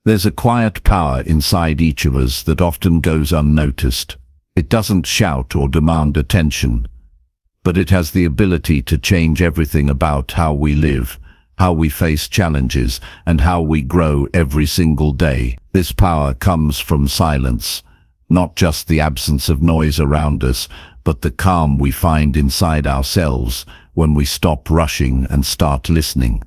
There's a quiet power inside each of us that often goes unnoticed. It doesn't shout or demand attention, but it has the ability to change everything about how we live, how we face challenges, and how we grow every single day. This power comes from silence, not just the absence of noise around us, but the calm we find inside ourselves when we stop rushing and start listening.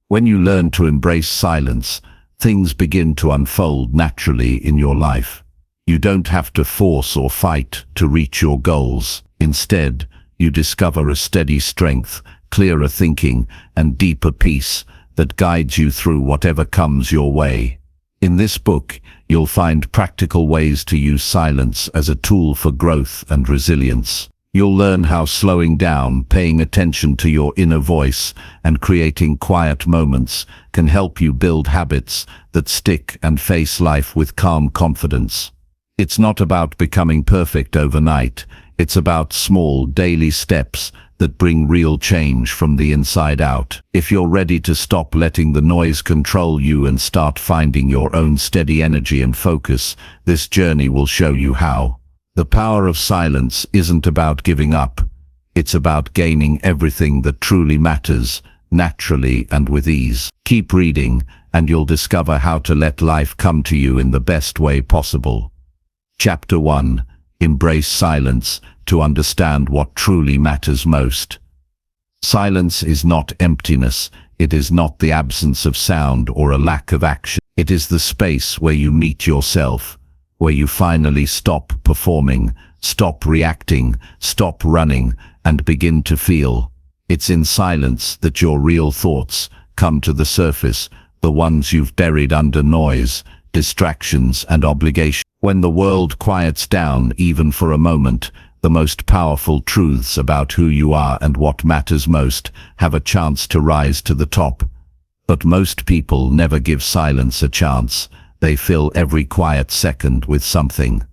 When you learn to embrace silence, things begin to unfold naturally in your life. You don't have to force or fight to reach your goals. Instead, you discover a steady strength, clearer thinking, and deeper peace that guides you through whatever comes your way. In this book, you'll find practical ways to use silence as a tool for growth and resilience. You'll learn how slowing down, paying attention to your inner voice, and creating quiet moments can help you build habits that stick and face life with calm confidence. It's not about becoming perfect overnight. It's about small daily steps that bring real change from the inside out. If you're ready to stop letting the noise control you and start finding your own steady energy and focus, this journey will show you how. The power of silence isn't about giving up. It's about gaining everything that truly matters, naturally and with ease. Keep reading, and you'll discover how to let life come to you in the best way possible. Chapter 1. Embrace silence to understand what truly matters most. Silence is not emptiness. It is not the absence of sound or a lack of action. It is the space where you meet yourself, where you finally stop performing, stop reacting, stop running, and begin to feel. It's in silence that your real thoughts come to the surface, the ones you've buried under noise, distractions, and obligation. When the world quiets down, even for a moment, the most powerful truths about who you are and what matters most have a chance to rise to the top. But most people never give silence a chance. They fill every quiet second with something.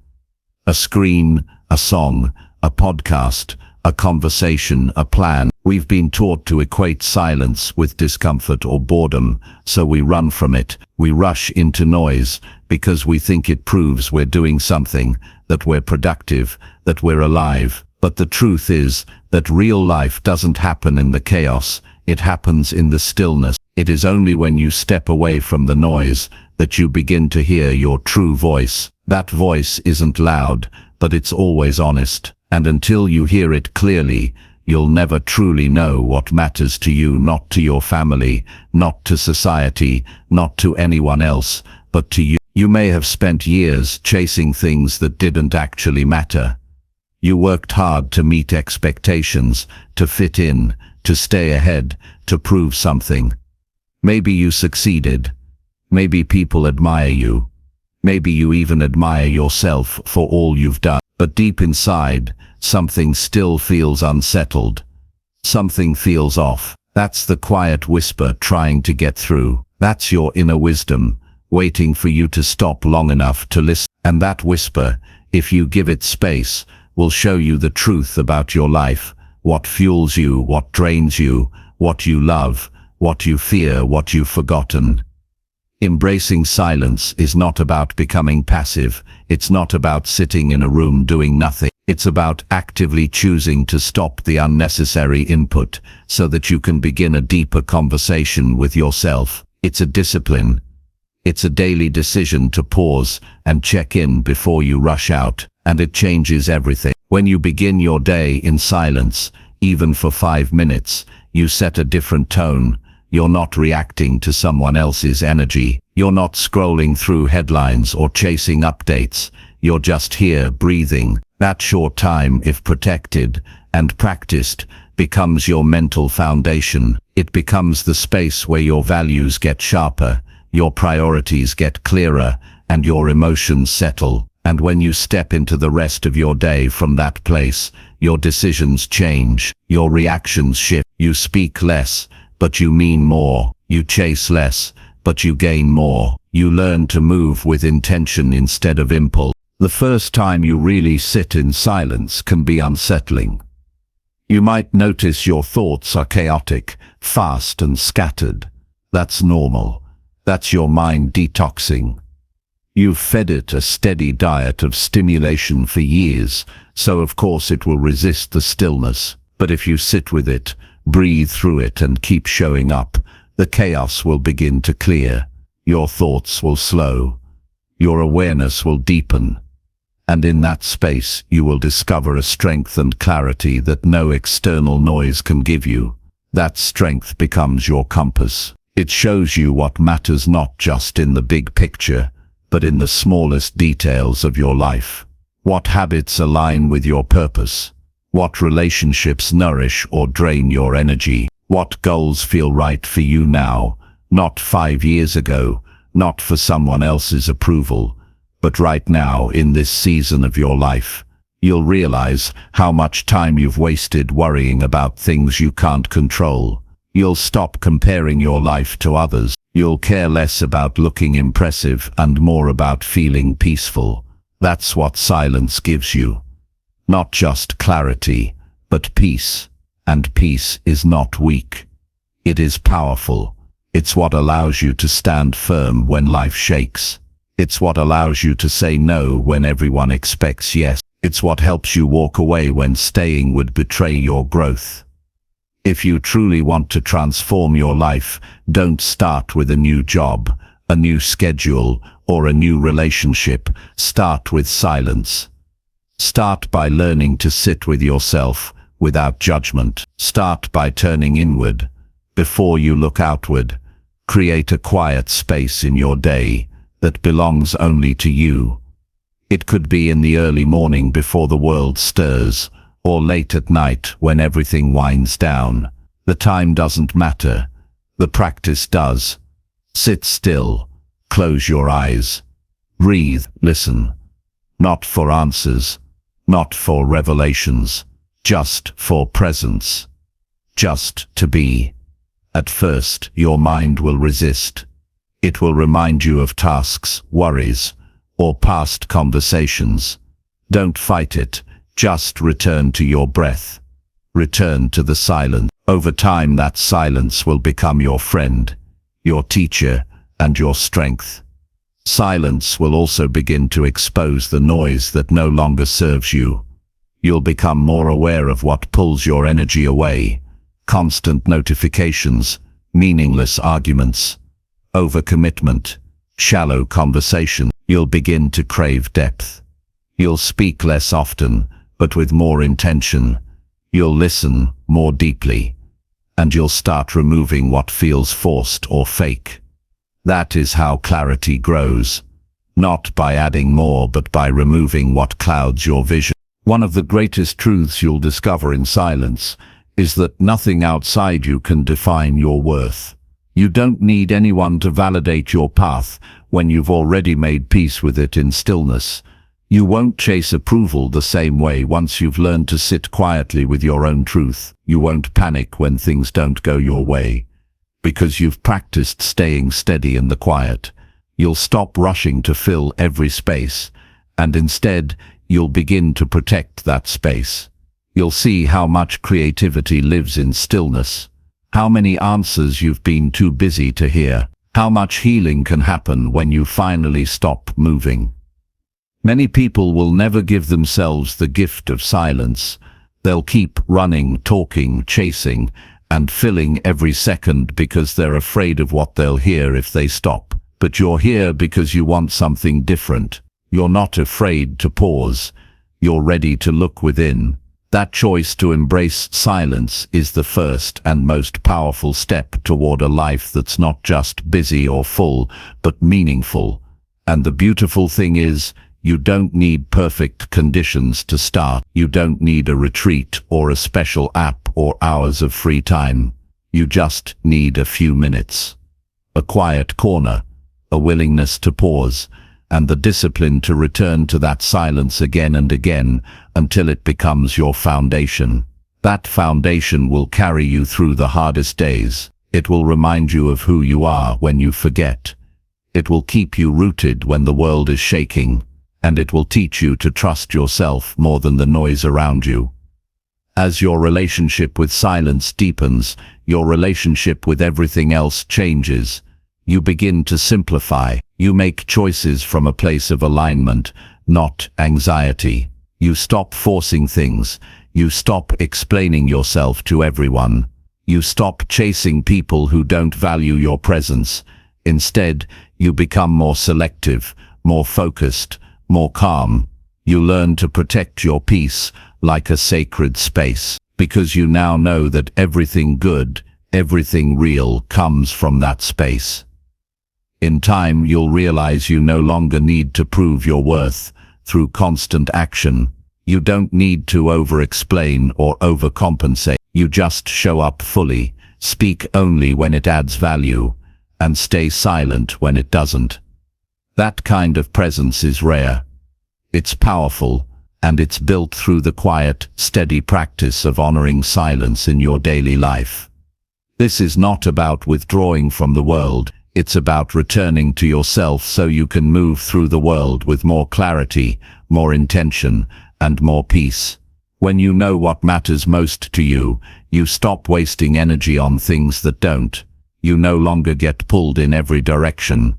A screen, a song, a podcast, a conversation, a plan. We've been taught to equate silence with discomfort or boredom, so we run from it. We rush into noise because we think it proves we're doing something, that we're productive, that we're alive. But the truth is that real life doesn't happen in the chaos. It happens in the stillness. It is only when you step away from the noise that you begin to hear your true voice. That voice isn't loud, but it's always honest. And until you hear it clearly, you'll never truly know what matters to you, not to your family, not to society, not to anyone else, but to you. You may have spent years chasing things that didn't actually matter. You worked hard to meet expectations, to fit in, to stay ahead, to prove something. Maybe you succeeded. Maybe people admire you. Maybe you even admire yourself for all you've done. But deep inside, something still feels unsettled. Something feels off. That's the quiet whisper trying to get through. That's your inner wisdom, waiting for you to stop long enough to listen. And that whisper, if you give it space, will show you the truth about your life, what fuels you, what drains you, what you love, what you fear, what you've forgotten. Embracing silence is not about becoming passive. It's not about sitting in a room doing nothing. It's about actively choosing to stop the unnecessary input so that you can begin a deeper conversation with yourself. It's a discipline. It's a daily decision to pause and check in before you rush out, and it changes everything. When you begin your day in silence, even for 5 minutes, you set a different tone. You're not reacting to someone else's energy. You're not scrolling through headlines or chasing updates. You're just here, breathing. That short time, if protected and practiced, becomes your mental foundation. It becomes the space where your values get sharper, your priorities get clearer, and your emotions settle. And when you step into the rest of your day from that place, your decisions change, your reactions shift. You speak less, but you mean more. You chase less, but you gain more. You learn to move with intention instead of impulse. The first time you really sit in silence can be unsettling. You might notice your thoughts are chaotic, fast and scattered. That's normal. That's your mind detoxing. You've fed it a steady diet of stimulation for years, so of course it will resist the stillness. But if you sit with it, breathe through it and keep showing up, the chaos will begin to clear. Your thoughts will slow. Your awareness will deepen. And in that space, you will discover a strength and clarity that no external noise can give you. That strength becomes your compass. It shows you what matters not just in the big picture, but in the smallest details of your life. What habits align with your purpose? What relationships nourish or drain your energy? What goals feel right for you now, not 5 years ago, not for someone else's approval, but right now in this season of your life? You'll realize how much time you've wasted worrying about things you can't control. You'll stop comparing your life to others. You'll care less about looking impressive and more about feeling peaceful. That's what silence gives you. Not just clarity, but peace. And peace is not weak. It is powerful. It's what allows you to stand firm when life shakes. It's what allows you to say no when everyone expects yes. It's what helps you walk away when staying would betray your growth. If you truly want to transform your life, don't start with a new job, a new schedule, or a new relationship. Start with silence. Start by learning to sit with yourself without judgment. Start by turning inward before you look outward. Create a quiet space in your day that belongs only to you. It could be in the early morning before the world stirs, or late at night when everything winds down. The time doesn't matter. The practice does. Sit still. Close your eyes. Breathe. Listen. Not for answers. Not for revelations. Just for presence. Just to be. At first, your mind will resist. It will remind you of tasks, worries, or past conversations. Don't fight it. Just return to your breath. Return to the silence. Over time, that silence will become your friend, your teacher, and your strength. Silence will also begin to expose the noise that no longer serves you. You'll become more aware of what pulls your energy away. Constant notifications, meaningless arguments, overcommitment, shallow conversation. You'll begin to crave depth. You'll speak less often, but with more intention. You'll listen more deeply. And you'll start removing what feels forced or fake. That is how clarity grows. Not by adding more, but by removing what clouds your vision. One of the greatest truths you'll discover in silence is that nothing outside you can define your worth. You don't need anyone to validate your path when you've already made peace with it in stillness. You won't chase approval the same way once you've learned to sit quietly with your own truth. You won't panic when things don't go your way, because you've practiced staying steady in the quiet. You'll stop rushing to fill every space, and instead, you'll begin to protect that space. You'll see how much creativity lives in stillness, how many answers you've been too busy to hear, how much healing can happen when you finally stop moving. Many people will never give themselves the gift of silence. They'll keep running, talking, chasing, and filling every second because they're afraid of what they'll hear if they stop. But you're here because you want something different. You're not afraid to pause. You're ready to look within. That choice to embrace silence is the first and most powerful step toward a life that's not just busy or full, but meaningful. And the beautiful thing is, you don't need perfect conditions to start. You don't need a retreat or a special app or hours of free time. You just need a few minutes. A quiet corner, a willingness to pause, and the discipline to return to that silence again and again until it becomes your foundation. That foundation will carry you through the hardest days. It will remind you of who you are when you forget. It will keep you rooted when the world is shaking. And it will teach you to trust yourself more than the noise around you. As your relationship with silence deepens, your relationship with everything else changes. You begin to simplify. You make choices from a place of alignment, not anxiety. You stop forcing things. You stop explaining yourself to everyone. You stop chasing people who don't value your presence. Instead, you become more selective, more focused, more calm. You learn to protect your peace like a sacred space, because you now know that everything good, everything real comes from that space. In time, you'll realize you no longer need to prove your worth through constant action. You don't need to over-explain or overcompensate. You just show up fully, speak only when it adds value, and stay silent when it doesn't. That kind of presence is rare. It's powerful, and it's built through the quiet, steady practice of honoring silence in your daily life. This is not about withdrawing from the world. It's about returning to yourself so you can move through the world with more clarity, more intention, and more peace. When you know what matters most to you, you stop wasting energy on things that don't. You no longer get pulled in every direction.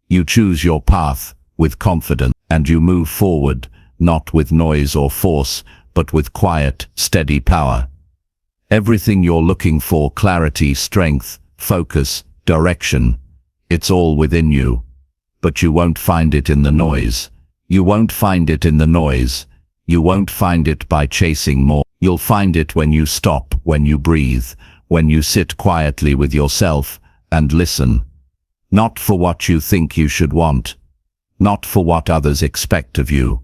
You choose your path with confidence, and you move forward, not with noise or force, but with quiet, steady power. Everything you're looking for, clarity, strength, focus, direction, it's all within you. But you won't find it in the noise. You won't find it in the noise. You won't find it by chasing more. You'll find it when you stop, when you breathe, when you sit quietly with yourself and listen. Not for what you think you should want, not for what others expect of you,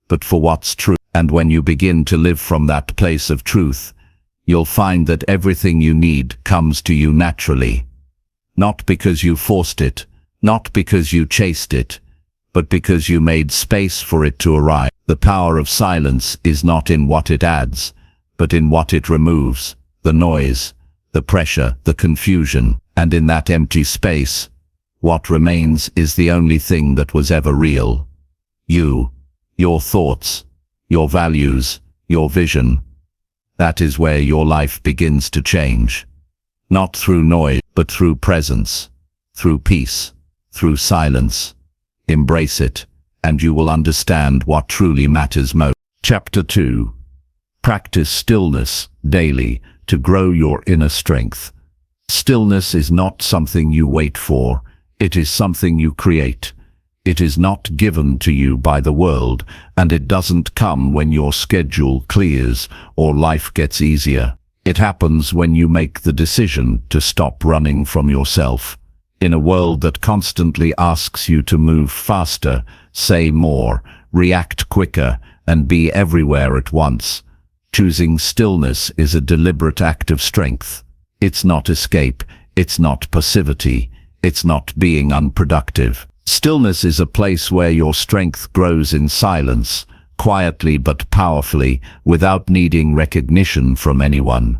but for what's true. And when you begin to live from that place of truth, you'll find that everything you need comes to you naturally. Not because you forced it, not because you chased it, but because you made space for it to arrive. The power of silence is not in what it adds, but in what it removes, the noise, the pressure, the confusion. And in that empty space, what remains is the only thing that was ever real. You, your thoughts, your values, your vision. That is where your life begins to change. Not through noise, but through presence, through peace, through silence. Embrace it, and you will understand what truly matters most. Chapter 2. Practice stillness daily to grow your inner strength. Stillness is not something you wait for, it is something you create. It is not given to you by the world, and it doesn't come when your schedule clears or life gets easier. It happens when you make the decision to stop running from yourself. In a world that constantly asks you to move faster, say more, react quicker, and be everywhere at once, choosing stillness is a deliberate act of strength. It's not escape, it's not passivity, it's not being unproductive. Stillness is a place where your strength grows in silence, quietly but powerfully, without needing recognition from anyone.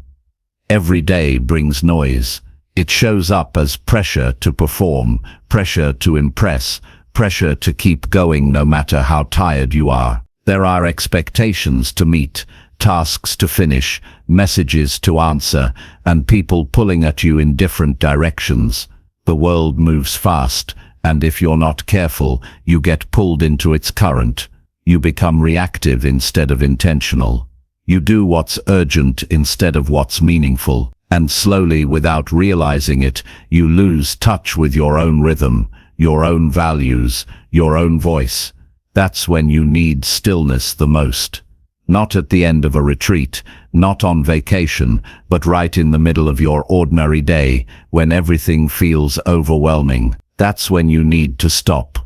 Every day brings noise. It shows up as pressure to perform, pressure to impress, pressure to keep going no matter how tired you are. There are expectations to meet, tasks to finish, messages to answer, and people pulling at you in different directions. The world moves fast, and if you're not careful, you get pulled into its current. You become reactive instead of intentional. You do what's urgent instead of what's meaningful. And slowly, without realizing it, you lose touch with your own rhythm, your own values, your own voice. That's when you need stillness the most. Not at the end of a retreat, not on vacation, but right in the middle of your ordinary day, when everything feels overwhelming. That's when you need to stop,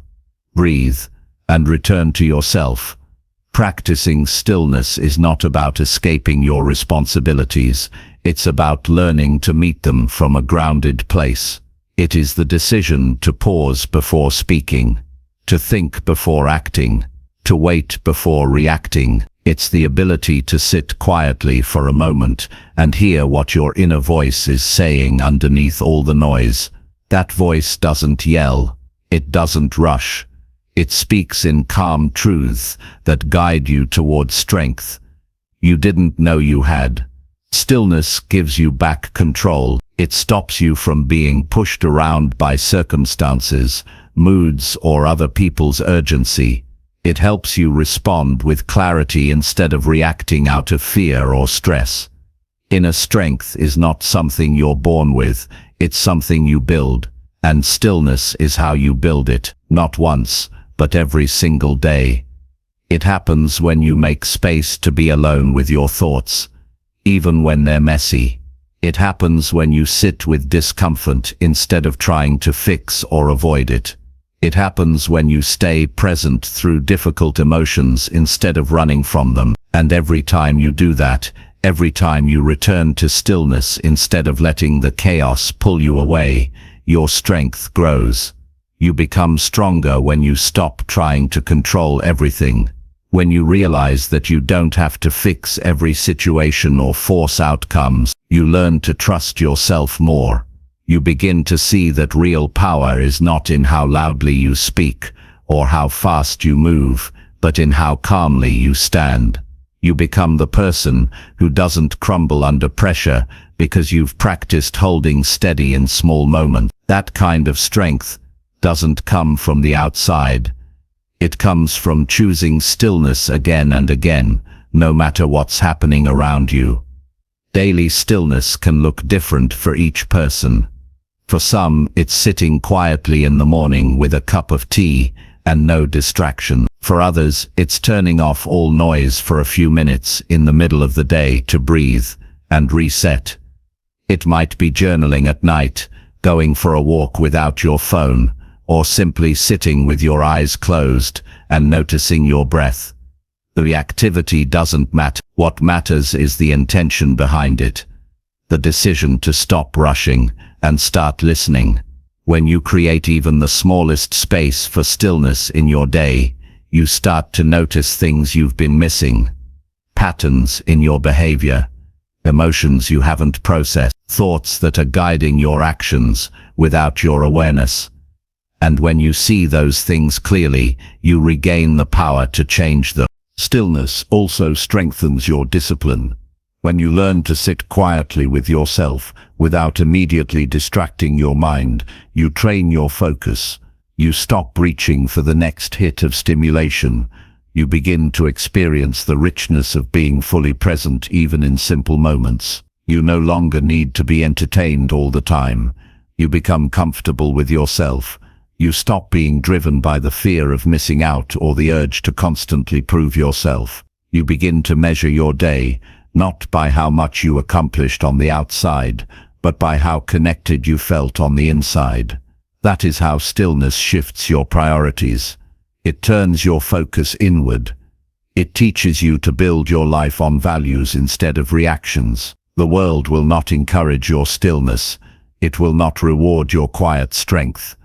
breathe, and return to yourself. Practicing stillness is not about escaping your responsibilities. It's about learning to meet them from a grounded place. It is the decision to pause before speaking, to think before acting, to wait before reacting. It's the ability to sit quietly for a moment and hear what your inner voice is saying underneath all the noise. That voice doesn't yell, it doesn't rush. It speaks in calm truths that guide you towards strength you didn't know you had. Stillness gives you back control. It stops you from being pushed around by circumstances, moods, or other people's urgency. It helps you respond with clarity instead of reacting out of fear or stress. Inner strength is not something you're born with, it's something you build, and stillness is how you build it, not once, but every single day. It happens when you make space to be alone with your thoughts, even when they're messy. It happens when you sit with discomfort instead of trying to fix or avoid it. It happens when you stay present through difficult emotions instead of running from them. And every time you do that, every time you return to stillness instead of letting the chaos pull you away, your strength grows. You become stronger when you stop trying to control everything. When you realize that you don't have to fix every situation or force outcomes, you learn to trust yourself more. You begin to see that real power is not in how loudly you speak or how fast you move, but in how calmly you stand. You become the person who doesn't crumble under pressure because you've practiced holding steady in small moments. That kind of strength doesn't come from the outside. It comes from choosing stillness again and again, no matter what's happening around you. Daily stillness can look different for each person. For some, it's sitting quietly in the morning with a cup of tea and no distraction. For others, it's turning off all noise for a few minutes in the middle of the day to breathe and reset. It might be journaling at night, going for a walk without your phone, or simply sitting with your eyes closed and noticing your breath. The activity doesn't matter. What matters is the intention behind it. The decision to stop rushing and start listening. When you create even the smallest space for stillness in your day, you start to notice things you've been missing. Patterns in your behavior, emotions you haven't processed, thoughts that are guiding your actions without your awareness. And when you see those things clearly, you regain the power to change them. Stillness also strengthens your discipline. When you learn to sit quietly with yourself without immediately distracting your mind, you train your focus. You stop reaching for the next hit of stimulation. You begin to experience the richness of being fully present even in simple moments. You no longer need to be entertained all the time. You become comfortable with yourself. You stop being driven by the fear of missing out or the urge to constantly prove yourself. You begin to measure your day, not by how much you accomplished on the outside, but by how connected you felt on the inside. That is how stillness shifts your priorities. It turns your focus inward. It teaches you to build your life on values instead of reactions. The world will not encourage your stillness. It will not reward your quiet strength.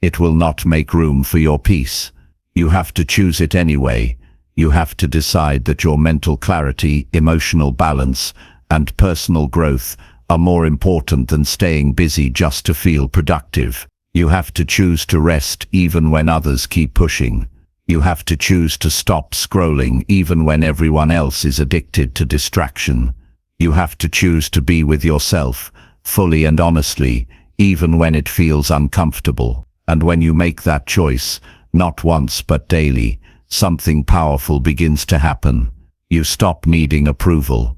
It will not make room for your peace. You have to choose it anyway. You have to decide that your mental clarity, emotional balance, and personal growth are more important than staying busy just to feel productive. You have to choose to rest even when others keep pushing. You have to choose to stop scrolling even when everyone else is addicted to distraction. You have to choose to be with yourself, fully and honestly, even when it feels uncomfortable. And when you make that choice, not once but daily, something powerful begins to happen. You stop needing approval.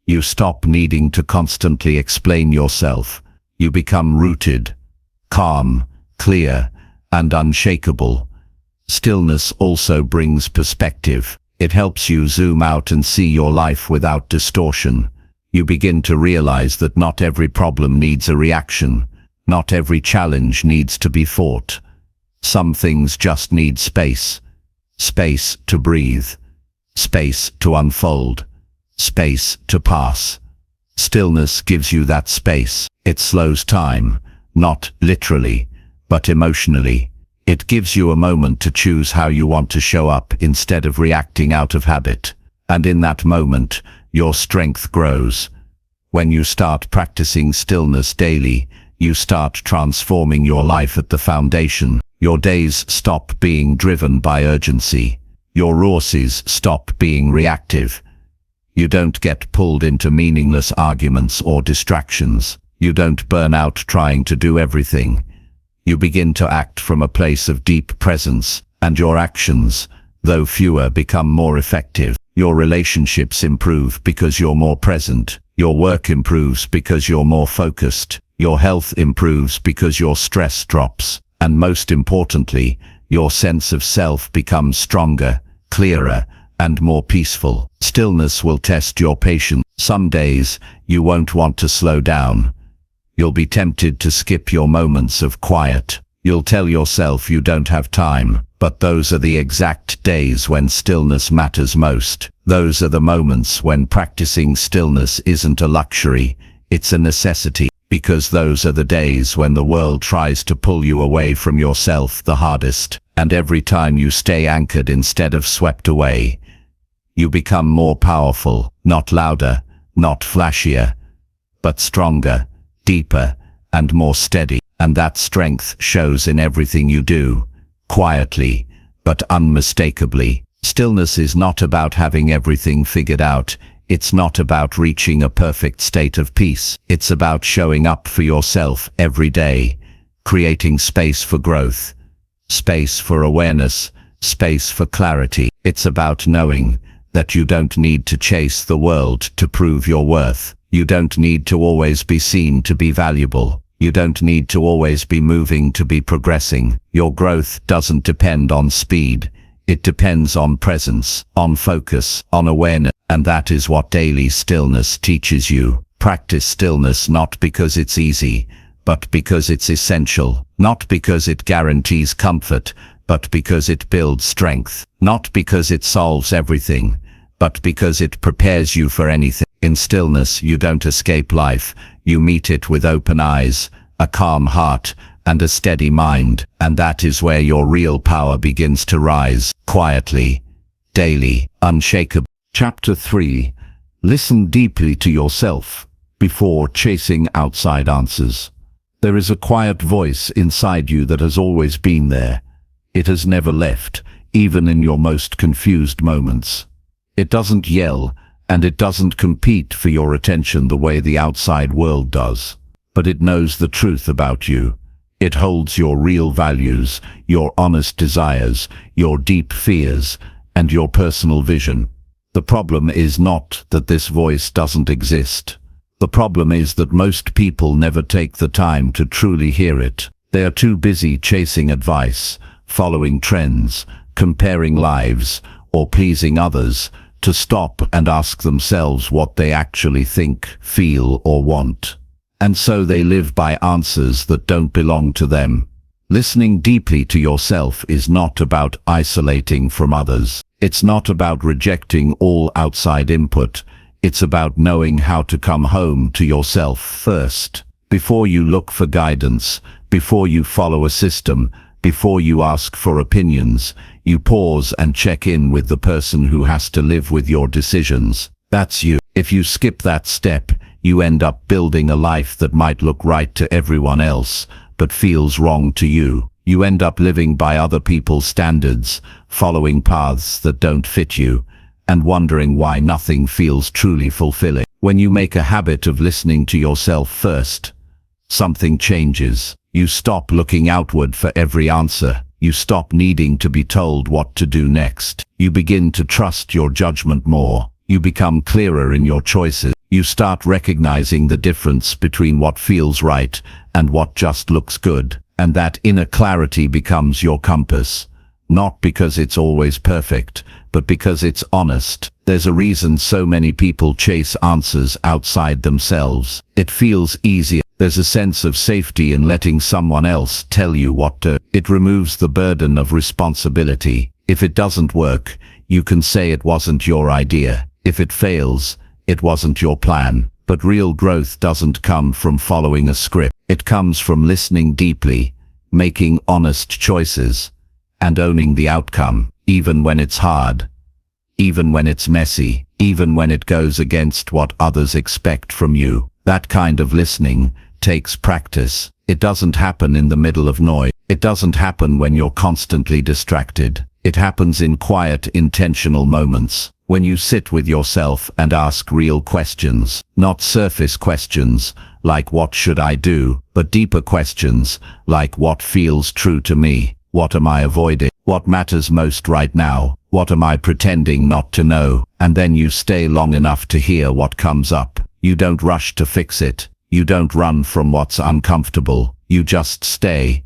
You stop needing to constantly explain yourself. You become rooted, calm, clear, and unshakable. Stillness also brings perspective. It helps you zoom out and see your life without distortion. You begin to realize that not every problem needs a reaction. Not every challenge needs to be fought. Some things just need space. Space to breathe. Space to unfold. Space to pass. Stillness gives you that space. It slows time, not literally, but emotionally. It gives you a moment to choose how you want to show up instead of reacting out of habit. And in that moment, your strength grows. When you start practicing stillness daily, you start transforming your life at the foundation. Your days stop being driven by urgency. Your resources stop being reactive. You don't get pulled into meaningless arguments or distractions. You don't burn out trying to do everything. You begin to act from a place of deep presence, and your actions, though fewer, become more effective. Your relationships improve because you're more present. Your work improves because you're more focused. Your health improves because your stress drops. And most importantly, your sense of self becomes stronger, clearer, and more peaceful. Stillness will test your patience. Some days, you won't want to slow down. You'll be tempted to skip your moments of quiet. You'll tell yourself you don't have time, but those are the exact days when stillness matters most. Those are the moments when practicing stillness isn't a luxury, it's a necessity, because those are the days when the world tries to pull you away from yourself the hardest. And every time you stay anchored instead of swept away, you become more powerful, not louder, not flashier, but stronger, deeper, and more steady. And that strength shows in everything you do, quietly, but unmistakably. Stillness is not about having everything figured out. It's not about reaching a perfect state of peace. It's about showing up for yourself every day, creating space for growth, space for awareness, space for clarity. It's about knowing that you don't need to chase the world to prove your worth. You don't need to always be seen to be valuable. You don't need to always be moving to be progressing. Your growth doesn't depend on speed. It depends on presence, on focus, on awareness. And that is what daily stillness teaches you. Practice stillness not because it's easy, but because it's essential. Not because it guarantees comfort, but because it builds strength. Not because it solves everything, but because it prepares you for anything. In stillness, you don't escape life. You meet it with open eyes, a calm heart, and a steady mind. And that is where your real power begins to rise, quietly, daily, unshakable. Chapter 3. Listen deeply to yourself before chasing outside answers. There is a quiet voice inside you that has always been there. It has never left, even in your most confused moments. It doesn't yell, and it doesn't compete for your attention the way the outside world does. But it knows the truth about you. It holds your real values, your honest desires, your deep fears, and your personal vision. The problem is not that this voice doesn't exist. The problem is that most people never take the time to truly hear it. They are too busy chasing advice, following trends, comparing lives, or pleasing others, to stop and ask themselves what they actually think, feel, or want. And so they live by answers that don't belong to them. Listening deeply to yourself is not about isolating from others. It's not about rejecting all outside input. It's about knowing how to come home to yourself first. Before you look for guidance, before you follow a system, before you ask for opinions, you pause and check in with the person who has to live with your decisions. That's you. If you skip that step, you end up building a life that might look right to everyone else, but feels wrong to you. You end up living by other people's standards, following paths that don't fit you, and wondering why nothing feels truly fulfilling. When you make a habit of listening to yourself first, something changes. You stop looking outward for every answer. You stop needing to be told what to do next. You begin to trust your judgment more. You become clearer in your choices. You start recognizing the difference between what feels right and what just looks good. And that inner clarity becomes your compass. Not because it's always perfect, but because it's honest. There's a reason so many people chase answers outside themselves. It feels easier. There's a sense of safety in letting someone else tell you what to. It removes the burden of responsibility. If it doesn't work, you can say it wasn't your idea. If it fails, it wasn't your plan. But real growth doesn't come from following a script. It comes from listening deeply, making honest choices, and owning the outcome, even when it's hard, even when it's messy, even when it goes against what others expect from you. That kind of listening takes practice. It doesn't happen in the middle of noise. It doesn't happen when you're constantly distracted. It happens in quiet, intentional moments, when you sit with yourself and ask real questions, not surface questions, like what should I do, but deeper questions, like what feels true to me, what am I avoiding, what matters most right now, what am I pretending not to know, and then you stay long enough to hear what comes up. You don't rush to fix it, you don't run from what's uncomfortable, you just stay,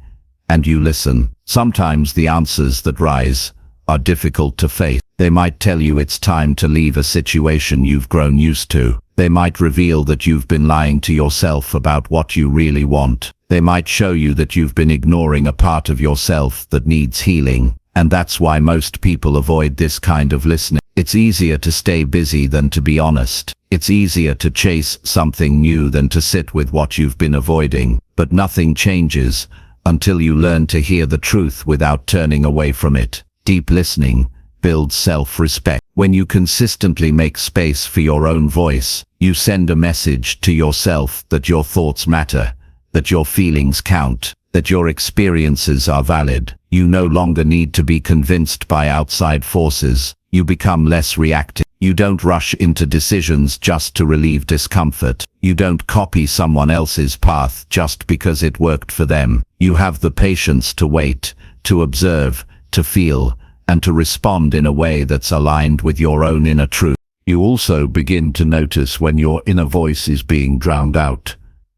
and you listen. Sometimes the answers that rise are difficult to face. They might tell you it's time to leave a situation you've grown used to. They might reveal that you've been lying to yourself about what you really want. They might show you that you've been ignoring a part of yourself that needs healing. And that's why most people avoid this kind of listening. It's easier to stay busy than to be honest. It's easier to chase something new than to sit with what you've been avoiding. But nothing changes until you learn to hear the truth without turning away from it. Deep listening builds self-respect. When you consistently make space for your own voice, you send a message to yourself that your thoughts matter, that your feelings count, that your experiences are valid. You no longer need to be convinced by outside forces. You become less reactive. You don't rush into decisions just to relieve discomfort. You don't copy someone else's path just because it worked for them. You have the patience to wait, to observe, to feel, and to respond in a way that's aligned with your own inner truth. You also begin to notice when your inner voice is being drowned out.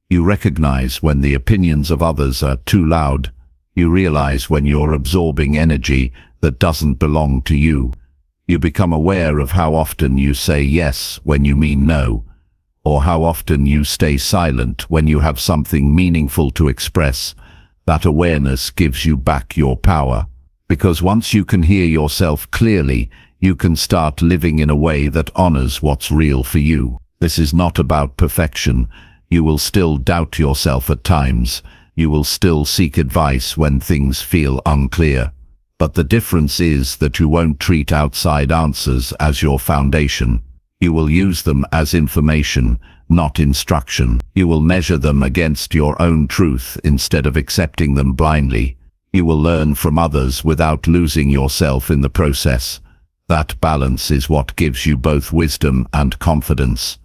You recognize when the opinions of others are too loud. You realize when you're absorbing energy that doesn't belong to you. You become aware of how often you say yes when you mean no, or how often you stay silent when you have something meaningful to express. That awareness gives you back your power. Because once you can hear yourself clearly, you can start living in a way that honors what's real for you. This is not about perfection. You will still doubt yourself at times. You will still seek advice when things feel unclear. But the difference is that you won't treat outside answers as your foundation. You will use them as information, not instruction. You will measure them against your own truth instead of accepting them blindly. You will learn from others without losing yourself in the process. That balance is what gives you both wisdom and confidence.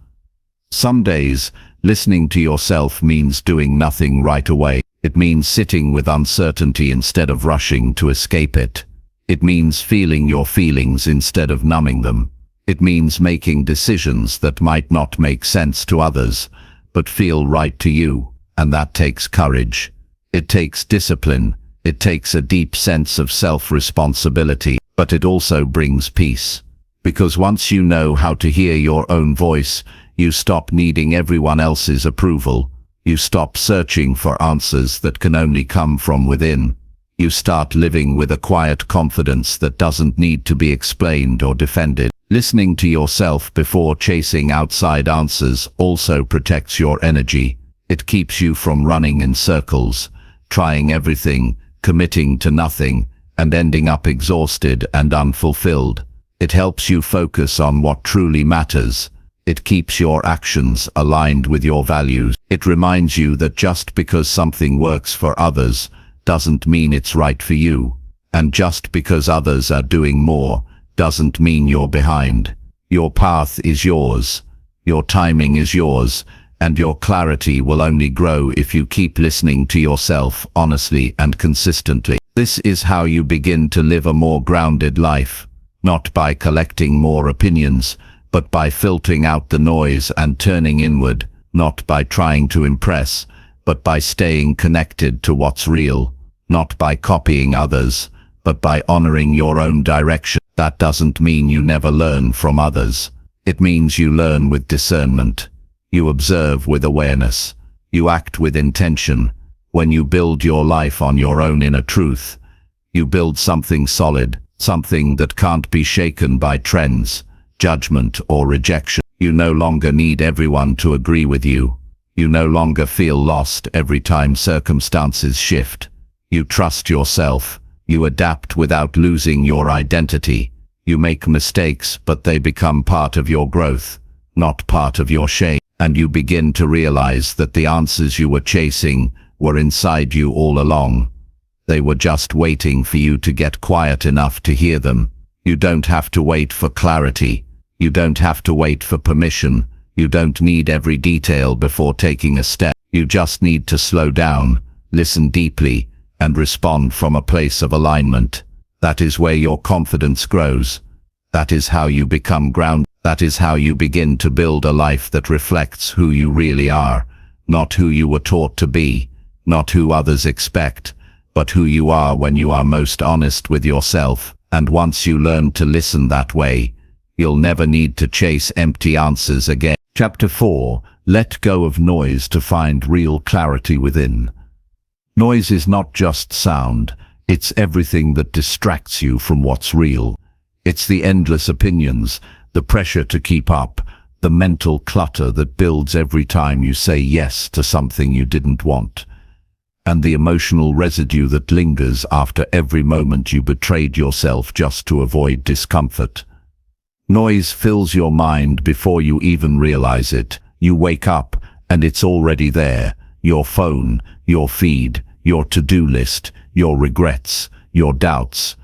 Some days, listening to yourself means doing nothing right away. It means sitting with uncertainty instead of rushing to escape it. It means feeling your feelings instead of numbing them. It means making decisions that might not make sense to others, but feel right to you, and that takes courage. It takes discipline. It takes a deep sense of self-responsibility, but it also brings peace. Because once you know how to hear your own voice, you stop needing everyone else's approval. You stop searching for answers that can only come from within. You start living with a quiet confidence that doesn't need to be explained or defended. Listening to yourself before chasing outside answers also protects your energy. It keeps you from running in circles, trying everything, committing to nothing, and ending up exhausted and unfulfilled. It helps you focus on what truly matters. It keeps your actions aligned with your values. It reminds you that just because something works for others doesn't mean it's right for you. And just because others are doing more doesn't mean you're behind. Your path is yours. Your timing is yours. And your clarity will only grow if you keep listening to yourself honestly and consistently. This is how you begin to live a more grounded life, not by collecting more opinions, but by filtering out the noise and turning inward, not by trying to impress, but by staying connected to what's real, not by copying others, but by honoring your own direction. That doesn't mean you never learn from others. It means you learn with discernment. You observe with awareness. You act with intention. When you build your life on your own inner truth, you build something solid, something that can't be shaken by trends, judgment, or rejection. You no longer need everyone to agree with you. You no longer feel lost every time circumstances shift. You trust yourself. You adapt without losing your identity. You make mistakes, but they become part of your growth, not part of your shame. And you begin to realize that the answers you were chasing were inside you all along. They were just waiting for you to get quiet enough to hear them. You don't have to wait for clarity. You don't have to wait for permission. You don't need every detail before taking a step. You just need to slow down, listen deeply, and respond from a place of alignment. That is where your confidence grows. That is how you become grounded. That is how you begin to build a life that reflects who you really are, not who you were taught to be, not who others expect, but who you are when you are most honest with yourself. And once you learn to listen that way, you'll never need to chase empty answers again. Chapter 4. Let go of noise to find real clarity within. Noise is not just sound, it's everything that distracts you from what's real. It's the endless opinions, the pressure to keep up, the mental clutter that builds every time you say yes to something you didn't want, and the emotional residue that lingers after every moment you betrayed yourself just to avoid discomfort. Noise fills your mind before you even realize it. You wake up and it's already there. Your phone, your feed, your to-do list, your regrets, your doubts.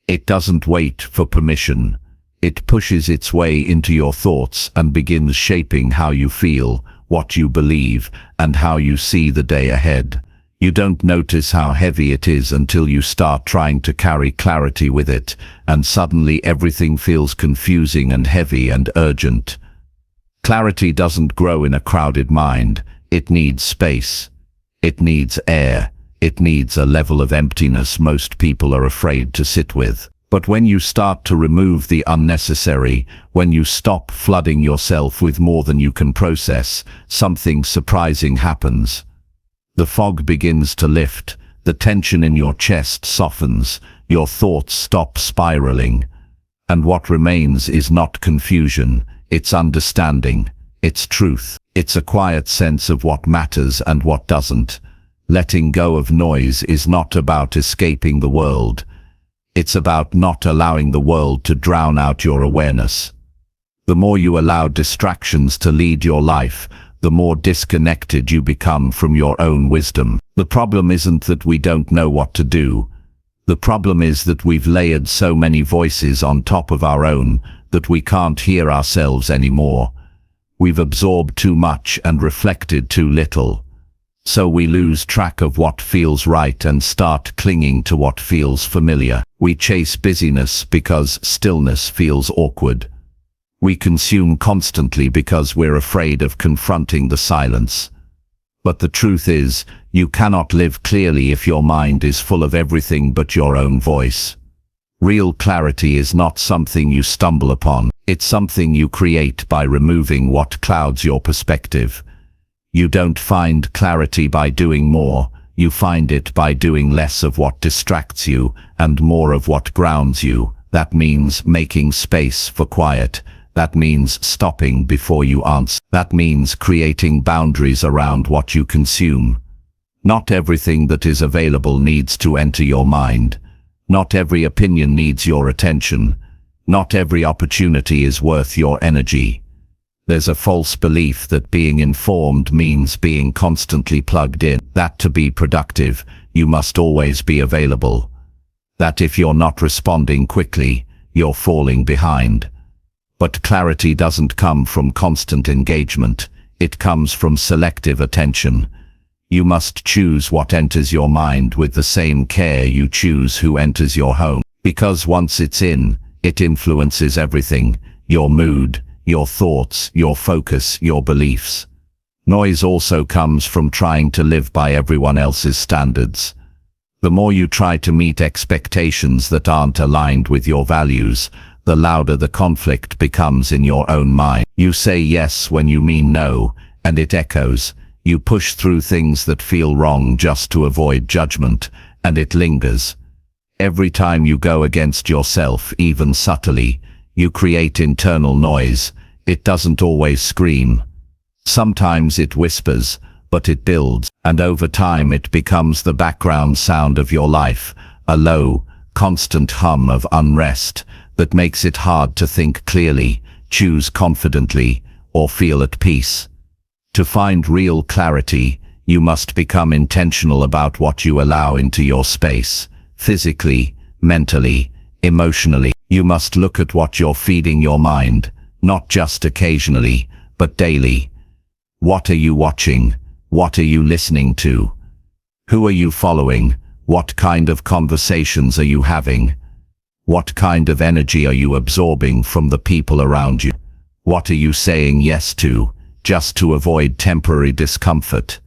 It doesn't wait for permission. It pushes its way into your thoughts and begins shaping how you feel, what you believe, and how you see the day ahead. You don't notice how heavy it is until you start trying to carry clarity with it, and suddenly everything feels confusing and heavy and urgent. Clarity doesn't grow in a crowded mind. It needs space. It needs air. It needs a level of emptiness most people are afraid to sit with. But when you start to remove the unnecessary, when you stop flooding yourself with more than you can process, something surprising happens. The fog begins to lift, the tension in your chest softens, your thoughts stop spiraling. And what remains is not confusion, it's understanding, it's truth. It's a quiet sense of what matters and what doesn't. Letting go of noise is not about escaping the world. It's about not allowing the world to drown out your awareness. The more you allow distractions to lead your life, the more disconnected you become from your own wisdom. The problem isn't that we don't know what to do. The problem is that we've layered so many voices on top of our own that we can't hear ourselves anymore. We've absorbed too much and reflected too little. So we lose track of what feels right and start clinging to what feels familiar. We chase busyness because stillness feels awkward. We consume constantly because we're afraid of confronting the silence. But the truth is, you cannot live clearly if your mind is full of everything but your own voice. Real clarity is not something you stumble upon. It's something you create by removing what clouds your perspective. You don't find clarity by doing more, you find it by doing less of what distracts you and more of what grounds you. That means making space for quiet. That means stopping before you answer. That means creating boundaries around what you consume. Not everything that is available needs to enter your mind. Not every opinion needs your attention. Not every opportunity is worth your energy. There's a false belief that being informed means being constantly plugged in. That to be productive, you must always be available. That if you're not responding quickly, you're falling behind. But clarity doesn't come from constant engagement. It comes from selective attention. You must choose what enters your mind with the same care you choose who enters your home. Because once it's in, it influences everything: your mood, your thoughts, your focus, your beliefs. Noise also comes from trying to live by everyone else's standards. The more you try to meet expectations that aren't aligned with your values, the louder the conflict becomes in your own mind. You say yes when you mean no, and it echoes. You push through things that feel wrong just to avoid judgment, and it lingers. Every time you go against yourself, even subtly, you create internal noise. It doesn't always scream. Sometimes it whispers, but it builds, and over time it becomes the background sound of your life, a low, constant hum of unrest that makes it hard to think clearly, choose confidently, or feel at peace. To find real clarity, you must become intentional about what you allow into your space, physically, mentally, emotionally. You must look at what you're feeding your mind, not just occasionally, but daily. What are you watching? What are you listening to? Who are you following? What kind of conversations are you having? What kind of energy are you absorbing from the people around you? What are you saying yes to, just to avoid temporary discomfort?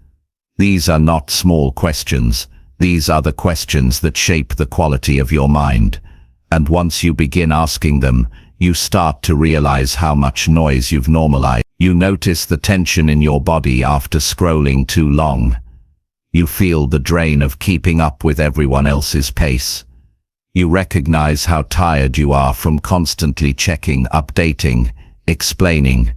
These are not small questions. These are the questions that shape the quality of your mind. And once you begin asking them, you start to realize how much noise you've normalized. You notice the tension in your body after scrolling too long. You feel the drain of keeping up with everyone else's pace. You recognize how tired you are from constantly checking, updating, explaining.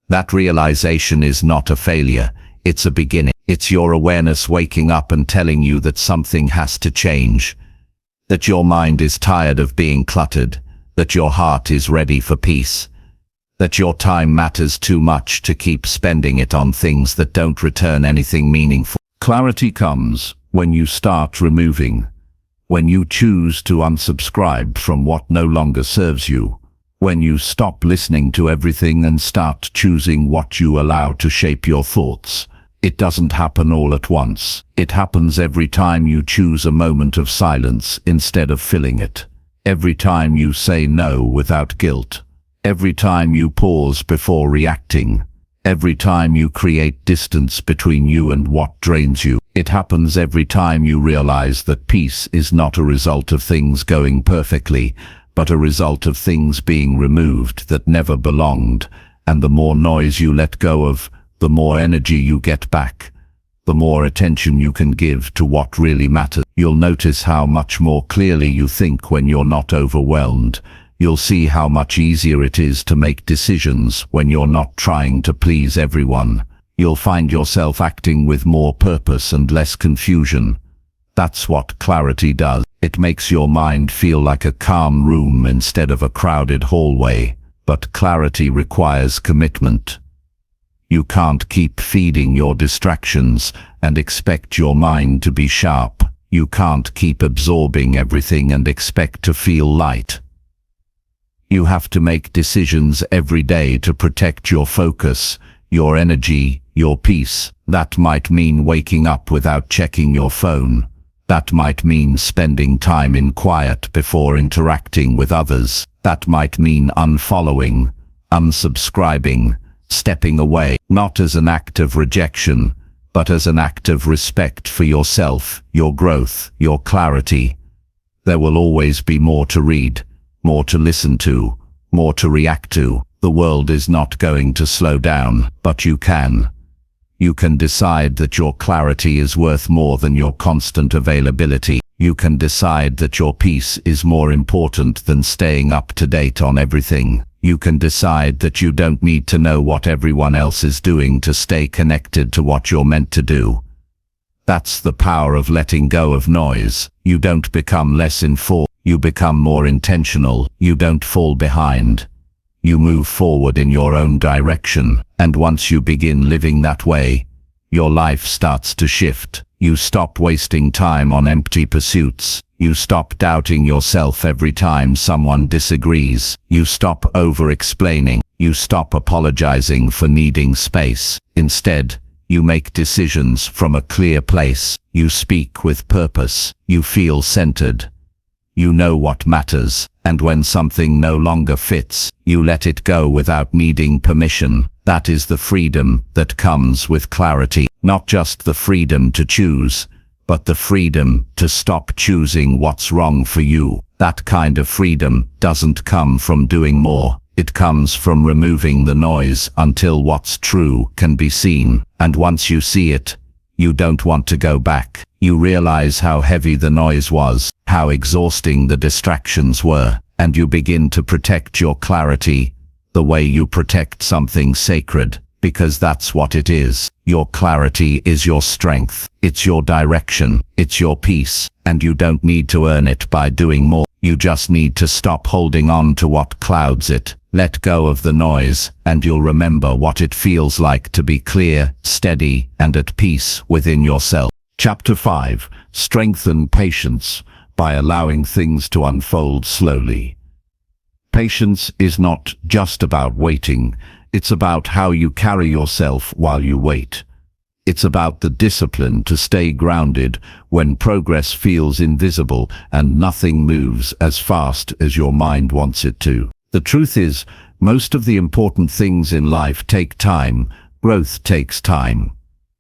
That realization is not a failure, it's a beginning. It's your awareness waking up and telling you that something has to change. That your mind is tired of being cluttered. That your heart is ready for peace. That your time matters too much to keep spending it on things that don't return anything meaningful. Clarity comes when you start removing. When you choose to unsubscribe from what no longer serves you. When you stop listening to everything and start choosing what you allow to shape your thoughts. It doesn't happen all at once. It happens every time you choose a moment of silence instead of filling it. Every time you say no without guilt. Every time you pause before reacting. Every time you create distance between you and what drains you. It happens every time you realize that peace is not a result of things going perfectly, but a result of things being removed that never belonged. And the more noise you let go of, the more energy you get back. The more attention you can give to what really matters. You'll notice how much more clearly you think when you're not overwhelmed. You'll see how much easier it is to make decisions when you're not trying to please everyone. You'll find yourself acting with more purpose and less confusion. That's what clarity does. It makes your mind feel like a calm room instead of a crowded hallway. But clarity requires commitment. You can't keep feeding your distractions and expect your mind to be sharp. You can't keep absorbing everything and expect to feel light. You have to make decisions every day to protect your focus, your energy, your peace. That might mean waking up without checking your phone. That might mean spending time in quiet before interacting with others. That might mean unfollowing, unsubscribing, stepping away, not as an act of rejection, but as an act of respect for yourself, your growth, your clarity. There will always be more to read, more to listen to, more to react to. The world is not going to slow down, but you can. You can decide that your clarity is worth more than your constant availability. You can decide that your peace is more important than staying up to date on everything. You can decide that you don't need to know what everyone else is doing to stay connected to what you're meant to do. That's the power of letting go of noise. You don't become less informed. You become more intentional. You don't fall behind. You move forward in your own direction. And once you begin living that way, your life starts to shift. You stop wasting time on empty pursuits. You stop doubting yourself every time someone disagrees. You stop over-explaining. You stop apologizing for needing space. Instead, you make decisions from a clear place. You speak with purpose. You feel centered. You know what matters. And when something no longer fits, you let it go without needing permission. That is the freedom that comes with clarity. Not just the freedom to choose, but the freedom to stop choosing what's wrong for you. That kind of freedom doesn't come from doing more. It comes from removing the noise until what's true can be seen. And once you see it, you don't want to go back. You realize how heavy the noise was, how exhausting the distractions were, and you begin to protect your clarity the way you protect something sacred, because that's what it is. Your clarity is your strength. It's your direction. It's your peace. And you don't need to earn it by doing more. You just need to stop holding on to what clouds it. Let go of the noise, and you'll remember what it feels like to be clear, steady, and at peace within yourself. Chapter 5. Strengthen patience by allowing things to unfold slowly. Patience is not just about waiting, It's about how you carry yourself while you wait. It's about the discipline to stay grounded when progress feels invisible and nothing moves as fast as your mind wants it to. The truth is, most of the important things in life take time. Growth takes time.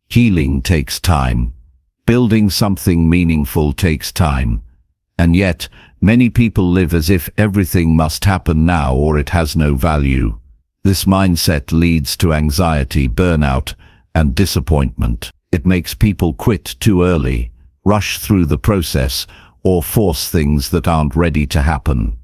Healing takes time. Building something meaningful takes time. And yet, many people live as if everything must happen now or it has no value. This mindset leads to anxiety, burnout, and disappointment. It makes people quit too early, rush through the process, or force things that aren't ready to happen.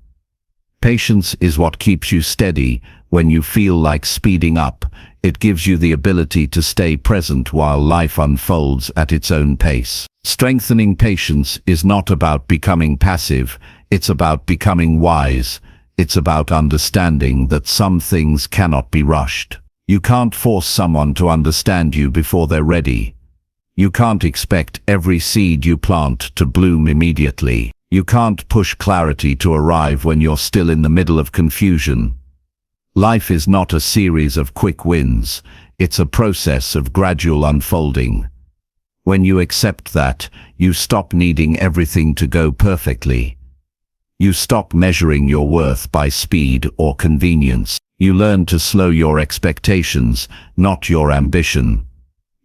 Patience is what keeps you steady when you feel like speeding up. It gives you the ability to stay present while life unfolds at its own pace. Strengthening patience is not about becoming passive, it's about becoming wise. It's about understanding that some things cannot be rushed. You can't force someone to understand you before they're ready. You can't expect every seed you plant to bloom immediately. You can't push clarity to arrive when you're still in the middle of confusion. Life is not a series of quick wins, it's a process of gradual unfolding. When you accept that, you stop needing everything to go perfectly. You stop measuring your worth by speed or convenience. You learn to slow your expectations, not your ambition.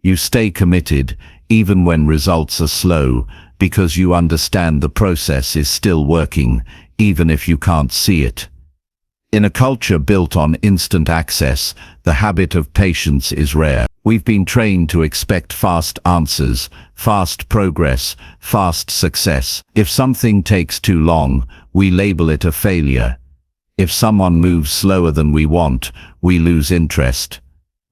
You stay committed, even when results are slow, because you understand the process is still working, even if you can't see it. In a culture built on instant access, the habit of patience is rare. We've been trained to expect fast answers, fast progress, fast success. If something takes too long, we label it a failure. If someone moves slower than we want, we lose interest.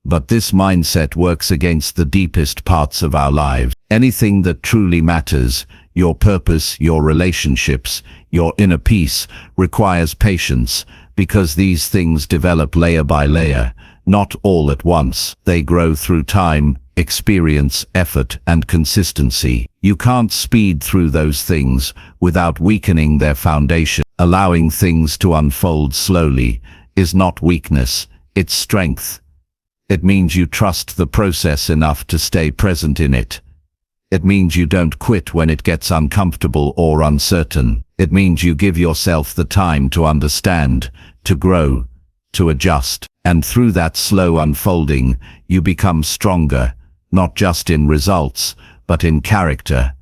But this mindset works against the deepest parts of our lives. Anything that truly matters, your purpose, your relationships, your inner peace, requires patience, because these things develop layer by layer, not all at once. They grow through time, experience, effort, and consistency. You can't speed through those things without weakening their foundation. Allowing things to unfold slowly is not weakness, it's strength. It means you trust the process enough to stay present in it. It means you don't quit when it gets uncomfortable or uncertain. It means you give yourself the time to understand, to grow, to adjust. And through that slow unfolding, you become stronger, not just in results, but in character.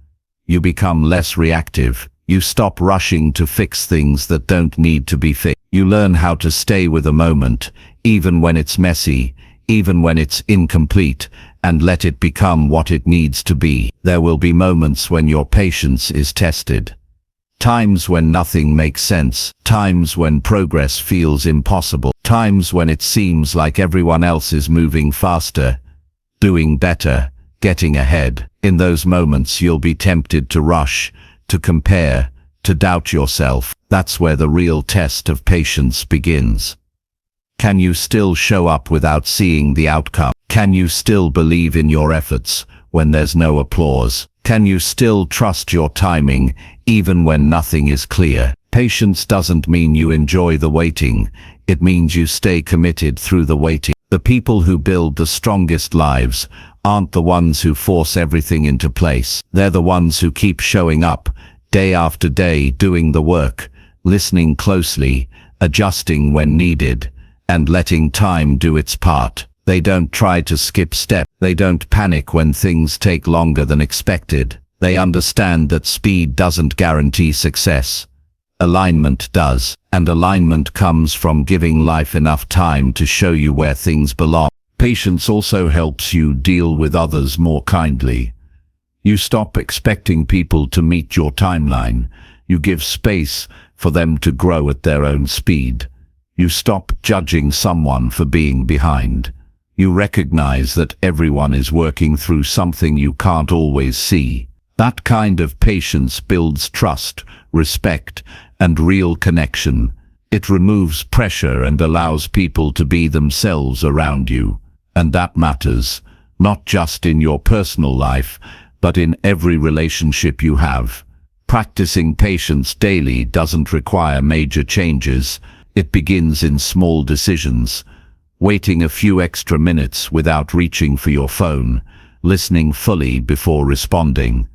You become less reactive. You stop rushing to fix things that don't need to be fixed. You learn how to stay with a moment, even when it's messy, even when it's incomplete, and let it become what it needs to be. There will be moments when your patience is tested. Times when nothing makes sense. Times when progress feels impossible. Times when it seems like everyone else is moving faster, doing better, getting ahead. In those moments you'll be tempted to rush, to compare, to doubt yourself. That's where the real test of patience begins. Can you still show up without seeing the outcome? Can you still believe in your efforts when there's no applause? Can you still trust your timing even when nothing is clear? Patience doesn't mean you enjoy the waiting. It means you stay committed through the waiting. The people who build the strongest lives aren't the ones who force everything into place. They're the ones who keep showing up, day after day, doing the work, listening closely, adjusting when needed, and letting time do its part. They don't try to skip steps. They don't panic when things take longer than expected. They understand that speed doesn't guarantee success. Alignment does. And alignment comes from giving life enough time to show you where things belong. Patience also helps you deal with others more kindly. You stop expecting people to meet your timeline. You give space for them to grow at their own speed. You stop judging someone for being behind. You recognize that everyone is working through something you can't always see. That kind of patience builds trust, respect, and real connection. It removes pressure and allows people to be themselves around you. And that matters, not just in your personal life, but in every relationship you have. Practicing patience daily doesn't require major changes. It begins in small decisions. waiting a few extra minutes without reaching for your phone, listening fully before responding,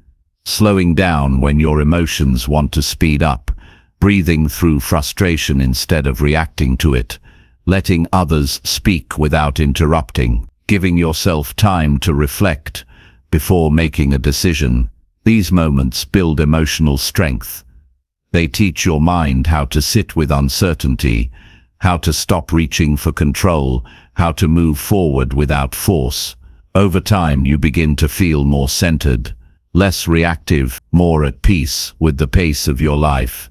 slowing down when your emotions want to speed up, breathing through frustration instead of reacting to it, letting others speak without interrupting, giving yourself time to reflect before making a decision. These moments build emotional strength. They teach your mind how to sit with uncertainty, how to stop reaching for control, how to move forward without force. Over time, you begin to feel more centered, less reactive, more at peace with the pace of your life.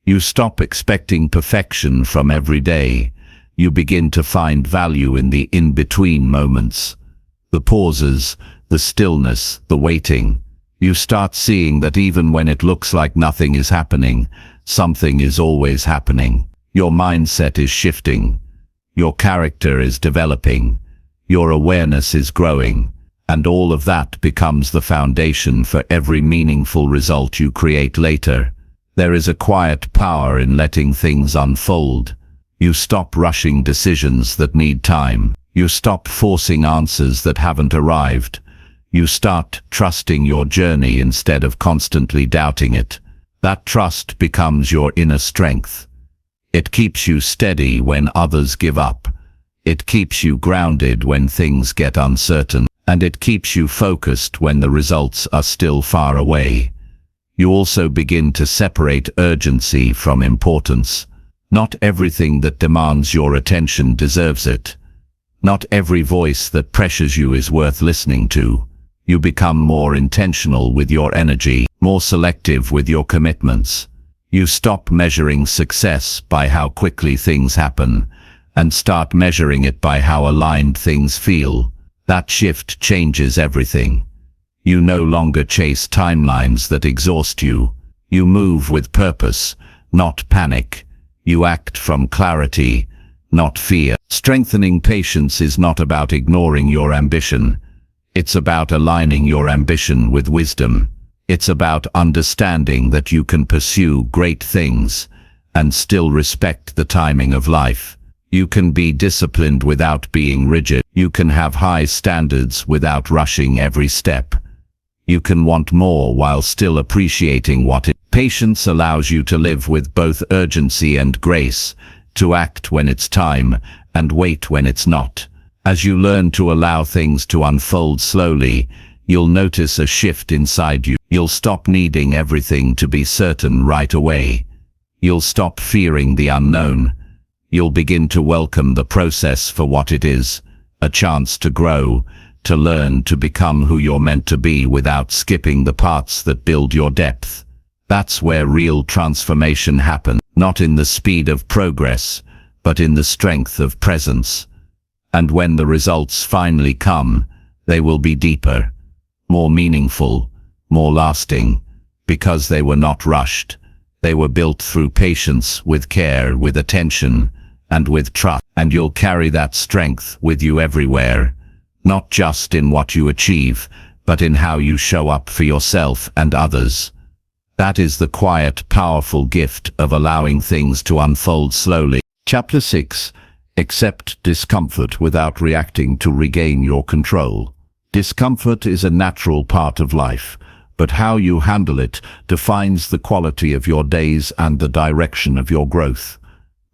You stop expecting perfection from every day. You begin to find value in the in-between moments, the pauses, the stillness, the waiting. You start seeing that even when it looks like nothing is happening, something is always happening. Your mindset is shifting. Your character is developing. Your awareness is growing. And all of that becomes the foundation for every meaningful result you create later. There is a quiet power in letting things unfold. You stop rushing decisions that need time. You stop forcing answers that haven't arrived. You start trusting your journey instead of constantly doubting it. That trust becomes your inner strength. It keeps you steady when others give up. It keeps you grounded when things get uncertain. And it keeps you focused when the results are still far away. You also begin to separate urgency from importance. Not everything that demands your attention deserves it. Not every voice that pressures you is worth listening to. You become more intentional with your energy, more selective with your commitments. You stop measuring success by how quickly things happen, and start measuring it by how aligned things feel. That shift changes everything. You no longer chase timelines that exhaust you. You move with purpose, not panic. You act from clarity, not fear. Strengthening patience is not about ignoring your ambition. It's about aligning your ambition with wisdom. It's about understanding that you can pursue great things and still respect the timing of life. You can be disciplined without being rigid. You can have high standards without rushing every step. You can want more while still appreciating what it is. Patience allows you to live with both urgency and grace, to act when it's time and wait when it's not. As you learn to allow things to unfold slowly, you'll notice a shift inside you. You'll stop needing everything to be certain right away. You'll stop fearing the unknown. You'll begin to welcome the process for what it is, a chance to grow, to learn, to become who you're meant to be without skipping the parts that build your depth. That's where real transformation happens, not in the speed of progress, but in the strength of presence. And when the results finally come, they will be deeper, more meaningful, more lasting, because they were not rushed. They were built through patience, with care, with attention, and with trust. And you'll carry that strength with you everywhere, not just in what you achieve, but in how you show up for yourself and others. That is the quiet, powerful gift of allowing things to unfold slowly. Chapter 6. Accept discomfort without reacting to regain your control. Discomfort is a natural part of life, but how you handle it defines the quality of your days and the direction of your growth.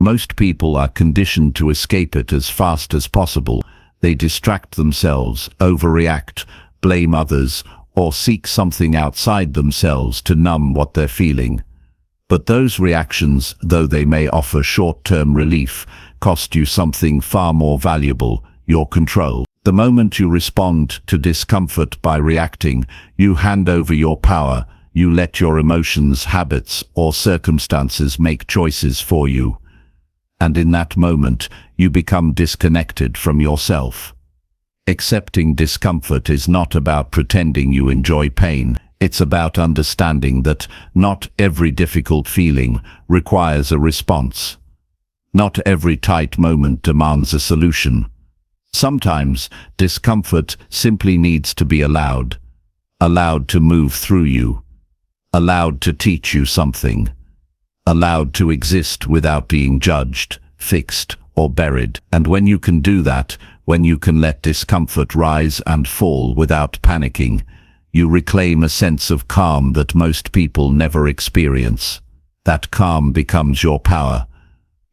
Most people are conditioned to escape it as fast as possible. They distract themselves, overreact, blame others, or seek something outside themselves to numb what they're feeling. But those reactions, though they may offer short-term relief, cost you something far more valuable: your control. The moment you respond to discomfort by reacting, you hand over your power. You let your emotions, habits, or circumstances make choices for you. And in that moment, you become disconnected from yourself. Accepting discomfort is not about pretending you enjoy pain. It's about understanding that not every difficult feeling requires a response. Not every tight moment demands a solution. Sometimes discomfort simply needs to be allowed. Allowed to move through you. Allowed to teach you something. Allowed to exist without being judged, fixed, or buried. And when you can do that, when you can let discomfort rise and fall without panicking, you reclaim a sense of calm that most people never experience. That calm becomes your power,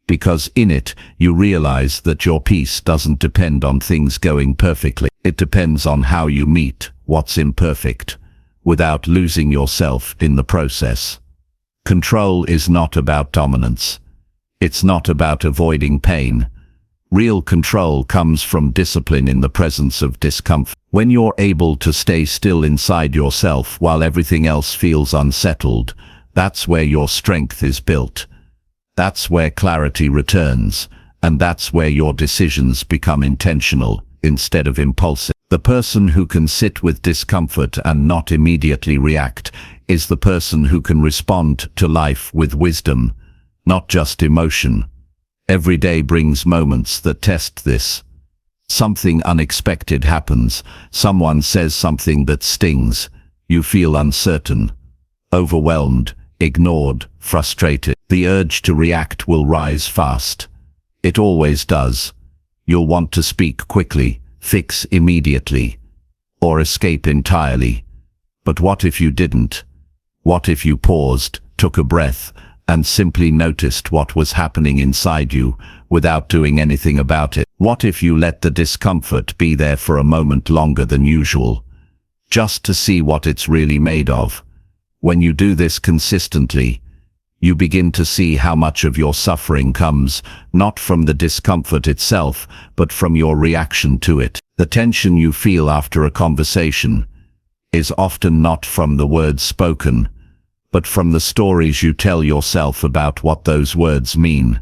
because in it you realize that your peace doesn't depend on things going perfectly. It depends on how you meet what's imperfect, without losing yourself in the process. Control is not about dominance. It's not about avoiding pain. Real control comes from discipline in the presence of discomfort. When you're able to stay still inside yourself while everything else feels unsettled, that's where your strength is built. That's where clarity returns, and that's where your decisions become intentional instead of impulsive. The person who can sit with discomfort and not immediately react is the person who can respond to life with wisdom, not just emotion. Every day brings moments that test this. Something unexpected happens. Someone says something that stings. You feel uncertain, overwhelmed, ignored, frustrated. The urge to react will rise fast. It always does. You'll want to speak quickly, fix immediately, or escape entirely. But what if you didn't? What if you paused, took a breath, and simply noticed what was happening inside you without doing anything about it? What if you let the discomfort be there for a moment longer than usual, just to see what it's really made of? When you do this consistently, you begin to see how much of your suffering comes not from the discomfort itself, but from your reaction to it. The tension you feel after a conversation is often not from the words spoken, but from the stories you tell yourself about what those words mean.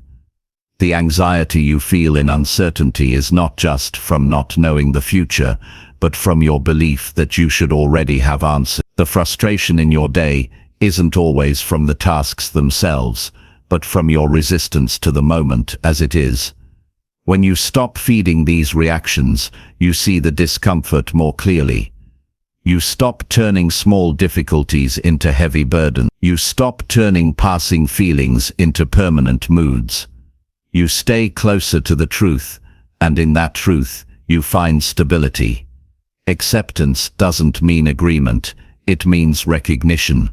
The anxiety you feel in uncertainty is not just from not knowing the future, but from your belief that you should already have answers. The frustration in your day isn't always from the tasks themselves, but from your resistance to the moment as it is. When you stop feeding these reactions, you see the discomfort more clearly. You stop turning small difficulties into heavy burdens. You stop turning passing feelings into permanent moods. You stay closer to the truth, and in that truth, you find stability. Acceptance doesn't mean agreement, it means recognition.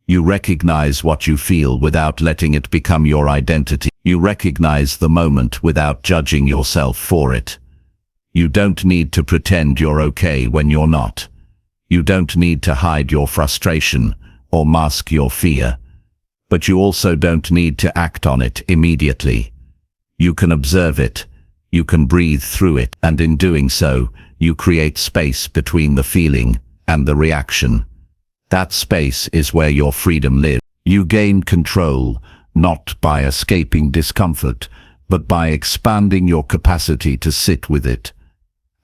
You recognize what you feel without letting it become your identity. You recognize the moment without judging yourself for it. You don't need to pretend you're okay when you're not. You don't need to hide your frustration or mask your fear. But you also don't need to act on it immediately. You can observe it, you can breathe through it, and in doing so, you create space between the feeling and the reaction. That space is where your freedom lives. You gain control, not by escaping discomfort, but by expanding your capacity to sit with it.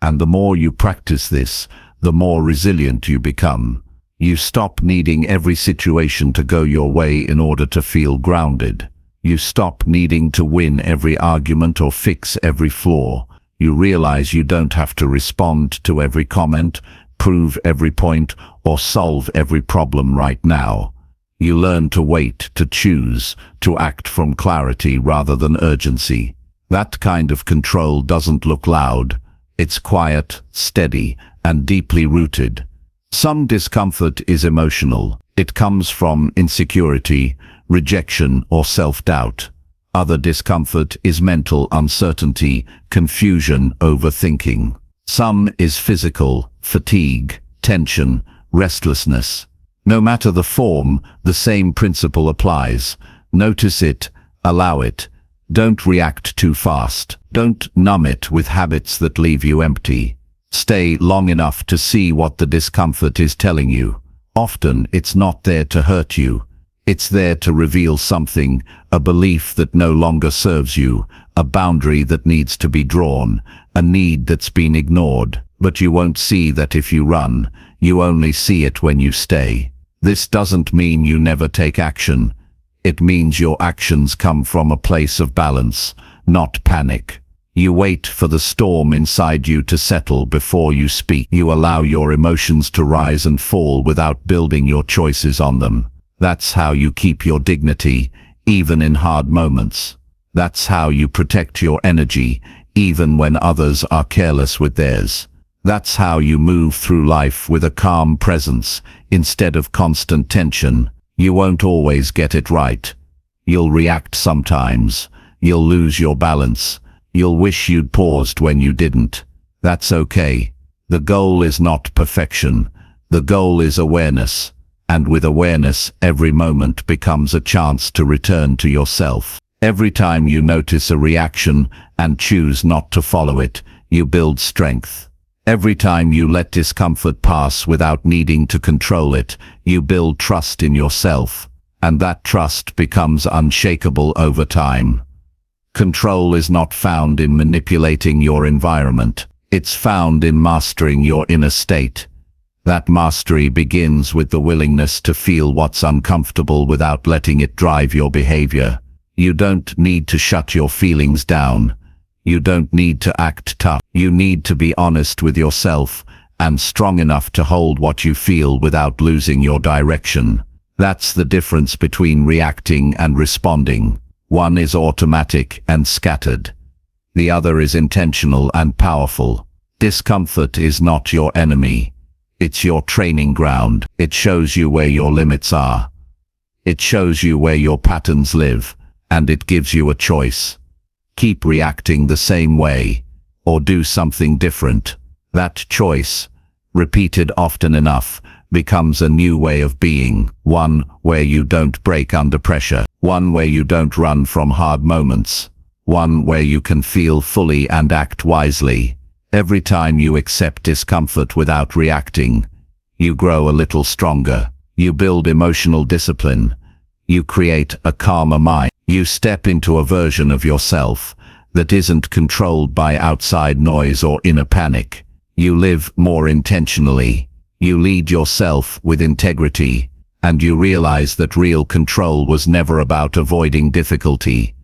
And the more you practice this, the more resilient you become. You stop needing every situation to go your way in order to feel grounded. You stop needing to win every argument or fix every flaw. You realize you don't have to respond to every comment, prove every point, or solve every problem right now. You learn to wait, to choose, to act from clarity rather than urgency. That kind of control doesn't look loud. It's quiet, steady, and deeply rooted. Some discomfort is emotional. It comes from insecurity, rejection, or self-doubt. Other discomfort is mental uncertainty, confusion, overthinking. Some is physical, fatigue, tension, restlessness. No matter the form, the same principle applies. Notice it, allow it. Don't react too fast. Don't numb it with habits that leave you empty. Stay long enough to see what the discomfort is telling you. Often it's not there to hurt you. It's there to reveal something, a belief that no longer serves you, a boundary that needs to be drawn, a need that's been ignored. But you won't see that if you run, you only see it when you stay. This doesn't mean you never take action. It means your actions come from a place of balance, not panic. You wait for the storm inside you to settle before you speak. You allow your emotions to rise and fall without building your choices on them. That's how you keep your dignity, even in hard moments. That's how you protect your energy, even when others are careless with theirs. That's how you move through life with a calm presence, instead of constant tension. You won't always get it right. You'll react sometimes. You'll lose your balance. You'll wish you'd paused when you didn't. That's okay. The goal is not perfection. The goal is awareness. And with awareness, every moment becomes a chance to return to yourself. Every time you notice a reaction and choose not to follow it, you build strength. Every time you let discomfort pass without needing to control it, you build trust in yourself. And that trust becomes unshakable over time. Control is not found in manipulating your environment. It's found in mastering your inner state. That mastery begins with the willingness to feel what's uncomfortable without letting it drive your behavior. You don't need to shut your feelings down. You don't need to act tough. You need to be honest with yourself and strong enough to hold what you feel without losing your direction. That's the difference between reacting and responding. One is automatic and scattered. The other is intentional and powerful. Discomfort is not your enemy. It's your training ground. It shows you where your limits are. It shows you where your patterns live, and it gives you a choice. Keep reacting the same way, or do something different. That choice, repeated often enough, becomes a new way of being, one where you don't break under pressure, one where you don't run from hard moments, one where you can feel fully and act wisely. Every time you accept discomfort without reacting, you grow a little stronger. You build emotional discipline. You create a calmer mind. You step into a version of yourself that isn't controlled by outside noise or inner panic. You live more intentionally. You lead yourself with integrity, and you realize that real control was never about avoiding difficulty.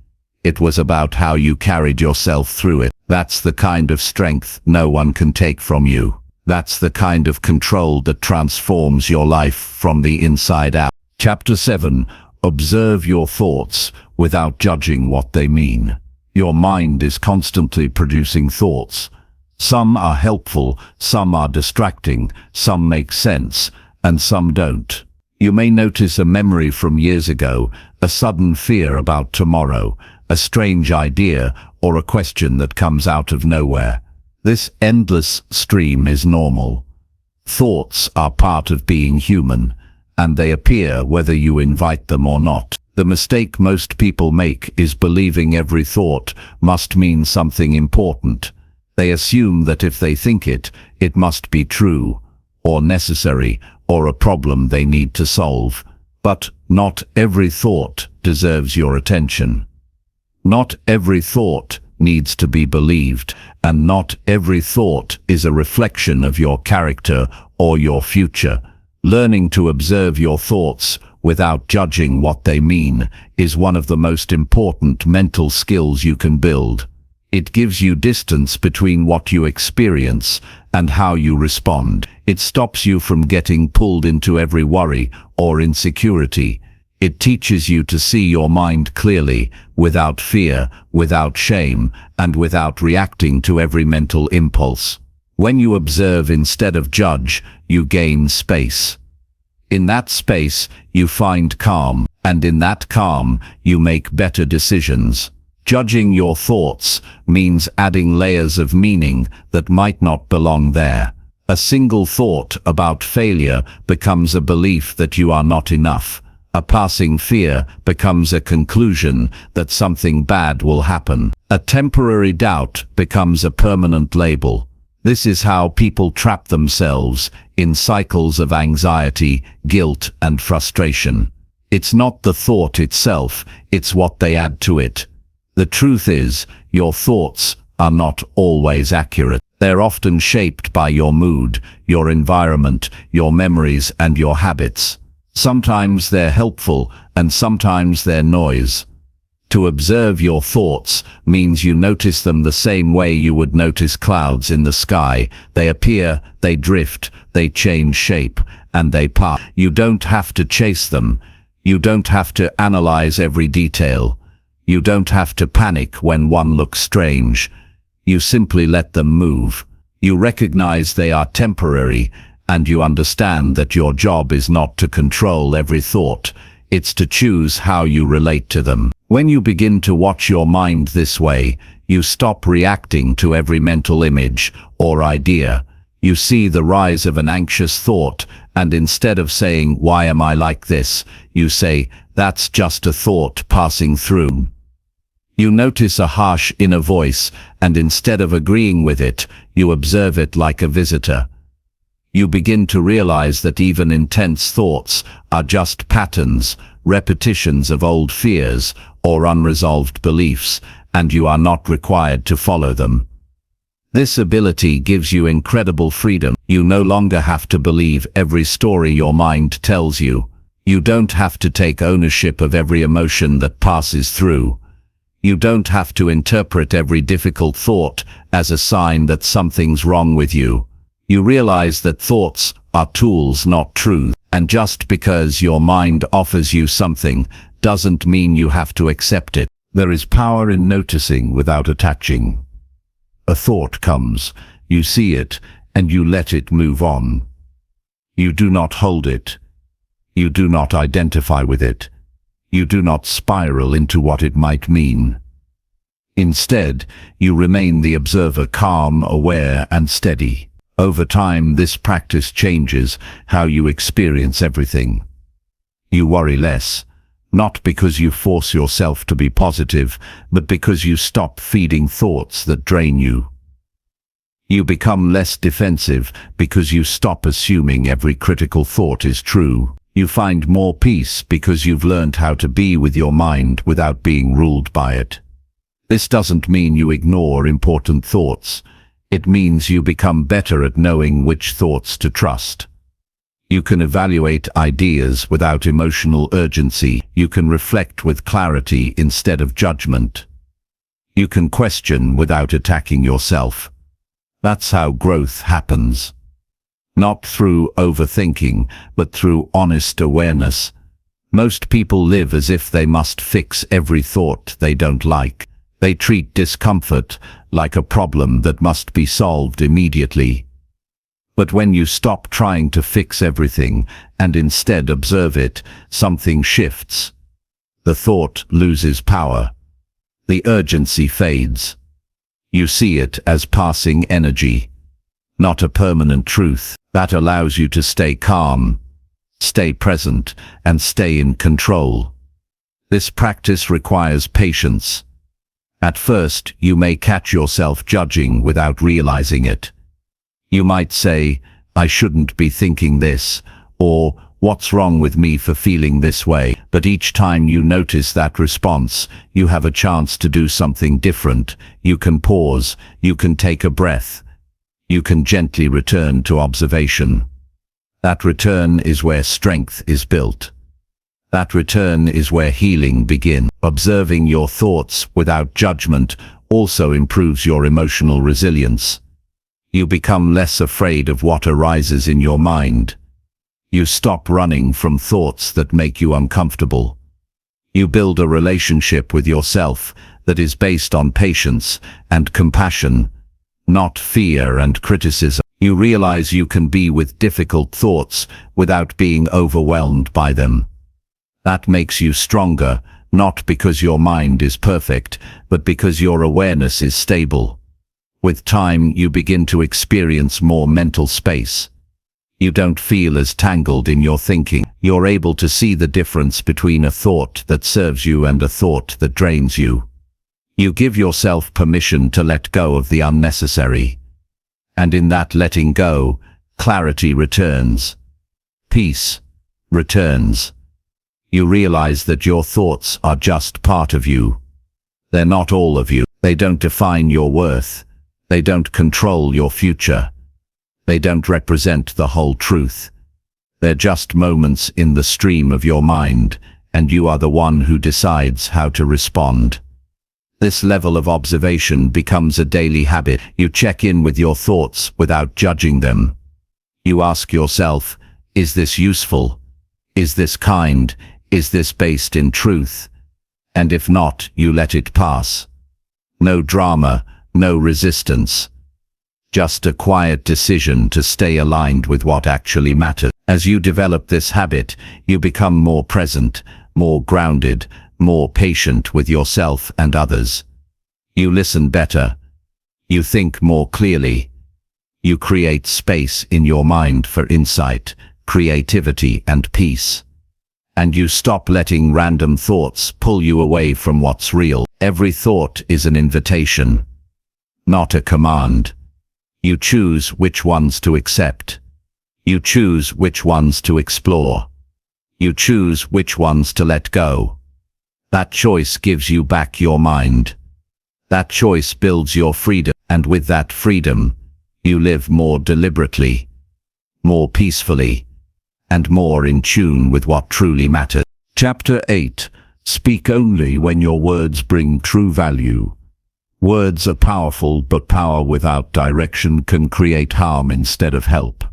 It was about how you carried yourself through it. That's the kind of strength no one can take from you. That's the kind of control that transforms your life from the inside out. Chapter 7. Observe your thoughts without judging what they mean. Your mind is constantly producing thoughts. Some are helpful, some are distracting, some make sense, and some don't. You may notice a memory from years ago, a sudden fear about tomorrow, a strange idea, or a question that comes out of nowhere. This endless stream is normal. Thoughts are part of being human, and they appear whether you invite them or not. The mistake most people make is believing every thought must mean something important. They assume that if they think it, it must be true, or necessary, or a problem they need to solve. But not every thought deserves your attention. Not every thought needs to be believed, and not every thought is a reflection of your character or your future. Learning to observe your thoughts without judging what they mean is one of the most important mental skills you can build. It gives you distance between what you experience and how you respond. It stops you from getting pulled into every worry or insecurity. It teaches you to see your mind clearly, without fear, without shame, and without reacting to every mental impulse. When you observe instead of judge, you gain space. In that space, you find calm, and in that calm, you make better decisions. Judging your thoughts means adding layers of meaning that might not belong there. A single thought about failure becomes a belief that you are not enough. A passing fear becomes a conclusion that something bad will happen. A temporary doubt becomes a permanent label. This is how people trap themselves in cycles of anxiety, guilt, and frustration. It's not the thought itself, it's what they add to it. The truth is, your thoughts are not always accurate. They're often shaped by your mood, your environment, your memories, and your habits. Sometimes they're helpful, and sometimes they're noise. To observe your thoughts means you notice them the same way you would notice clouds in the sky. They appear, they drift, they change shape, and they pass. You don't have to chase them. You don't have to analyze every detail. You don't have to panic when one looks strange. You simply let them move. You recognize they are temporary, and you understand that your job is not to control every thought. It's to choose how you relate to them. When you begin to watch your mind this way, you stop reacting to every mental image or idea. You see the rise of an anxious thought, and instead of saying, "Why am I like this?" you say, "That's just a thought passing through." You notice a harsh inner voice, and instead of agreeing with it, you observe it like a visitor. You begin to realize that even intense thoughts are just patterns, repetitions of old fears or unresolved beliefs, and you are not required to follow them. This ability gives you incredible freedom. You no longer have to believe every story your mind tells you. You don't have to take ownership of every emotion that passes through. You don't have to interpret every difficult thought as a sign that something's wrong with you. You realize that thoughts are tools, not truth. And just because your mind offers you something doesn't mean you have to accept it. There is power in noticing without attaching. A thought comes, you see it, and you let it move on. You do not hold it. You do not identify with it. You do not spiral into what it might mean. Instead, you remain the observer, calm, aware, and steady. Over time, this practice changes how you experience everything. You worry less, not because you force yourself to be positive, but because you stop feeding thoughts that drain you. You become less defensive because you stop assuming every critical thought is true. You find more peace because you've learned how to be with your mind without being ruled by it. This doesn't mean you ignore important thoughts. It means you become better at knowing which thoughts to trust. You can evaluate ideas without emotional urgency. You can reflect with clarity instead of judgment. You can question without attacking yourself. That's how growth happens. Not through overthinking, but through honest awareness. Most people live as if they must fix every thought they don't like. They treat discomfort like a problem that must be solved immediately. But when you stop trying to fix everything and instead observe it, something shifts. The thought loses power. The urgency fades. You see it as passing energy, not a permanent truth. That allows you to stay calm, stay present, and stay in control. This practice requires patience. At first, you may catch yourself judging without realizing it. You might say, "I shouldn't be thinking this," or "What's wrong with me for feeling this way?" But each time you notice that response, you have a chance to do something different. You can pause, you can take a breath. You can gently return to observation. That return is where strength is built. That return is where healing begins. Observing your thoughts without judgment also improves your emotional resilience. You become less afraid of what arises in your mind. You stop running from thoughts that make you uncomfortable. You build a relationship with yourself that is based on patience and compassion, not fear and criticism. You realize you can be with difficult thoughts without being overwhelmed by them. That makes you stronger, not because your mind is perfect, but because your awareness is stable. With time, you begin to experience more mental space. You don't feel as tangled in your thinking. You're able to see the difference between a thought that serves you and a thought that drains you. You give yourself permission to let go of the unnecessary. And in that letting go, clarity returns. Peace returns. You realize that your thoughts are just part of you. They're not all of you. They don't define your worth. They don't control your future. They don't represent the whole truth. They're just moments in the stream of your mind, and you are the one who decides how to respond. This level of observation becomes a daily habit. You check in with your thoughts without judging them. You ask yourself, is this useful? Is this kind? Is this based in truth? And if not, you let it pass. No drama, no resistance. Just a quiet decision to stay aligned with what actually matters. As you develop this habit, you become more present, more grounded, more patient with yourself and others. You listen better. You think more clearly. You create space in your mind for insight, creativity, and peace. And you stop letting random thoughts pull you away from what's real. Every thought is an invitation, not a command. You choose which ones to accept. You choose which ones to explore. You choose which ones to let go. That choice gives you back your mind. That choice builds your freedom, and with that freedom, you live more deliberately, more peacefully, and more in tune with what truly matters. Chapter 8. Speak only when your words bring true value. Words are powerful, but power without direction can create harm instead of help.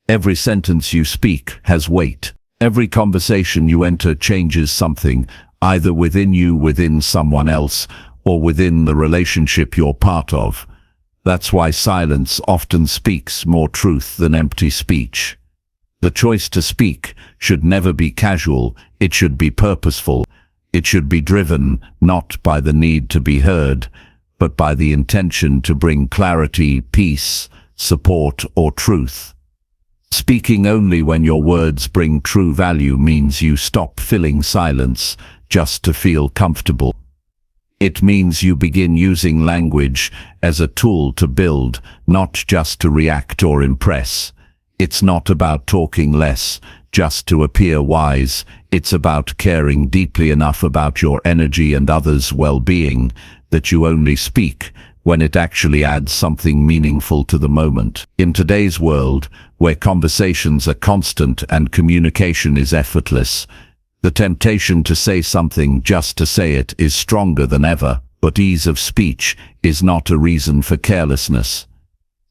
Every sentence you speak has weight. Every conversation you enter changes something, either within you, within someone else, or within the relationship you're part of. That's why silence often speaks more truth than empty speech. The choice to speak should never be casual, it should be purposeful. It should be driven not by the need to be heard, but by the intention to bring clarity, peace, support, or truth. Speaking only when your words bring true value means you stop filling silence just to feel comfortable. It means you begin using language as a tool to build, not just to react or impress. It's not about talking less, just to appear wise. It's about caring deeply enough about your energy and others' well-being that you only speak when it actually adds something meaningful to the moment. In today's world, where conversations are constant and communication is effortless, the temptation to say something just to say it is stronger than ever, but ease of speech is not a reason for carelessness.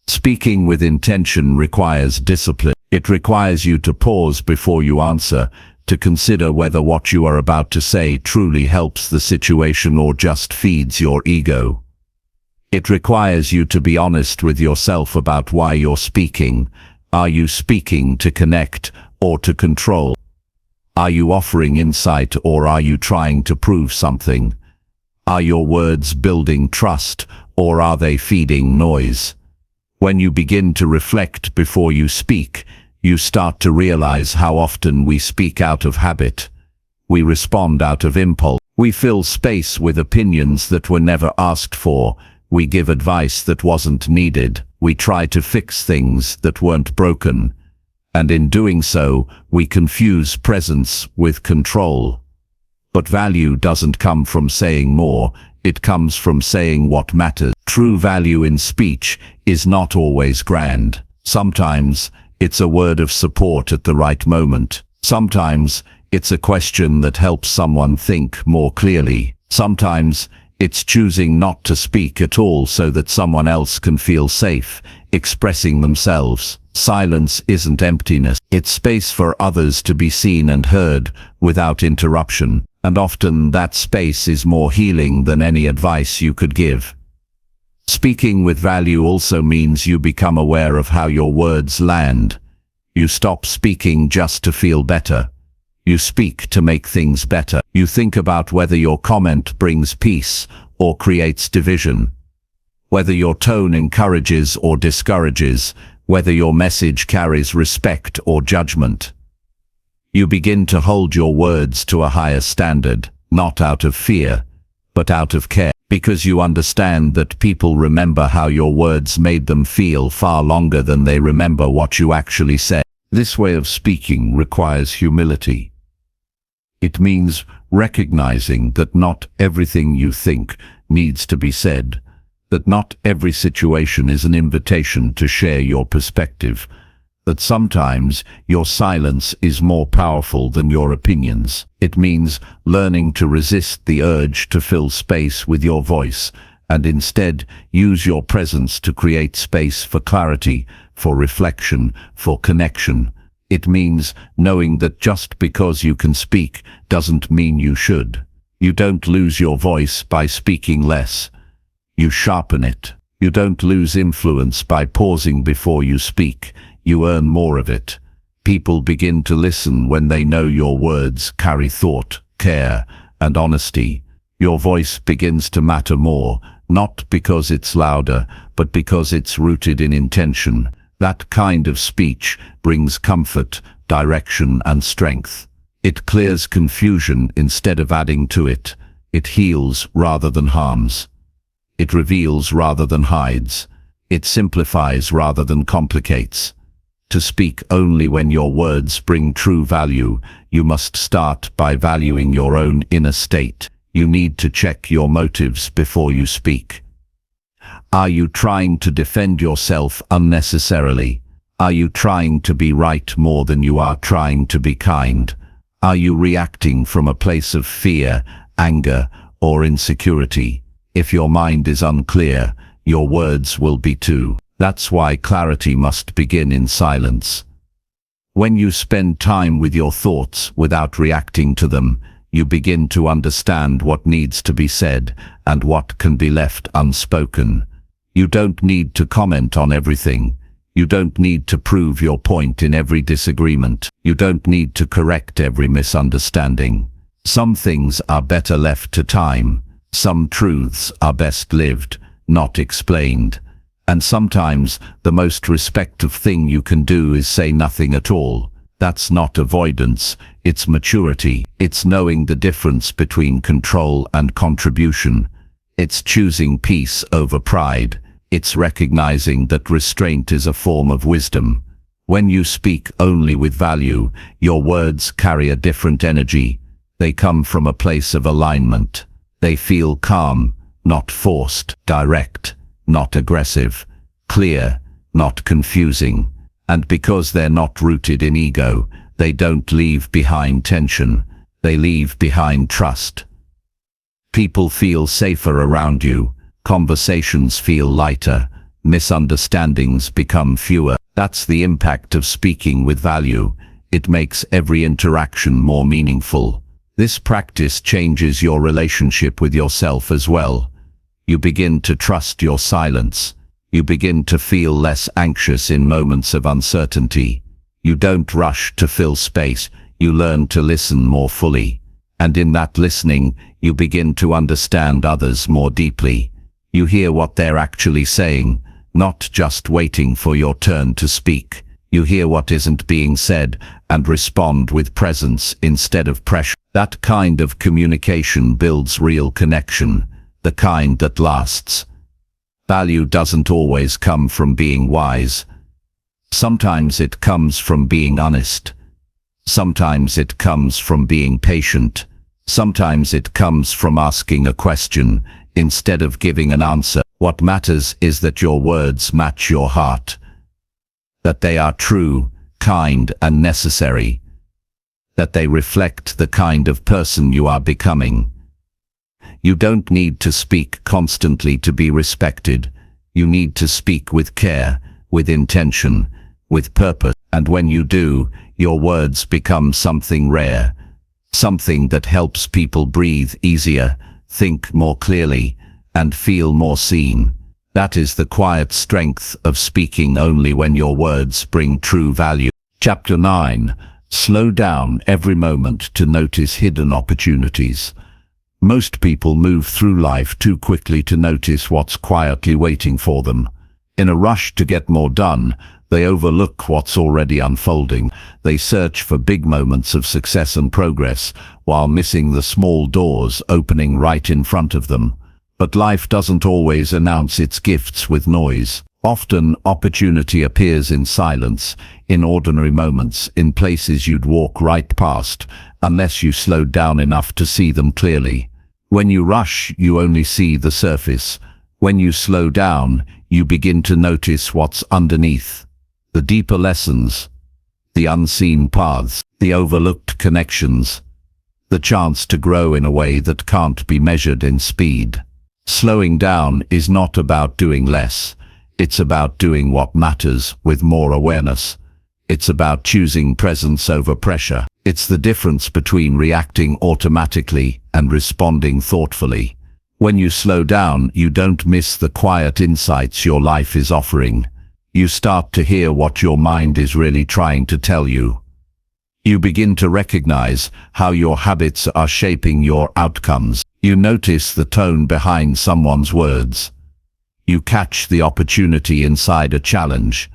Speaking with intention requires discipline. It requires you to pause before you answer, to consider whether what you are about to say truly helps the situation or just feeds your ego. It requires you to be honest with yourself about why you're speaking. Are you speaking to connect or to control? Are you offering insight or are you trying to prove something? Are your words building trust or are they feeding noise? When you begin to reflect before you speak, you start to realize how often we speak out of habit. We respond out of impulse. We fill space with opinions that were never asked for. We give advice that wasn't needed. We try to fix things that weren't broken. And in doing so, we confuse presence with control. But value doesn't come from saying more, it comes from saying what matters. True value in speech is not always grand. Sometimes it's a word of support at the right moment. Sometimes it's a question that helps someone think more clearly. Sometimes it's choosing not to speak at all so that someone else can feel safe expressing themselves. Silence isn't emptiness. It's space for others to be seen and heard without interruption. And often that space is more healing than any advice you could give. Speaking with value also means you become aware of how your words land. You stop speaking just to feel better. You speak to make things better. You think about whether your comment brings peace or creates division, whether your tone encourages or discourages, whether your message carries respect or judgment. You begin to hold your words to a higher standard, not out of fear, but out of care, because you understand that people remember how your words made them feel far longer than they remember what you actually said. This way of speaking requires humility. It means recognizing that not everything you think needs to be said, that not every situation is an invitation to share your perspective, that sometimes your silence is more powerful than your opinions. It means learning to resist the urge to fill space with your voice and instead use your presence to create space for clarity, for reflection, for connection. It means knowing that just because you can speak doesn't mean you should. You don't lose your voice by speaking less. You sharpen it. You don't lose influence by pausing before you speak. You earn more of it. People begin to listen when they know your words carry thought, care, and honesty. Your voice begins to matter more, not because it's louder, but because it's rooted in intention. That kind of speech brings comfort, direction, and strength. It clears confusion instead of adding to it. It heals rather than harms. It reveals rather than hides. It simplifies rather than complicates. To speak only when your words bring true value, you must start by valuing your own inner state. You need to check your motives before you speak. Are you trying to defend yourself unnecessarily? Are you trying to be right more than you are trying to be kind? Are you reacting from a place of fear, anger, or insecurity? If your mind is unclear, your words will be too. That's why clarity must begin in silence. When you spend time with your thoughts without reacting to them, you begin to understand what needs to be said and what can be left unspoken. You don't need to comment on everything. You don't need to prove your point in every disagreement. You don't need to correct every misunderstanding. Some things are better left to time. Some truths are best lived, not explained. And sometimes the most respectful thing you can do is say nothing at all. That's not avoidance, it's maturity. It's knowing the difference between control and contribution. It's choosing peace over pride. It's recognizing that restraint is a form of wisdom. When you speak only with value, your words carry a different energy. They come from a place of alignment. They feel calm, not forced, direct, not aggressive, clear, not confusing. And because they're not rooted in ego, they don't leave behind tension. They leave behind trust. People feel safer around you. Conversations feel lighter. Misunderstandings become fewer. That's the impact of speaking with value. It makes every interaction more meaningful. This practice changes your relationship with yourself as well. You begin to trust your silence. You begin to feel less anxious in moments of uncertainty. You don't rush to fill space. You learn to listen more fully. And in that listening, you begin to understand others more deeply. You hear what they're actually saying, not just waiting for your turn to speak. You hear what isn't being said and respond with presence instead of pressure. That kind of communication builds real connection, the kind that lasts. Value doesn't always come from being wise. Sometimes it comes from being honest. Sometimes it comes from being patient. Sometimes it comes from asking a question instead of giving an answer. What matters is that your words match your heart, that they are true, kind, and necessary, that they reflect the kind of person you are becoming. You don't need to speak constantly to be respected. You need to speak with care, with intention, with purpose. And when you do, your words become something rare, something that helps people breathe easier, think more clearly, and feel more seen. That is the quiet strength of speaking only when your words bring true value. Chapter 9. Slow down every moment to notice hidden opportunities. Most people move through life too quickly to notice what's quietly waiting for them. In a rush to get more done, they overlook what's already unfolding. They search for big moments of success and progress, while missing the small doors opening right in front of them. But life doesn't always announce its gifts with noise. Often, opportunity appears in silence, in ordinary moments, in places you'd walk right past, unless you slowed down enough to see them clearly. When you rush, you only see the surface. When you slow down, you begin to notice what's underneath. The deeper lessons, the unseen paths, the overlooked connections, the chance to grow in a way that can't be measured in speed. Slowing down is not about doing less. It's about doing what matters with more awareness. It's about choosing presence over pressure. It's the difference between reacting automatically and responding thoughtfully. When you slow down, you don't miss the quiet insights your life is offering. You start to hear what your mind is really trying to tell you. You begin to recognize how your habits are shaping your outcomes. You notice the tone behind someone's words. You catch the opportunity inside a challenge.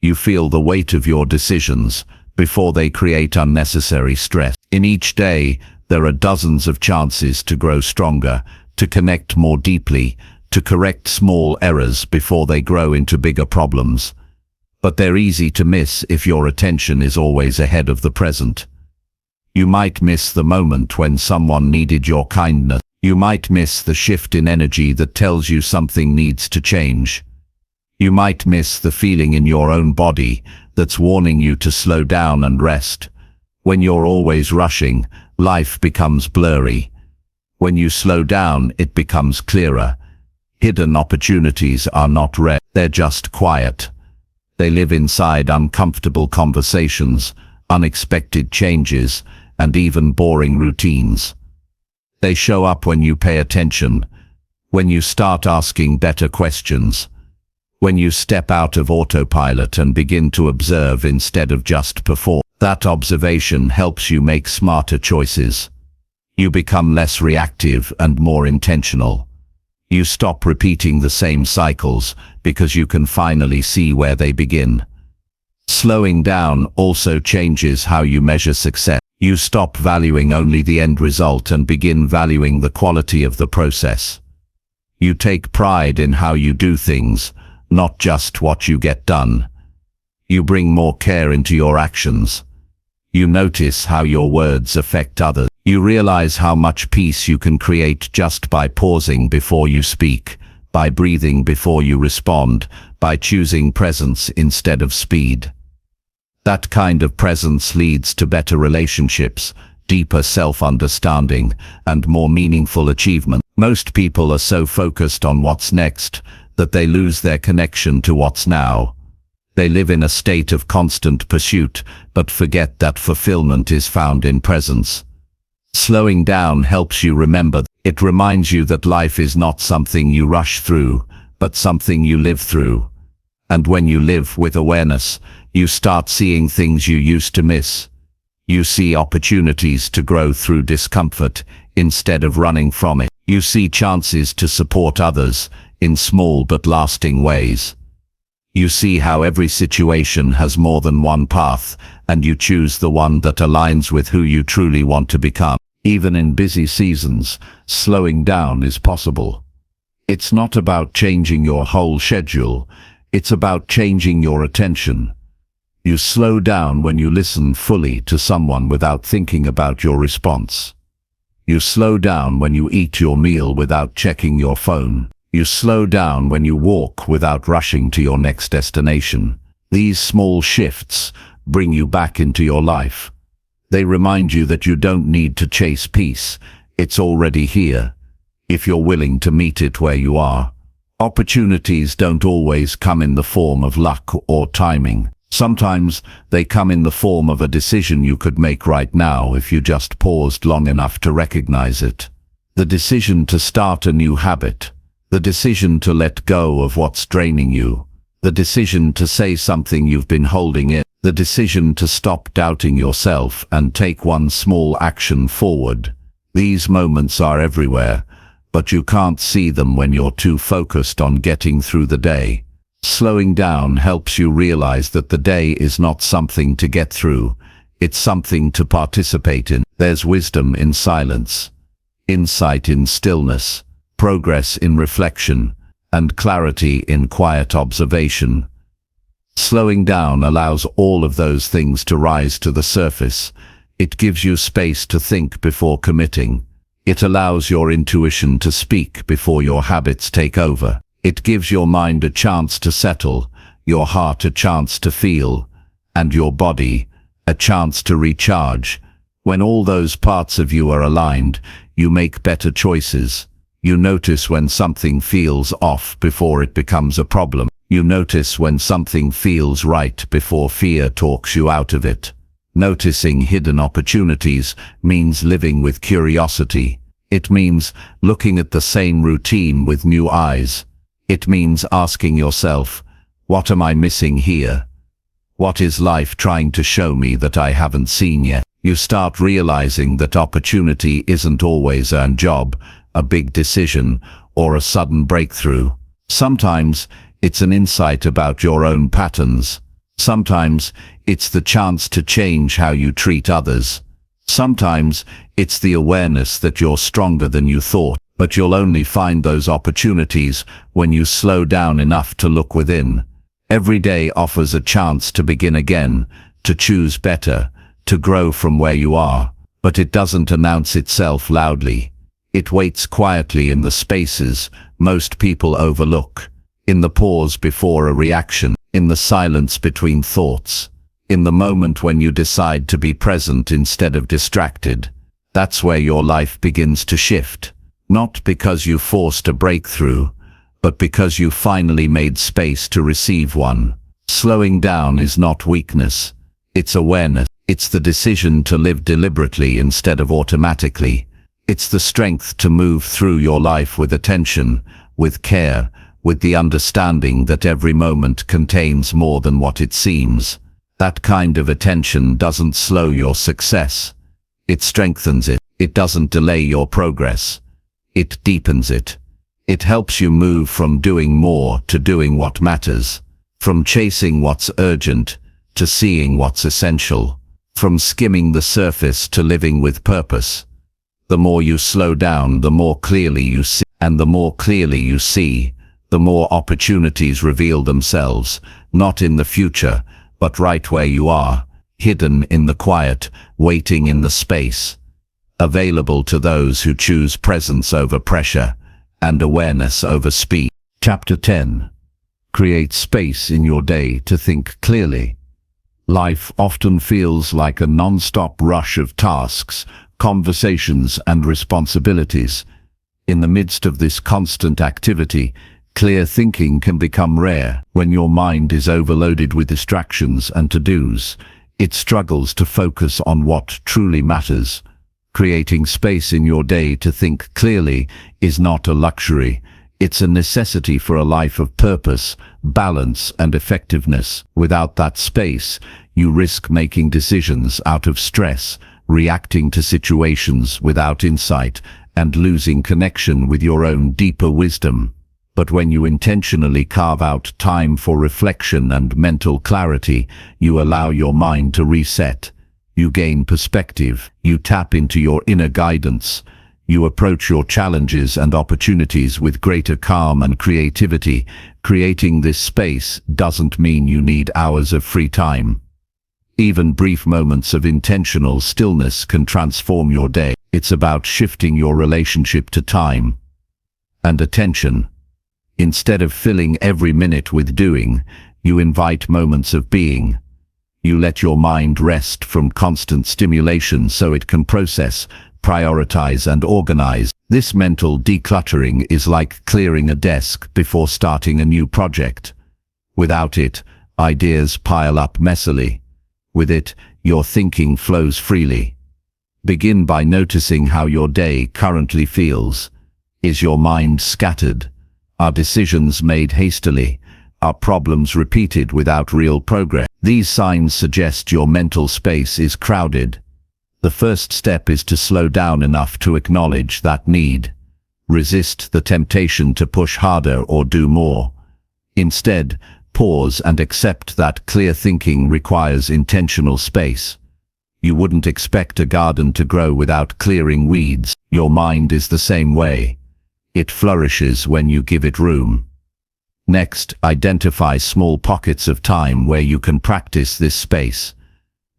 You feel the weight of your decisions before they create unnecessary stress. In each day, there are dozens of chances to grow stronger, to connect more deeply, to correct small errors before they grow into bigger problems. But they're easy to miss if your attention is always ahead of the present. You might miss the moment when someone needed your kindness. You might miss the shift in energy that tells you something needs to change. You might miss the feeling in your own body that's warning you to slow down and rest. When you're always rushing, life becomes blurry. When you slow down, it becomes clearer. Hidden opportunities are not rare, they're just quiet. They live inside uncomfortable conversations, unexpected changes, and even boring routines. They show up when you pay attention, when you start asking better questions, when you step out of autopilot and begin to observe instead of just perform. That observation helps you make smarter choices. You become less reactive and more intentional. You stop repeating the same cycles because you can finally see where they begin. Slowing down also changes how you measure success. You stop valuing only the end result and begin valuing the quality of the process. You take pride in how you do things, not just what you get done. You bring more care into your actions. You notice how your words affect others. You realize how much peace you can create just by pausing before you speak, by breathing before you respond, by choosing presence instead of speed. That kind of presence leads to better relationships, deeper self-understanding, and more meaningful achievement. Most people are so focused on what's next that they lose their connection to what's now. They live in a state of constant pursuit, but forget that fulfillment is found in presence. Slowing down helps you remember. It reminds you that life is not something you rush through, but something you live through. And when you live with awareness, you start seeing things you used to miss. You see opportunities to grow through discomfort instead of running from it. You see chances to support others in small but lasting ways. You see how every situation has more than one path, and you choose the one that aligns with who you truly want to become. Even in busy seasons, slowing down is possible. It's not about changing your whole schedule, it's about changing your attention. You slow down when you listen fully to someone without thinking about your response. You slow down when you eat your meal without checking your phone. You slow down when you walk without rushing to your next destination. These small shifts bring you back into your life. They remind you that you don't need to chase peace. It's already here, if you're willing to meet it where you are. Opportunities don't always come in the form of luck or timing. Sometimes they come in the form of a decision you could make right now if you just paused long enough to recognize it. The decision to start a new habit. The decision to let go of what's draining you. The decision to say something you've been holding in. The decision to stop doubting yourself and take one small action forward. These moments are everywhere, but you can't see them when you're too focused on getting through the day. Slowing down helps you realize that the day is not something to get through, it's something to participate in. There's wisdom in silence, insight in stillness, progress in reflection, and clarity in quiet observation. Slowing down allows all of those things to rise to the surface. It gives you space to think before committing. It allows your intuition to speak before your habits take over. It gives your mind a chance to settle, your heart a chance to feel, and your body a chance to recharge. When all those parts of you are aligned, you make better choices. You notice when something feels off before it becomes a problem. You notice when something feels right before fear talks you out of it. Noticing hidden opportunities means living with curiosity. It means looking at the same routine with new eyes. It means asking yourself, what am I missing here? What is life trying to show me that I haven't seen yet? You start realizing that opportunity isn't always a job, a big decision, or a sudden breakthrough. Sometimes it's an insight about your own patterns. Sometimes it's the chance to change how you treat others. Sometimes it's the awareness that you're stronger than you thought. But you'll only find those opportunities when you slow down enough to look within. Every day offers a chance to begin again, to choose better, to grow from where you are. But it doesn't announce itself loudly. It waits quietly in the spaces most people overlook, in the pause before a reaction, in the silence between thoughts, in the moment when you decide to be present instead of distracted. That's where your life begins to shift. Not because you forced a breakthrough, but because you finally made space to receive one. Slowing down is not weakness, it's awareness. It's the decision to live deliberately instead of automatically. It's the strength to move through your life with attention, with care, with the understanding that every moment contains more than what it seems. That kind of attention doesn't slow your success. It strengthens it. It doesn't delay your progress. It deepens it. It helps you move from doing more to doing what matters, from chasing what's urgent to seeing what's essential, from skimming the surface to living with purpose. The more you slow down, the more clearly you see, and the more clearly you see, the more opportunities reveal themselves, not in the future, but right where you are, hidden in the quiet, waiting in the space. Available to those who choose presence over pressure and awareness over speed. Chapter 10. Create space in your day to think clearly. Life often feels like a non-stop rush of tasks, conversations, and responsibilities. In the midst of this constant activity, clear thinking can become rare. When your mind is overloaded with distractions and to-dos, it struggles to focus on what truly matters. Creating space in your day to think clearly is not a luxury. It's a necessity for a life of purpose, balance, and effectiveness. Without that space, you risk making decisions out of stress, reacting to situations without insight, and losing connection with your own deeper wisdom. But when you intentionally carve out time for reflection and mental clarity, you allow your mind to reset. You gain perspective, you tap into your inner guidance, you approach your challenges and opportunities with greater calm and creativity. Creating this space doesn't mean you need hours of free time. Even brief moments of intentional stillness can transform your day. It's about shifting your relationship to time and attention. Instead of filling every minute with doing, you invite moments of being. You let your mind rest from constant stimulation so it can process, prioritize, and organize. This mental decluttering is like clearing a desk before starting a new project. Without it, ideas pile up messily. With it, your thinking flows freely. Begin by noticing how your day currently feels. Is your mind scattered? Are decisions made hastily? Are problems repeated without real progress? These signs suggest your mental space is crowded. The first step is to slow down enough to acknowledge that need. Resist the temptation to push harder or do more. Instead, pause and accept that clear thinking requires intentional space. You wouldn't expect a garden to grow without clearing weeds. Your mind is the same way. It flourishes when you give it room. Next, identify small pockets of time where you can practice this space.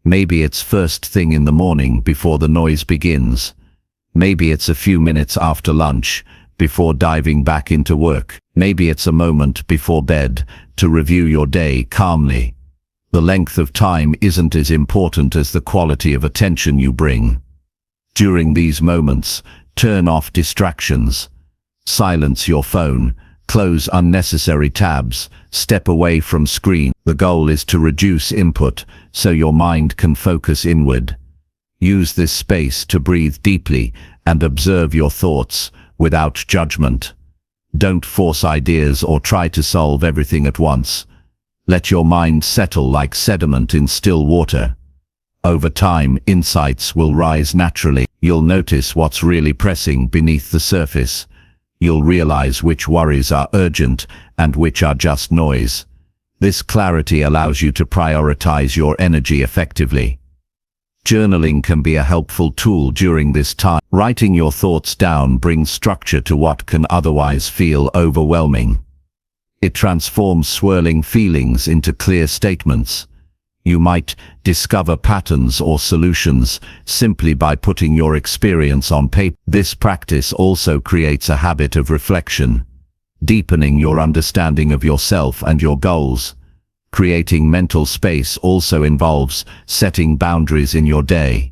Maybe it's first thing in the morning before the noise begins. Maybe it's a few minutes after lunch, before diving back into work. Maybe it's a moment before bed, to review your day calmly. The length of time isn't as important as the quality of attention you bring. During these moments, turn off distractions. Silence your phone, Close unnecessary tabs, step away from screen. The goal is to reduce input so your mind can focus inward. Use this space to breathe deeply and observe your thoughts without judgment. Don't force ideas or try to solve everything at once. Let your mind settle like sediment in still water. Over time, insights will rise naturally. You'll notice what's really pressing beneath the surface. You'll realize which worries are urgent and which are just noise. This clarity allows you to prioritize your energy effectively. Journaling can be a helpful tool during this time. Writing your thoughts down brings structure to what can otherwise feel overwhelming. It transforms swirling feelings into clear statements. You might discover patterns or solutions simply by putting your experience on paper. This practice also creates a habit of reflection, deepening your understanding of yourself and your goals. Creating mental space also involves setting boundaries in your day.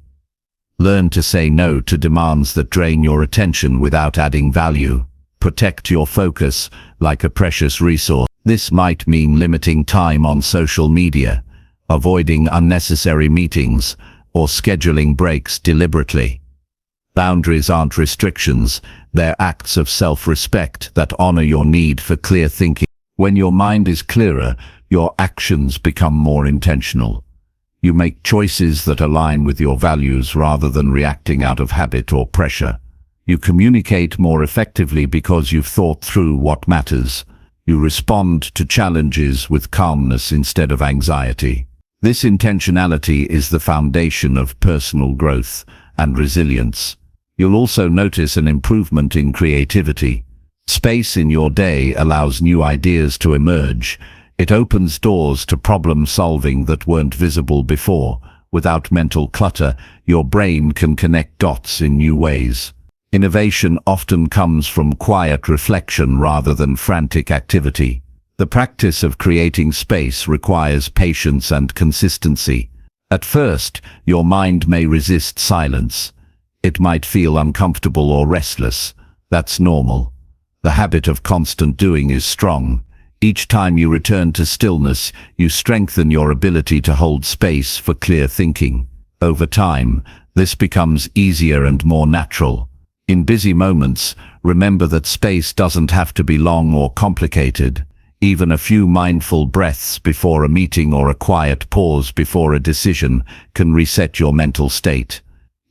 Learn to say no to demands that drain your attention without adding value. Protect your focus like a precious resource. This might mean limiting time on social media, avoiding unnecessary meetings, or scheduling breaks deliberately. Boundaries aren't restrictions, they're acts of self-respect that honor your need for clear thinking. When your mind is clearer, your actions become more intentional. You make choices that align with your values rather than reacting out of habit or pressure. You communicate more effectively because you've thought through what matters. You respond to challenges with calmness instead of anxiety. This intentionality is the foundation of personal growth and resilience. You'll also notice an improvement in creativity. Space in your day allows new ideas to emerge. It opens doors to problem solving that weren't visible before. Without mental clutter, your brain can connect dots in new ways. Innovation often comes from quiet reflection rather than frantic activity. The practice of creating space requires patience and consistency. At first, your mind may resist silence. It might feel uncomfortable or restless. That's normal. The habit of constant doing is strong. Each time you return to stillness, you strengthen your ability to hold space for clear thinking. Over time, this becomes easier and more natural. In busy moments, remember that space doesn't have to be long or complicated. Even a few mindful breaths before a meeting or a quiet pause before a decision can reset your mental state.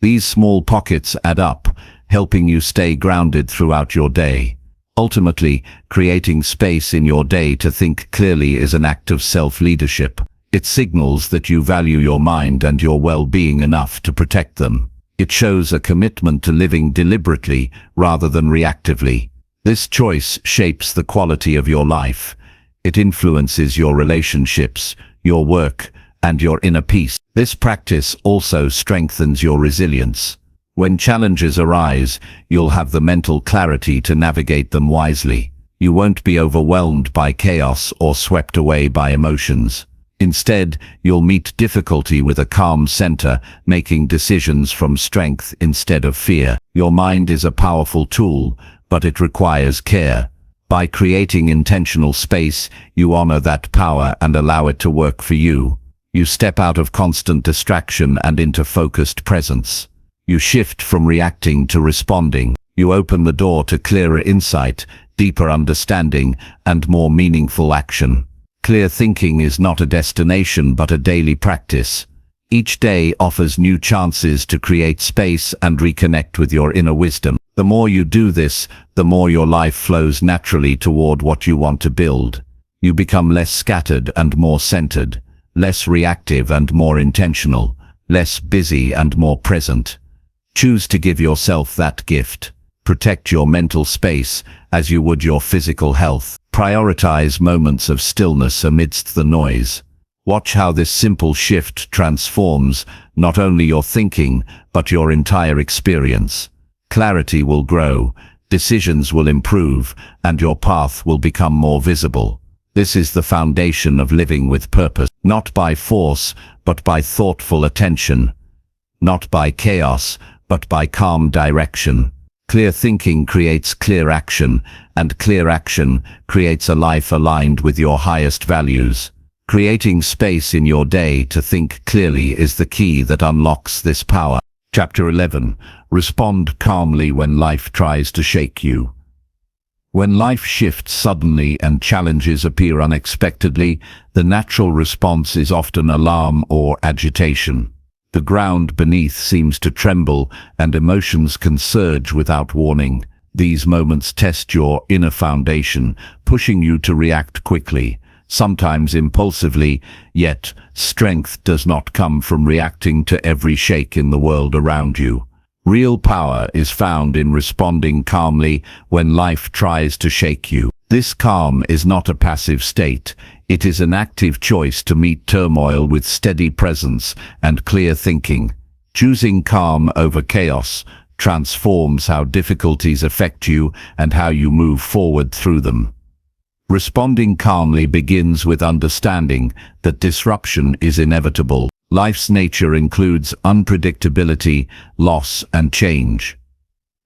These small pockets add up, helping you stay grounded throughout your day. Ultimately, creating space in your day to think clearly is an act of self-leadership. It signals that you value your mind and your well-being enough to protect them. It shows a commitment to living deliberately rather than reactively. This choice shapes the quality of your life. It influences your relationships, your work, and your inner peace. This practice also strengthens your resilience. When challenges arise, you'll have the mental clarity to navigate them wisely. You won't be overwhelmed by chaos or swept away by emotions. Instead, you'll meet difficulty with a calm center, making decisions from strength instead of fear. Your mind is a powerful tool, but it requires care. By creating intentional space, you honor that power and allow it to work for you. You step out of constant distraction and into focused presence. You shift from reacting to responding. You open the door to clearer insight, deeper understanding, and more meaningful action. Clear thinking is not a destination but a daily practice. Each day offers new chances to create space and reconnect with your inner wisdom. The more you do this, the more your life flows naturally toward what you want to build. You become less scattered and more centered, less reactive and more intentional, less busy and more present. Choose to give yourself that gift. Protect your mental space as you would your physical health. Prioritize moments of stillness amidst the noise. Watch how this simple shift transforms not only your thinking, but your entire experience. Clarity will grow, decisions will improve, and your path will become more visible. This is the foundation of living with purpose, not by force, but by thoughtful attention. Not by chaos, but by calm direction. Clear thinking creates clear action, and clear action creates a life aligned with your highest values. Creating space in your day to think clearly is the key that unlocks this power. Chapter 11. Respond calmly when life tries to shake you. When life shifts suddenly and challenges appear unexpectedly, the natural response is often alarm or agitation. The ground beneath seems to tremble, and emotions can surge without warning. These moments test your inner foundation, pushing you to react quickly, sometimes impulsively, yet strength does not come from reacting to every shake in the world around you. Real power is found in responding calmly when life tries to shake you. This calm is not a passive state. It is an active choice to meet turmoil with steady presence and clear thinking. Choosing calm over chaos transforms how difficulties affect you and how you move forward through them. Responding calmly begins with understanding that disruption is inevitable. Life's nature includes unpredictability, loss, and change.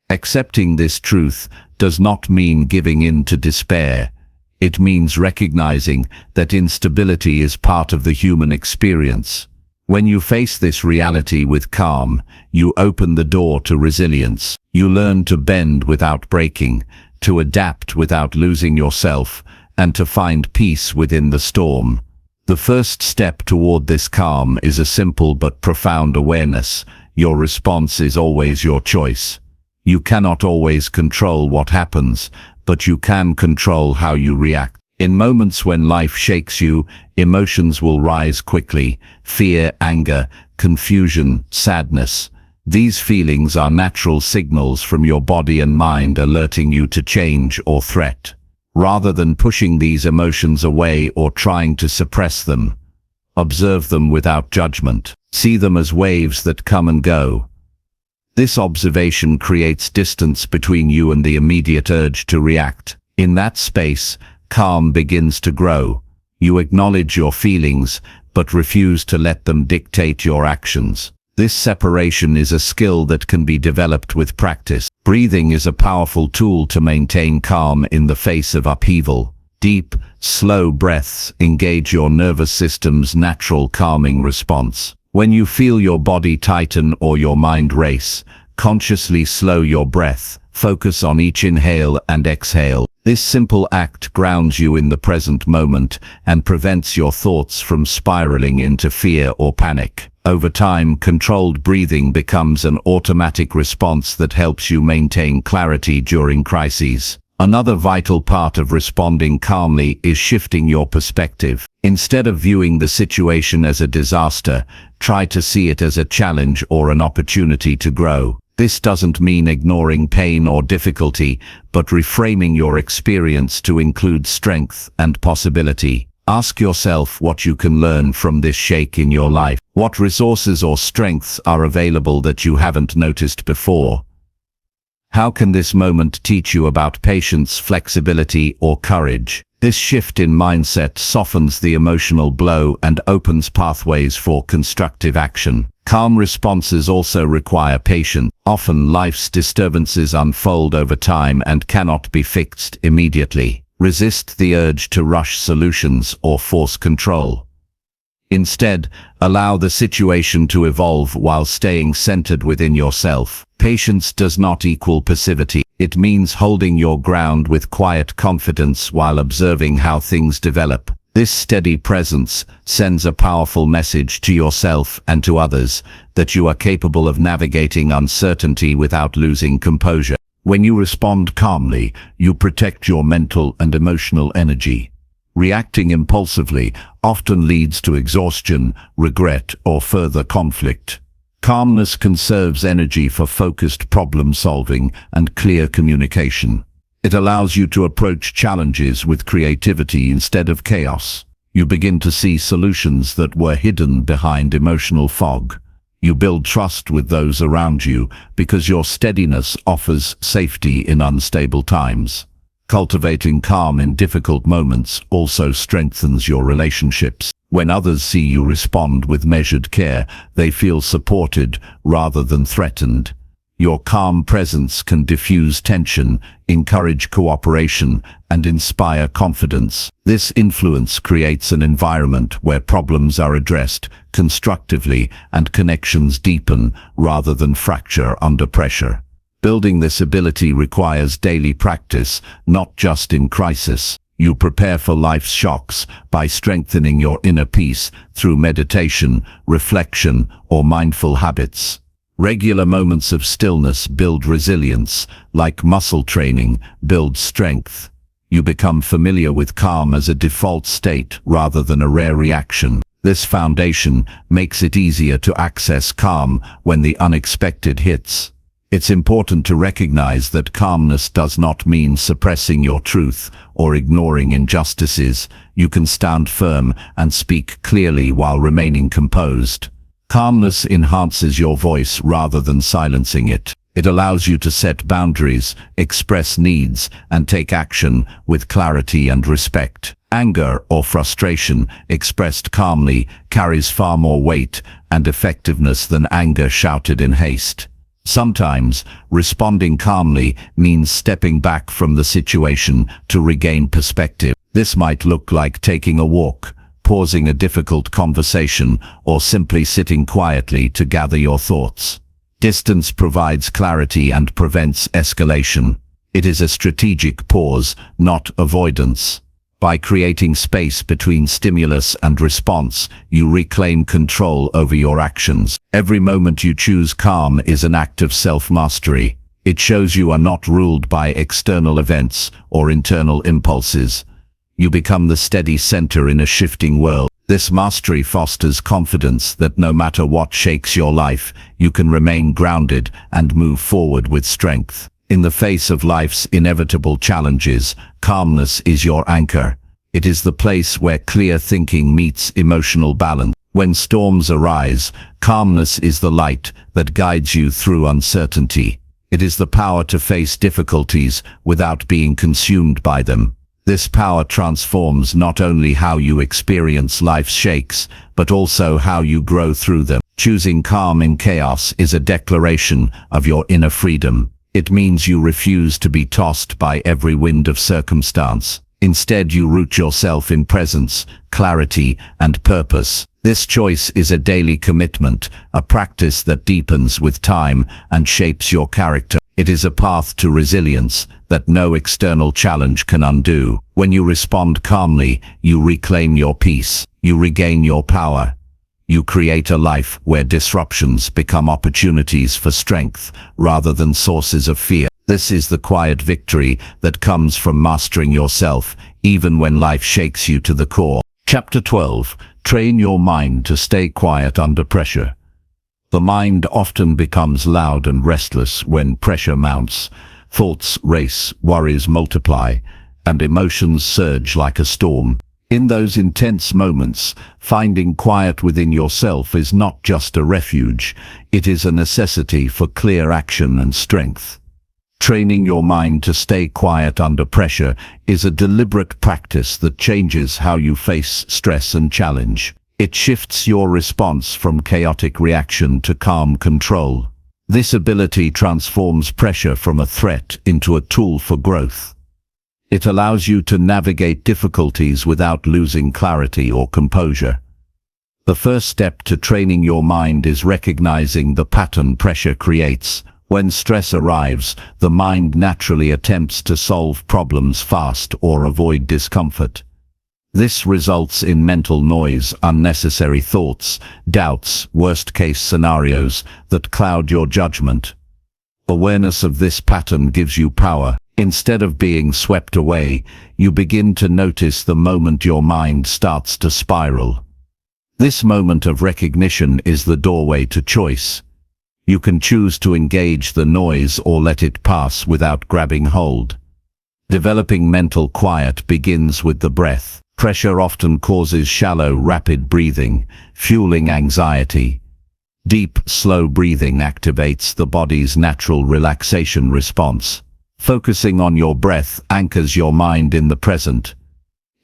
Accepting this truth does not mean giving in to despair. It means recognizing that instability is part of the human experience. When you face this reality with calm, you open the door to resilience. You learn to bend without breaking, to adapt without losing yourself, and to find peace within the storm. The first step toward this calm is a simple but profound awareness. Your response is always your choice. You cannot always control what happens, but you can control how you react. In moments when life shakes you, emotions will rise quickly: fear, anger, confusion, sadness. These feelings are natural signals from your body and mind alerting you to change or threat. Rather than pushing these emotions away or trying to suppress them, observe them without judgment. See them as waves that come and go. This observation creates distance between you and the immediate urge to react. In that space, calm begins to grow. You acknowledge your feelings, but refuse to let them dictate your actions. This separation is a skill that can be developed with practice. Breathing is a powerful tool to maintain calm in the face of upheaval. Deep, slow breaths engage your nervous system's natural calming response. When you feel your body tighten or your mind race, consciously slow your breath. Focus on each inhale and exhale. This simple act grounds you in the present moment and prevents your thoughts from spiraling into fear or panic. Over time, controlled breathing becomes an automatic response that helps you maintain clarity during crises. Another vital part of responding calmly is shifting your perspective. Instead of viewing the situation as a disaster, try to see it as a challenge or an opportunity to grow. This doesn't mean ignoring pain or difficulty, but reframing your experience to include strength and possibility. Ask yourself what you can learn from this shake in your life. What resources or strengths are available that you haven't noticed before? How can this moment teach you about patience, flexibility, or courage? This shift in mindset softens the emotional blow and opens pathways for constructive action. Calm responses also require patience. Often life's disturbances unfold over time and cannot be fixed immediately. Resist the urge to rush solutions or force control. Instead, allow the situation to evolve while staying centered within yourself. Patience does not equal passivity. It means holding your ground with quiet confidence while observing how things develop. This steady presence sends a powerful message to yourself and to others that you are capable of navigating uncertainty without losing composure. When you respond calmly, you protect your mental and emotional energy. Reacting impulsively often leads to exhaustion, regret, or further conflict. Calmness conserves energy for focused problem solving and clear communication. It allows you to approach challenges with creativity instead of chaos. You begin to see solutions that were hidden behind emotional fog. You build trust with those around you because your steadiness offers safety in unstable times. Cultivating calm in difficult moments also strengthens your relationships. When others see you respond with measured care, they feel supported rather than threatened. Your calm presence can diffuse tension, encourage cooperation, and inspire confidence. This influence creates an environment where problems are addressed constructively and connections deepen rather than fracture under pressure. Building this ability requires daily practice, not just in crisis. You prepare for life's shocks by strengthening your inner peace through meditation, reflection, or mindful habits. Regular moments of stillness build resilience, like muscle training, build strength. You become familiar with calm as a default state rather than a rare reaction. This foundation makes it easier to access calm when the unexpected hits. It's important to recognize that calmness does not mean suppressing your truth or ignoring injustices. You can stand firm and speak clearly while remaining composed. Calmness enhances your voice rather than silencing it. It allows you to set boundaries, express needs, and take action with clarity and respect. Anger or frustration expressed calmly carries far more weight and effectiveness than anger shouted in haste. Sometimes, responding calmly means stepping back from the situation to regain perspective. This might look like taking a walk, pausing a difficult conversation, or simply sitting quietly to gather your thoughts. Distance provides clarity and prevents escalation. It is a strategic pause, not avoidance. By creating space between stimulus and response, you reclaim control over your actions. Every moment you choose calm is an act of self-mastery. It shows you are not ruled by external events or internal impulses. You become the steady center in a shifting world. This mastery fosters confidence that no matter what shakes your life, you can remain grounded and move forward with strength. In the face of life's inevitable challenges, calmness is your anchor. It is the place where clear thinking meets emotional balance. When storms arise, calmness is the light that guides you through uncertainty. It is the power to face difficulties without being consumed by them. This power transforms not only how you experience life's shakes, but also how you grow through them. Choosing calm in chaos is a declaration of your inner freedom. It means you refuse to be tossed by every wind of circumstance. Instead, you root yourself in presence, clarity, and purpose. This choice is a daily commitment, a practice that deepens with time and shapes your character. It is a path to resilience that no external challenge can undo. When you respond calmly, you reclaim your peace, you regain your power. You create a life where disruptions become opportunities for strength rather than sources of fear. This is the quiet victory that comes from mastering yourself, even when life shakes you to the core. Chapter 12. Train your mind to stay quiet under pressure. The mind often becomes loud and restless when pressure mounts. Thoughts race, worries multiply, and emotions surge like a storm. In those intense moments, finding quiet within yourself is not just a refuge, it is a necessity for clear action and strength. Training your mind to stay quiet under pressure is a deliberate practice that changes how you face stress and challenge. It shifts your response from chaotic reaction to calm control. This ability transforms pressure from a threat into a tool for growth. It allows you to navigate difficulties without losing clarity or composure. The first step to training your mind is recognizing the pattern pressure creates. When stress arrives, the mind naturally attempts to solve problems fast or avoid discomfort. This results in mental noise, unnecessary thoughts, doubts, worst-case scenarios that cloud your judgment. Awareness of this pattern gives you power. Instead of being swept away, you begin to notice the moment your mind starts to spiral. This moment of recognition is the doorway to choice. You can choose to engage the noise or let it pass without grabbing hold. Developing mental quiet begins with the breath. Pressure often causes shallow, rapid breathing, fueling anxiety. Deep, slow breathing activates the body's natural relaxation response. Focusing on your breath anchors your mind in the present.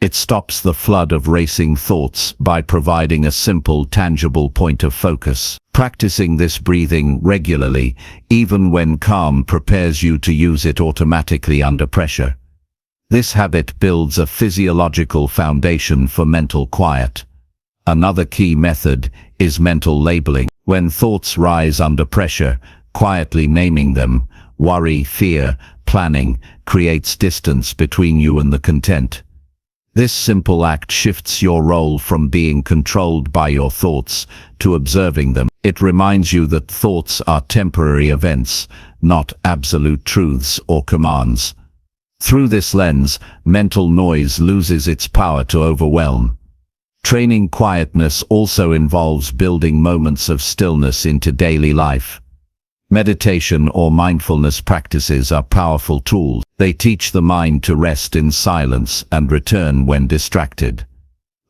It stops the flood of racing thoughts by providing a simple, tangible point of focus. Practicing this breathing regularly, even when calm, prepares you to use it automatically under pressure. This habit builds a physiological foundation for mental quiet. Another key method is mental labeling. When thoughts rise under pressure, quietly naming them, worry, fear, planning, creates distance between you and the content. This simple act shifts your role from being controlled by your thoughts to observing them. It reminds you that thoughts are temporary events, not absolute truths or commands. Through this lens, mental noise loses its power to overwhelm. Training quietness also involves building moments of stillness into daily life. Meditation or mindfulness practices are powerful tools. They teach the mind to rest in silence and return when distracted.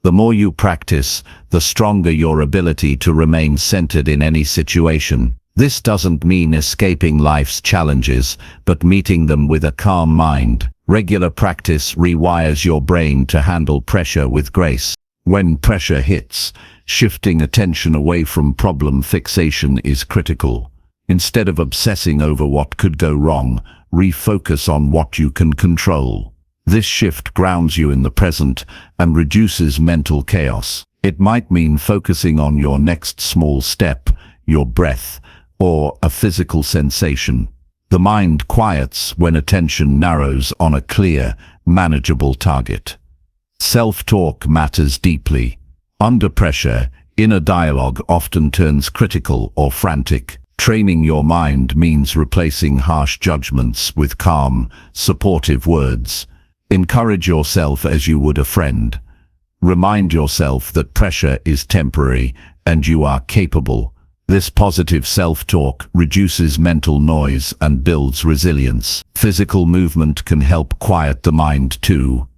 The more you practice, the stronger your ability to remain centered in any situation. This doesn't mean escaping life's challenges, but meeting them with a calm mind. Regular practice rewires your brain to handle pressure with grace. When pressure hits, shifting attention away from problem fixation is critical. Instead of obsessing over what could go wrong, refocus on what you can control. This shift grounds you in the present and reduces mental chaos. It might mean focusing on your next small step, your breath, or a physical sensation. The mind quiets when attention narrows on a clear, manageable target. Self-talk matters deeply. Under pressure, inner dialogue often turns critical or frantic. Training your mind means replacing harsh judgments with calm, supportive words. Encourage yourself as you would a friend. Remind yourself that pressure is temporary and you are capable. This positive self-talk reduces mental noise and builds resilience. Physical movement can help quiet the mind too.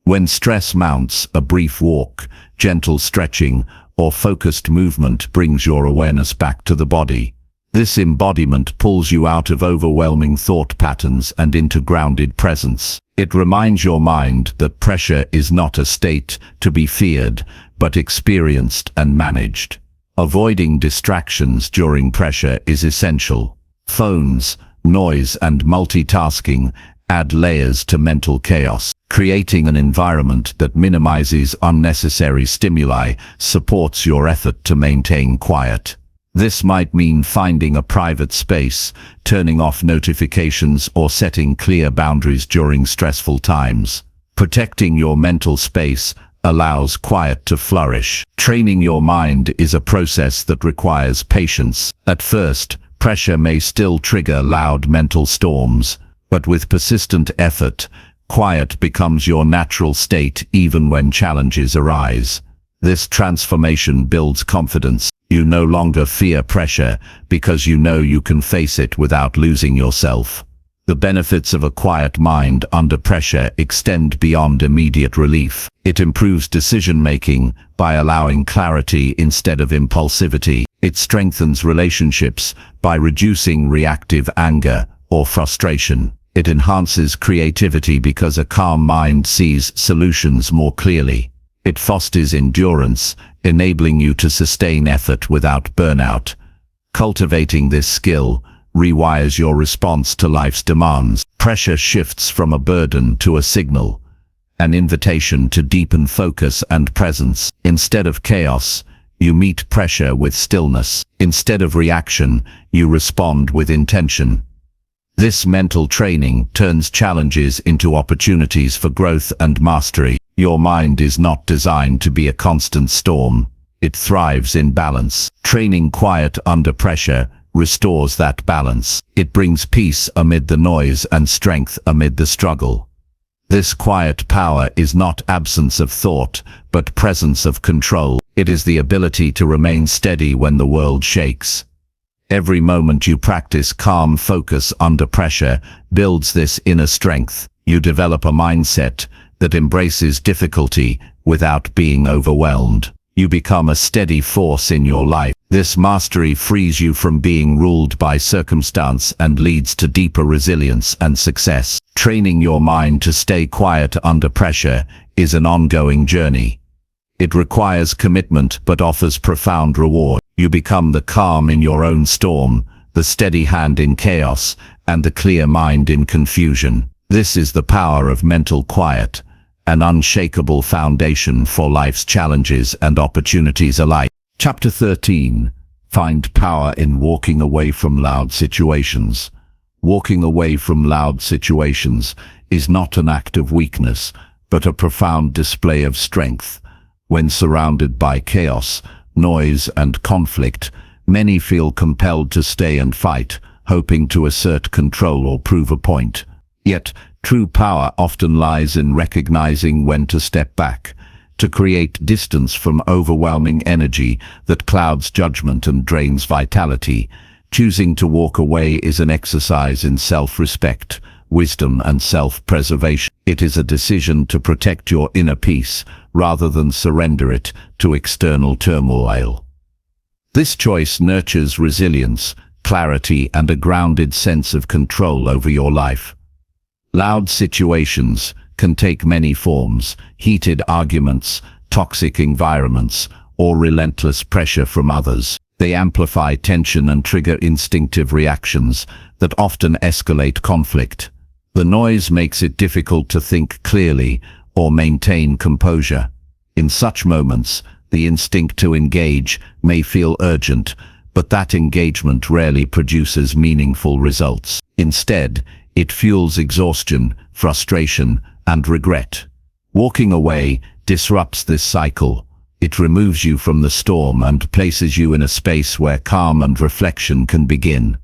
When stress mounts, a brief walk, gentle stretching, or focused movement brings your awareness back to the body. This embodiment pulls you out of overwhelming thought patterns and into grounded presence. It reminds your mind that pressure is not a state to be feared, but experienced and managed. Avoiding distractions during pressure is essential. Phones, noise, and multitasking add layers to mental chaos. Creating an environment that minimizes unnecessary stimuli supports your effort to maintain quiet. This might mean finding a private space, turning off notifications, or setting clear boundaries during stressful times. Protecting your mental space allows quiet to flourish. Training your mind is a process that requires patience. At first, pressure may still trigger loud mental storms, but with persistent effort, quiet becomes your natural state even when challenges arise. This transformation builds confidence. You no longer fear pressure because you know you can face it without losing yourself. The benefits of a quiet mind under pressure extend beyond immediate relief. It improves decision-making by allowing clarity instead of impulsivity. It strengthens relationships by reducing reactive anger or frustration. It enhances creativity because a calm mind sees solutions more clearly. It fosters endurance, enabling you to sustain effort without burnout. Cultivating this skill rewires your response to life's demands. Pressure shifts from a burden to a signal, an invitation to deepen focus and presence. Instead of chaos, you meet pressure with stillness. Instead of reaction, you respond with intention. This mental training turns challenges into opportunities for growth and mastery. Your mind is not designed to be a constant storm. It thrives in balance. Training quiet under pressure restores that balance. It brings peace amid the noise and strength amid the struggle. This quiet power is not absence of thought, but presence of control. It is the ability to remain steady when the world shakes. Every moment you practice calm focus under pressure builds this inner strength. You develop a mindset that embraces difficulty without being overwhelmed. You become a steady force in your life. This mastery frees you from being ruled by circumstance and leads to deeper resilience and success. Training your mind to stay quiet under pressure is an ongoing journey. It requires commitment but offers profound reward. You become the calm in your own storm, the steady hand in chaos, and the clear mind in confusion. This is the power of mental quiet, an unshakable foundation for life's challenges and opportunities alike. Chapter 13. Find power in walking away from loud situations. Walking away from loud situations is not an act of weakness, but a profound display of strength. When surrounded by chaos, noise, and conflict, many feel compelled to stay and fight, hoping to assert control or prove a point. Yet, true power often lies in recognizing when to step back, to create distance from overwhelming energy that clouds judgment and drains vitality. Choosing to walk away is an exercise in self-respect, wisdom, and self-preservation. It is a decision to protect your inner peace rather than surrender it to external turmoil. This choice nurtures resilience, clarity, and a grounded sense of control over your life. Loud situations can take many forms: heated arguments, toxic environments, or relentless pressure from others. They amplify tension and trigger instinctive reactions that often escalate conflict. The noise makes it difficult to think clearly or maintain composure. In such moments, the instinct to engage may feel urgent, but that engagement rarely produces meaningful results. Instead, it fuels exhaustion, frustration, and regret. Walking away disrupts this cycle. It removes you from the storm and places you in a space where calm and reflection can begin.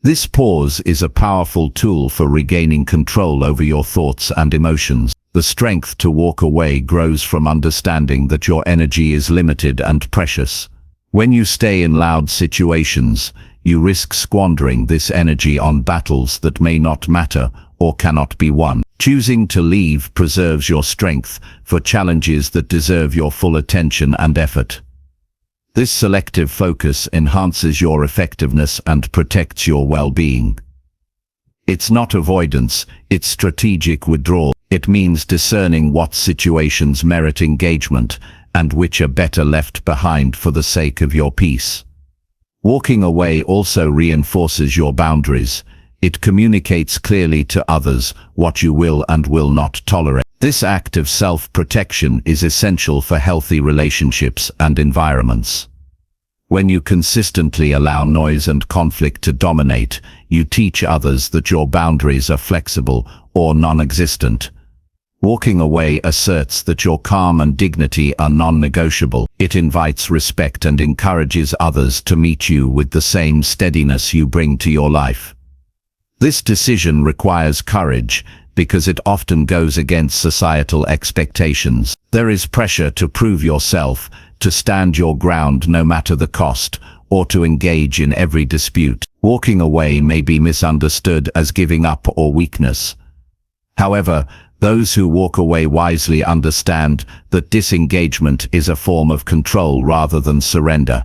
This pause is a powerful tool for regaining control over your thoughts and emotions. The strength to walk away grows from understanding that your energy is limited and precious. When you stay in loud situations, you risk squandering this energy on battles that may not matter or cannot be won. Choosing to leave preserves your strength for challenges that deserve your full attention and effort. This selective focus enhances your effectiveness and protects your well-being. It's not avoidance, it's strategic withdrawal. It means discerning what situations merit engagement and which are better left behind for the sake of your peace. Walking away also reinforces your boundaries. It communicates clearly to others what you will and will not tolerate. This act of self-protection is essential for healthy relationships and environments. When you consistently allow noise and conflict to dominate, you teach others that your boundaries are flexible or non-existent. Walking away asserts that your calm and dignity are non-negotiable. It invites respect and encourages others to meet you with the same steadiness you bring to your life. This decision requires courage because it often goes against societal expectations. There is pressure to prove yourself, to stand your ground no matter the cost, or to engage in every dispute. Walking away may be misunderstood as giving up or weakness. However, those who walk away wisely understand that disengagement is a form of control rather than surrender.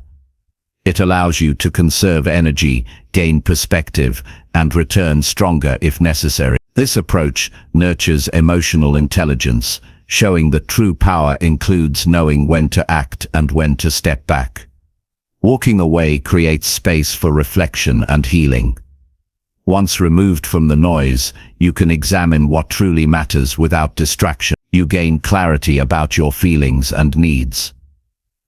It allows you to conserve energy, gain perspective, and return stronger if necessary. This approach nurtures emotional intelligence, showing that true power includes knowing when to act and when to step back. Walking away creates space for reflection and healing. Once removed from the noise, you can examine what truly matters without distraction. You gain clarity about your feelings and needs.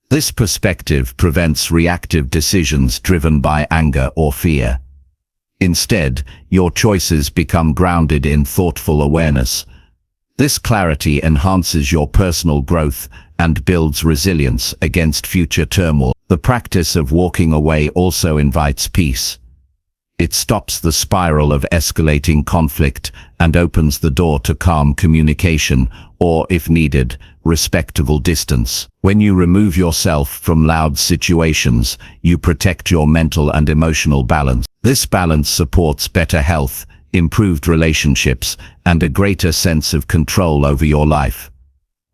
This perspective prevents reactive decisions driven by anger or fear. Instead, your choices become grounded in thoughtful awareness. This clarity enhances your personal growth and builds resilience against future turmoil. The practice of walking away also invites peace. It stops the spiral of escalating conflict and opens the door to calm communication, or, if needed, respectful distance. When you remove yourself from loud situations, you protect your mental and emotional balance. This balance supports better health, improved relationships, and a greater sense of control over your life.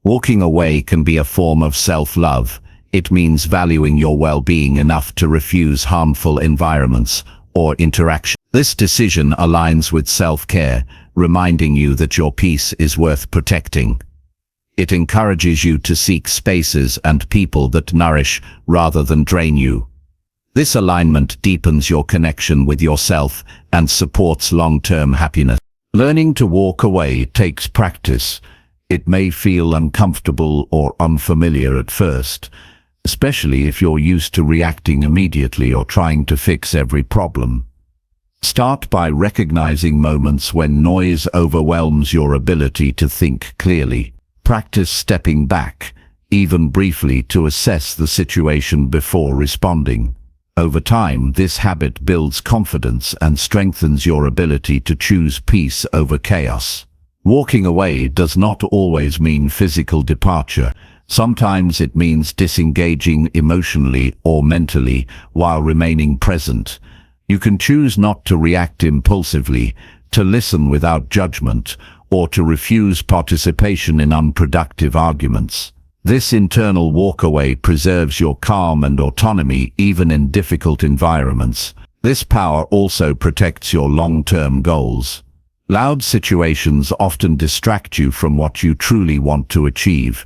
Walking away can be a form of self-love. It means valuing your well-being enough to refuse harmful environments or interaction. This decision aligns with self-care, reminding you that your peace is worth protecting. It encourages you to seek spaces and people that nourish rather than drain you. This alignment deepens your connection with yourself and supports long-term happiness. Learning to walk away takes practice. It may feel uncomfortable or unfamiliar at first, especially if you're used to reacting immediately or trying to fix every problem. Start by recognizing moments when noise overwhelms your ability to think clearly. Practice stepping back, even briefly, to assess the situation before responding. Over time, this habit builds confidence and strengthens your ability to choose peace over chaos. Walking away does not always mean physical departure. Sometimes it means disengaging emotionally or mentally while remaining present. You can choose not to react impulsively, to listen without judgment, or to refuse participation in unproductive arguments. This internal walkaway preserves your calm and autonomy even in difficult environments. This power also protects your long-term goals. Loud situations often distract you from what you truly want to achieve.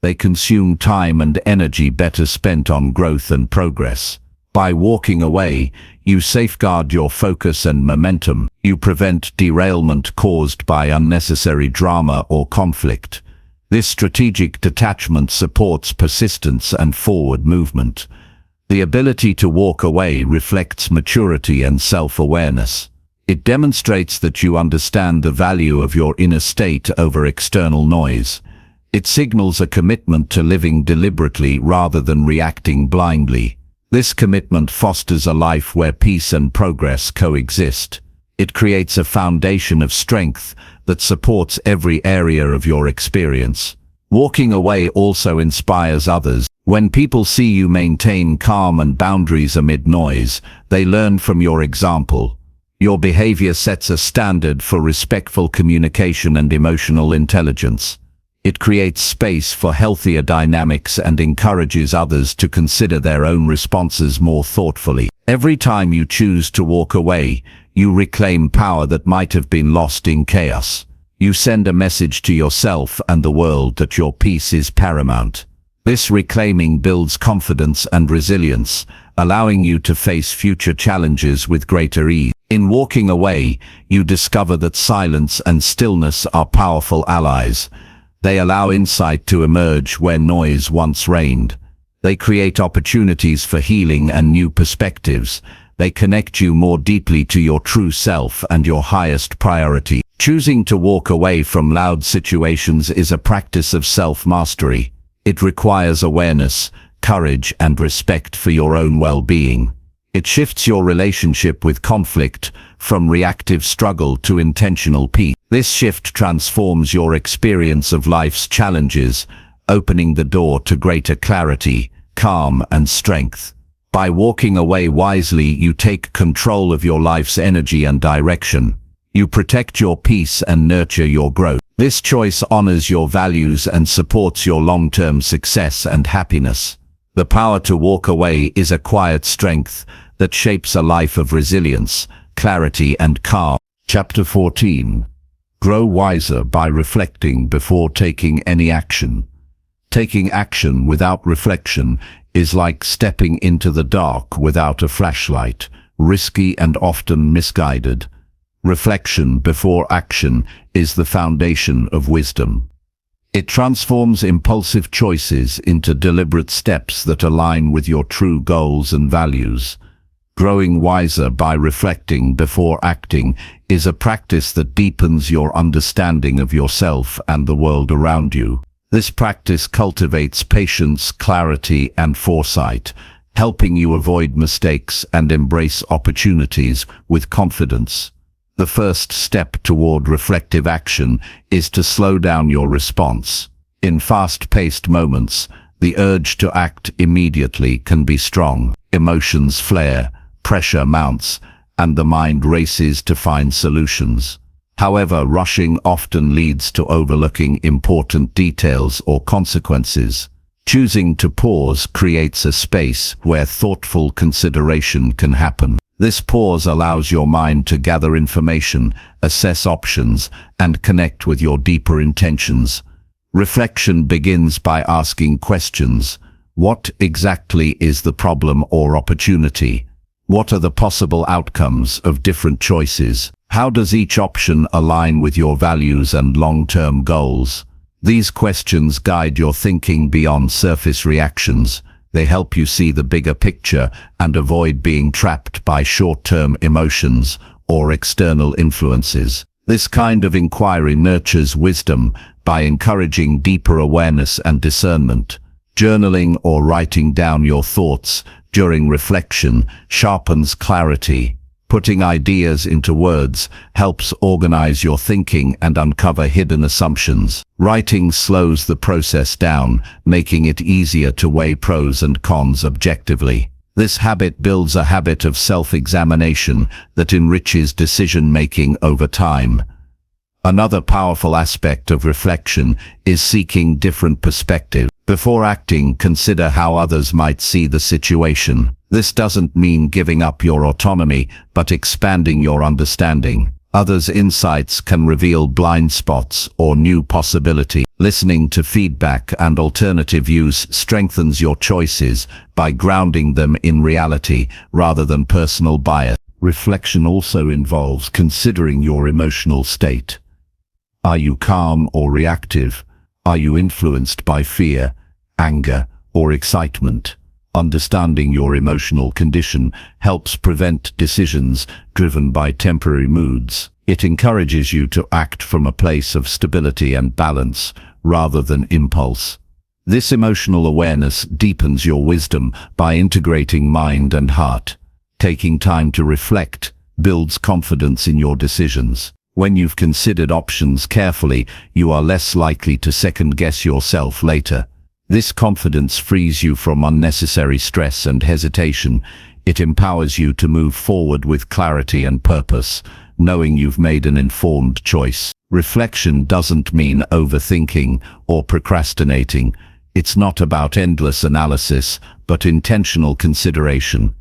They consume time and energy better spent on growth and progress. By walking away, you safeguard your focus and momentum. You prevent derailment caused by unnecessary drama or conflict. This strategic detachment supports persistence and forward movement. The ability to walk away reflects maturity and self-awareness. It demonstrates that you understand the value of your inner state over external noise. It signals a commitment to living deliberately rather than reacting blindly. This commitment fosters a life where peace and progress coexist. It creates a foundation of strength that supports every area of your experience. Walking away also inspires others. When people see you maintain calm and boundaries amid noise, they learn from your example. Your behavior sets a standard for respectful communication and emotional intelligence. It creates space for healthier dynamics and encourages others to consider their own responses more thoughtfully. Every time you choose to walk away, you reclaim power that might have been lost in chaos. You send a message to yourself and the world that your peace is paramount. This reclaiming builds confidence and resilience, allowing you to face future challenges with greater ease. In walking away, you discover that silence and stillness are powerful allies. They allow insight to emerge where noise once reigned. They create opportunities for healing and new perspectives. They connect you more deeply to your true self and your highest priority. Choosing to walk away from loud situations is a practice of self-mastery. It requires awareness, courage, and respect for your own well-being. It shifts your relationship with conflict from reactive struggle to intentional peace. This shift transforms your experience of life's challenges, opening the door to greater clarity, calm, and strength. By walking away wisely, you take control of your life's energy and direction. You protect your peace and nurture your growth. This choice honors your values and supports your long-term success and happiness. The power to walk away is a quiet strength that shapes a life of resilience, clarity, and calm. Chapter 14. Grow wiser by reflecting before taking any action. Taking action without reflection is like stepping into the dark without a flashlight, risky and often misguided. Reflection before action is the foundation of wisdom. It transforms impulsive choices into deliberate steps that align with your true goals and values. Growing wiser by reflecting before acting is a practice that deepens your understanding of yourself and the world around you. This practice cultivates patience, clarity, and foresight, helping you avoid mistakes and embrace opportunities with confidence. The first step toward reflective action is to slow down your response. In fast-paced moments, the urge to act immediately can be strong. Emotions flare, pressure mounts, and the mind races to find solutions. However, rushing often leads to overlooking important details or consequences. Choosing to pause creates a space where thoughtful consideration can happen. This pause allows your mind to gather information, assess options, and connect with your deeper intentions. Reflection begins by asking questions. What exactly is the problem or opportunity? What are the possible outcomes of different choices? How does each option align with your values and long-term goals? These questions guide your thinking beyond surface reactions. They help you see the bigger picture and avoid being trapped by short-term emotions or external influences. This kind of inquiry nurtures wisdom by encouraging deeper awareness and discernment. Journaling or writing down your thoughts during reflection sharpens clarity. Putting ideas into words helps organize your thinking and uncover hidden assumptions. Writing slows the process down, making it easier to weigh pros and cons objectively. This habit builds a habit of self-examination that enriches decision-making over time. Another powerful aspect of reflection is seeking different perspectives. Before acting, consider how others might see the situation. This doesn't mean giving up your autonomy, but expanding your understanding. Others' insights can reveal blind spots or new possibilities. Listening to feedback and alternative views strengthens your choices by grounding them in reality rather than personal bias. Reflection also involves considering your emotional state. Are you calm or reactive? Are you influenced by fear, anger, or excitement? Understanding your emotional condition helps prevent decisions driven by temporary moods. It encourages you to act from a place of stability and balance rather than impulse. This emotional awareness deepens your wisdom by integrating mind and heart. Taking time to reflect builds confidence in your decisions. When you've considered options carefully, you are less likely to second-guess yourself later. This confidence frees you from unnecessary stress and hesitation. It empowers you to move forward with clarity and purpose, knowing you've made an informed choice. Reflection doesn't mean overthinking or procrastinating. It's not about endless analysis, but intentional consideration.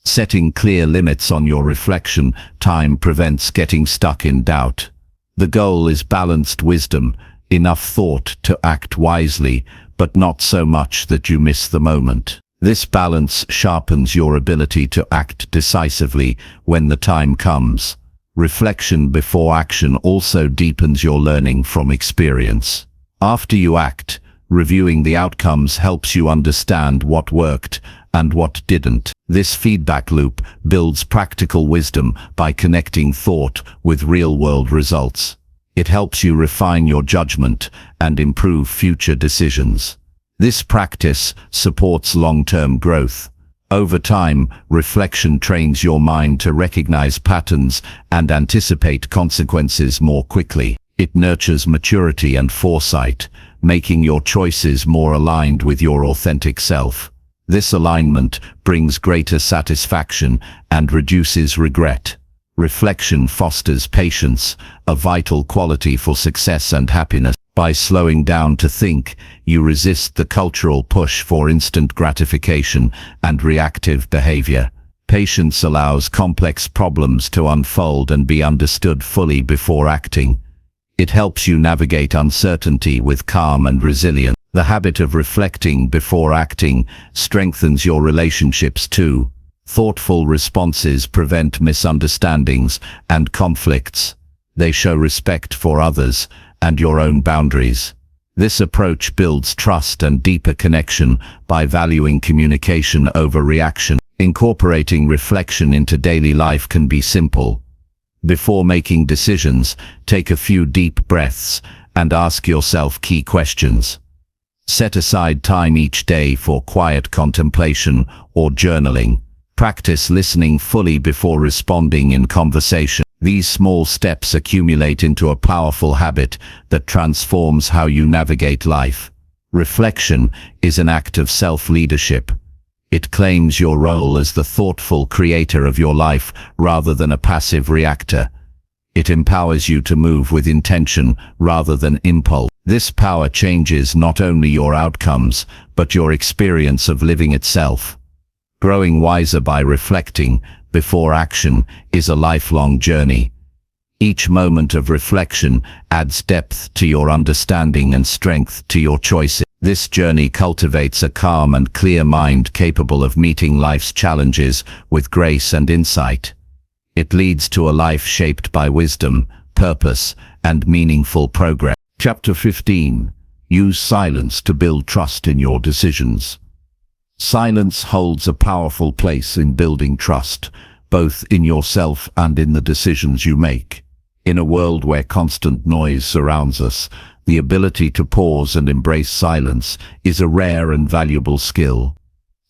Setting clear limits on your reflection time prevents getting stuck in doubt. The goal is balanced wisdom, enough thought to act wisely, but not so much that you miss the moment. This balance sharpens your ability to act decisively when the time comes. Reflection before action also deepens your learning from experience. After you act, reviewing the outcomes helps you understand what worked and what didn't. This feedback loop builds practical wisdom by connecting thought with real-world results. It helps you refine your judgment and improve future decisions. This practice supports long-term growth. Over time, reflection trains your mind to recognize patterns and anticipate consequences more quickly. It nurtures maturity and foresight, making your choices more aligned with your authentic self. This alignment brings greater satisfaction and reduces regret. Reflection fosters patience, a vital quality for success and happiness. By slowing down to think, you resist the cultural push for instant gratification and reactive behavior. Patience allows complex problems to unfold and be understood fully before acting. It helps you navigate uncertainty with calm and resilience. The habit of reflecting before acting strengthens your relationships too. Thoughtful responses prevent misunderstandings and conflicts. They show respect for others and your own boundaries. This approach builds trust and deeper connection by valuing communication over reaction. Incorporating reflection into daily life can be simple. Before making decisions, take a few deep breaths and ask yourself key questions. Set aside time each day for quiet contemplation or journaling. Practice listening fully before responding in conversation. These small steps accumulate into a powerful habit that transforms how you navigate life. Reflection is an act of self-leadership. It claims your role as the thoughtful creator of your life rather than a passive reactor. It empowers you to move with intention rather than impulse. This power changes not only your outcomes, but your experience of living itself. Growing wiser by reflecting before action is a lifelong journey. Each moment of reflection adds depth to your understanding and strength to your choices. This journey cultivates a calm and clear mind capable of meeting life's challenges with grace and insight. It leads to a life shaped by wisdom, purpose, and meaningful progress. Chapter 15. Use silence to build trust in your decisions. Silence holds a powerful place in building trust, both in yourself and in the decisions you make. In a world where constant noise surrounds us, the ability to pause and embrace silence is a rare and valuable skill.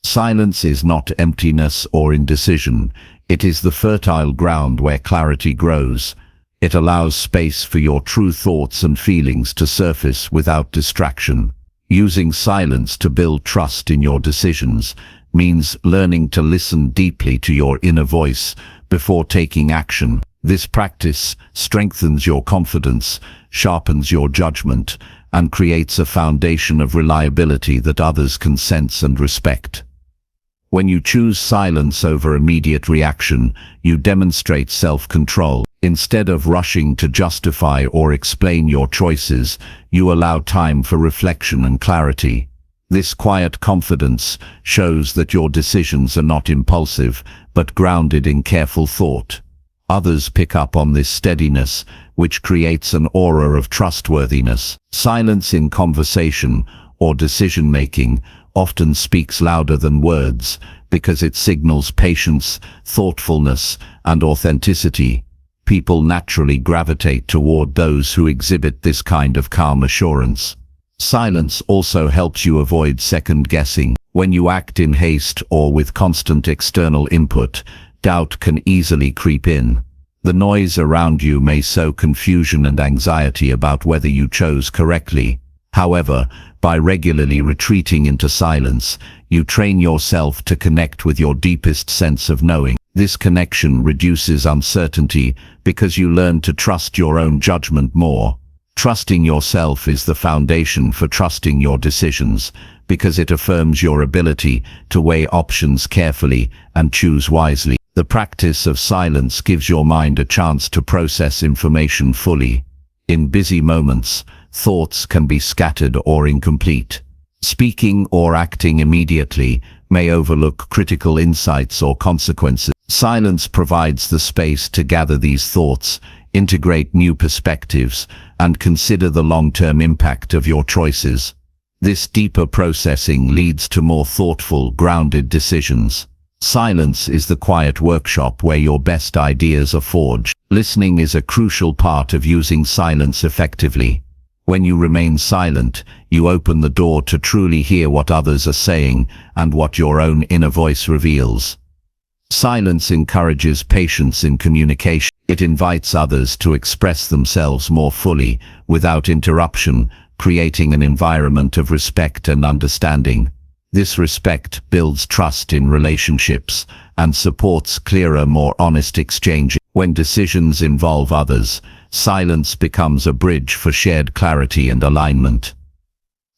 Silence is not emptiness or indecision. It is the fertile ground where clarity grows. It allows space for your true thoughts and feelings to surface without distraction. Using silence to build trust in your decisions means learning to listen deeply to your inner voice before taking action. This practice strengthens your confidence, sharpens your judgment, and creates a foundation of reliability that others can sense and respect. When you choose silence over immediate reaction, you demonstrate self-control. Instead of rushing to justify or explain your choices, you allow time for reflection and clarity. This quiet confidence shows that your decisions are not impulsive, but grounded in careful thought. Others pick up on this steadiness, which creates an aura of trustworthiness. Silence in conversation or decision-making often speaks louder than words because it signals patience, thoughtfulness, and authenticity. People naturally gravitate toward those who exhibit this kind of calm assurance. Silence also helps you avoid second-guessing. When you act in haste or with constant external input, doubt can easily creep in. The noise around you may sow confusion and anxiety about whether you chose correctly. However, by regularly retreating into silence, you train yourself to connect with your deepest sense of knowing. This connection reduces uncertainty because you learn to trust your own judgment more. Trusting yourself is the foundation for trusting your decisions, because it affirms your ability to weigh options carefully and choose wisely. The practice of silence gives your mind a chance to process information fully. In busy moments, thoughts can be scattered or incomplete. Speaking or acting immediately may overlook critical insights or consequences. Silence provides the space to gather these thoughts, integrate new perspectives, and consider the long-term impact of your choices. This deeper processing leads to more thoughtful, grounded decisions. Silence is the quiet workshop where your best ideas are forged. Listening is a crucial part of using silence effectively. When you remain silent, you open the door to truly hear what others are saying and what your own inner voice reveals. Silence encourages patience in communication. It invites others to express themselves more fully, without interruption, creating an environment of respect and understanding. This respect builds trust in relationships and supports clearer, more honest exchange. When decisions involve others, silence becomes a bridge for shared clarity and alignment.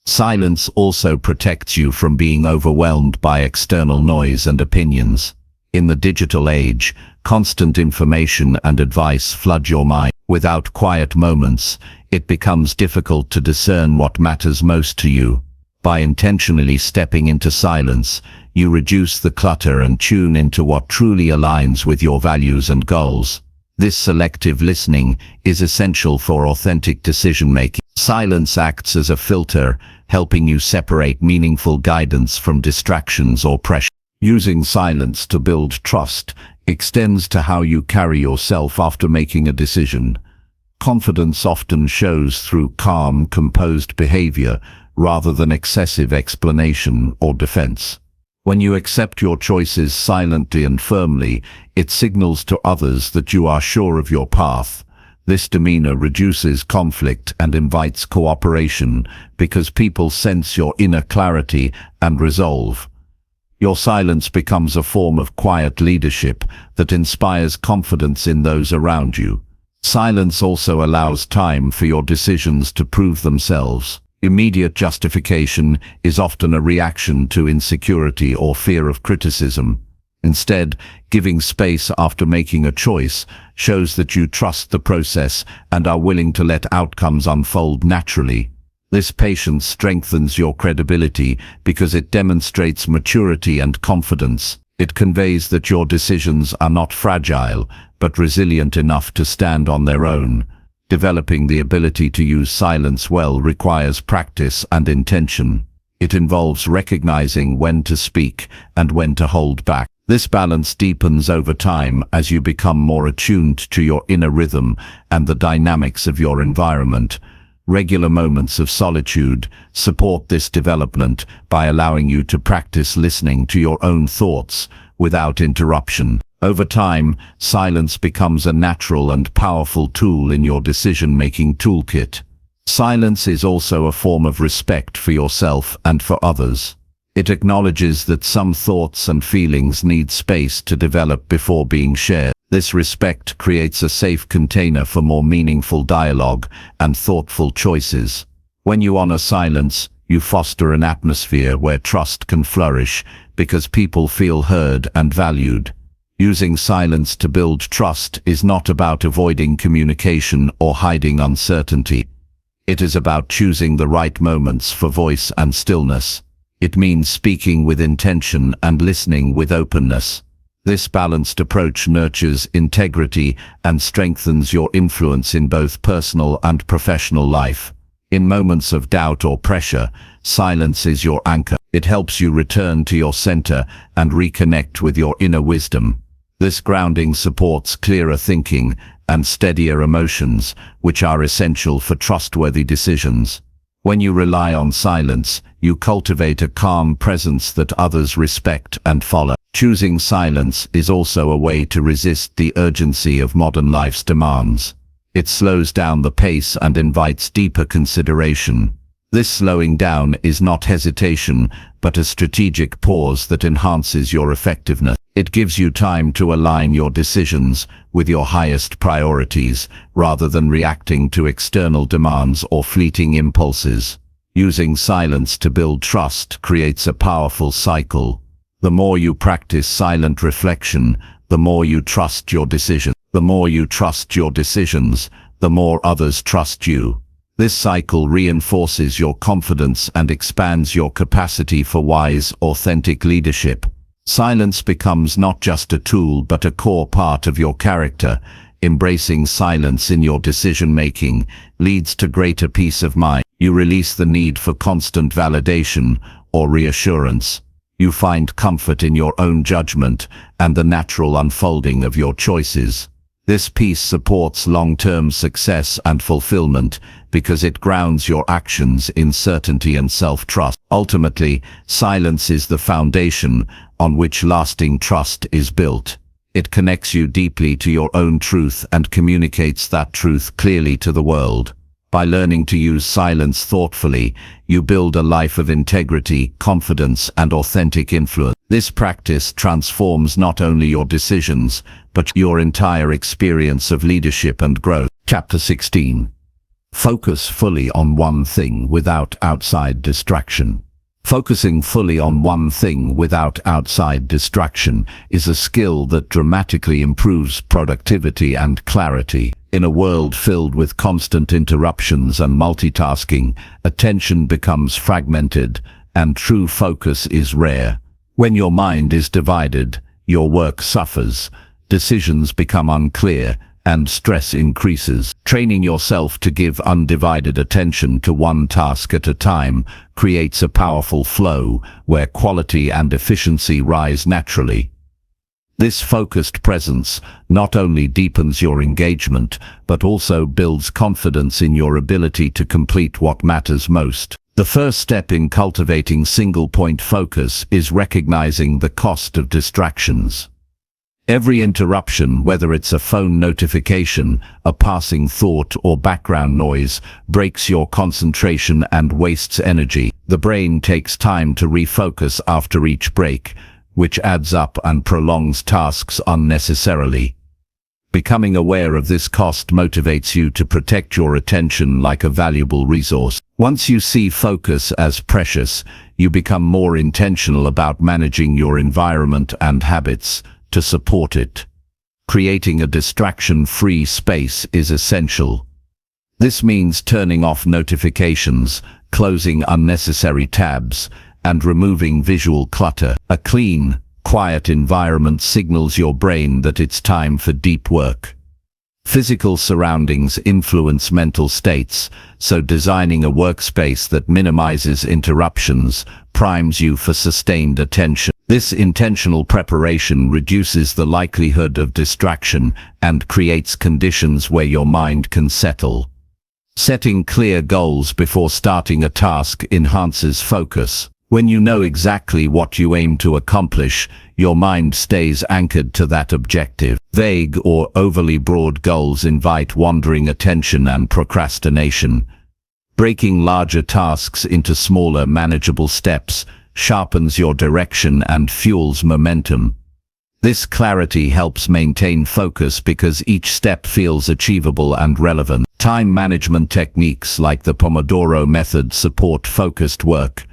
Silence also protects you from being overwhelmed by external noise and opinions. In the digital age, constant information and advice flood your mind. Without quiet moments, it becomes difficult to discern what matters most to you. By intentionally stepping into silence, you reduce the clutter and tune into what truly aligns with your values and goals. This selective listening is essential for authentic decision-making. Silence acts as a filter, helping you separate meaningful guidance from distractions or pressure. Using silence to build trust extends to how you carry yourself after making a decision. Confidence often shows through calm, composed behavior rather than excessive explanation or defense. When you accept your choices silently and firmly, it signals to others that you are sure of your path. This demeanor reduces conflict and invites cooperation because people sense your inner clarity and resolve. Your silence becomes a form of quiet leadership that inspires confidence in those around you. Silence also allows time for your decisions to prove themselves. Immediate justification is often a reaction to insecurity or fear of criticism. Instead, giving space after making a choice shows that you trust the process and are willing to let outcomes unfold naturally. This patience strengthens your credibility because it demonstrates maturity and confidence. It conveys that your decisions are not fragile, but resilient enough to stand on their own. Developing the ability to use silence well requires practice and intention. It involves recognizing when to speak and when to hold back. This balance deepens over time as you become more attuned to your inner rhythm and the dynamics of your environment. Regular moments of solitude support this development by allowing you to practice listening to your own thoughts without interruption. Over time, silence becomes a natural and powerful tool in your decision-making toolkit. Silence is also a form of respect for yourself and for others. It acknowledges that some thoughts and feelings need space to develop before being shared. This respect creates a safe container for more meaningful dialogue and thoughtful choices. When you honor silence, you foster an atmosphere where trust can flourish because people feel heard and valued. Using silence to build trust is not about avoiding communication or hiding uncertainty. It is about choosing the right moments for voice and stillness. It means speaking with intention and listening with openness. This balanced approach nurtures integrity and strengthens your influence in both personal and professional life. In moments of doubt or pressure, silence is your anchor. It helps you return to your center and reconnect with your inner wisdom. This grounding supports clearer thinking and steadier emotions, which are essential for trustworthy decisions. When you rely on silence, you cultivate a calm presence that others respect and follow. Choosing silence is also a way to resist the urgency of modern life's demands. It slows down the pace and invites deeper consideration. This slowing down is not hesitation, but a strategic pause that enhances your effectiveness. It gives you time to align your decisions with your highest priorities, rather than reacting to external demands or fleeting impulses. Using silence to build trust creates a powerful cycle. The more you practice silent reflection, the more you trust your decisions. The more you trust your decisions, the more others trust you. This cycle reinforces your confidence and expands your capacity for wise, authentic leadership. Silence becomes not just a tool but a core part of your character. Embracing silence in your decision-making leads to greater peace of mind. You release the need for constant validation or reassurance. You find comfort in your own judgment and the natural unfolding of your choices. This peace supports long-term success and fulfillment because it grounds your actions in certainty and self-trust. Ultimately, silence is the foundation on which lasting trust is built. It connects you deeply to your own truth and communicates that truth clearly to the world. By learning to use silence thoughtfully, you build a life of integrity, confidence, and authentic influence. This practice transforms not only your decisions, but your entire experience of leadership and growth. Chapter 16. Focus fully on one thing without outside distraction. Focusing fully on one thing without outside distraction is a skill that dramatically improves productivity and clarity. In a world filled with constant interruptions and multitasking, attention becomes fragmented and true focus is rare. When your mind is divided, your work suffers, decisions become unclear, and stress increases. Training yourself to give undivided attention to one task at a time creates a powerful flow where quality and efficiency rise naturally. This focused presence not only deepens your engagement, but also builds confidence in your ability to complete what matters most. The first step in cultivating single-point focus is recognizing the cost of distractions. Every interruption, whether it's a phone notification, a passing thought, or background noise, breaks your concentration and wastes energy. The brain takes time to refocus after each break, which adds up and prolongs tasks unnecessarily. Becoming aware of this cost motivates you to protect your attention like a valuable resource. Once you see focus as precious, you become more intentional about managing your environment and habits to support it. Creating a distraction-free space is essential. This means turning off notifications, closing unnecessary tabs, and removing visual clutter. A clean, quiet environment signals your brain that it's time for deep work. Physical surroundings influence mental states, so designing a workspace that minimizes interruptions primes you for sustained attention. This intentional preparation reduces the likelihood of distraction and creates conditions where your mind can settle. Setting clear goals before starting a task enhances focus. When you know exactly what you aim to accomplish, your mind stays anchored to that objective. Vague or overly broad goals invite wandering attention and procrastination. Breaking larger tasks into smaller, manageable steps sharpens your direction and fuels momentum. This clarity helps maintain focus because each step feels achievable and relevant. Time management techniques like the Pomodoro method support focused work.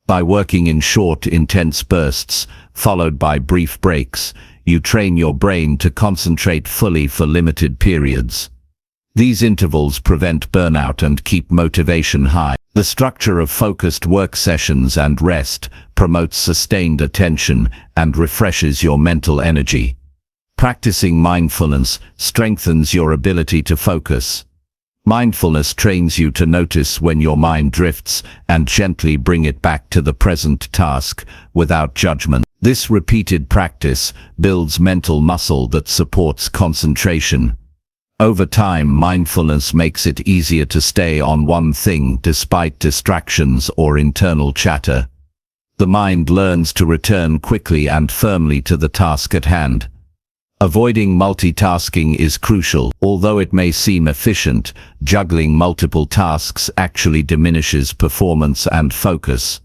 By working in short, intense bursts, followed by brief breaks, you train your brain to concentrate fully for limited periods. These intervals prevent burnout and keep motivation high. The structure of focused work sessions and rest promotes sustained attention and refreshes your mental energy. Practicing mindfulness strengthens your ability to focus. Mindfulness trains you to notice when your mind drifts and gently bring it back to the present task without judgment. This repeated practice builds mental muscle that supports concentration. Over time, mindfulness makes it easier to stay on one thing despite distractions or internal chatter. The mind learns to return quickly and firmly to the task at hand. Avoiding multitasking is crucial. Although it may seem efficient, juggling multiple tasks actually diminishes performance and focus.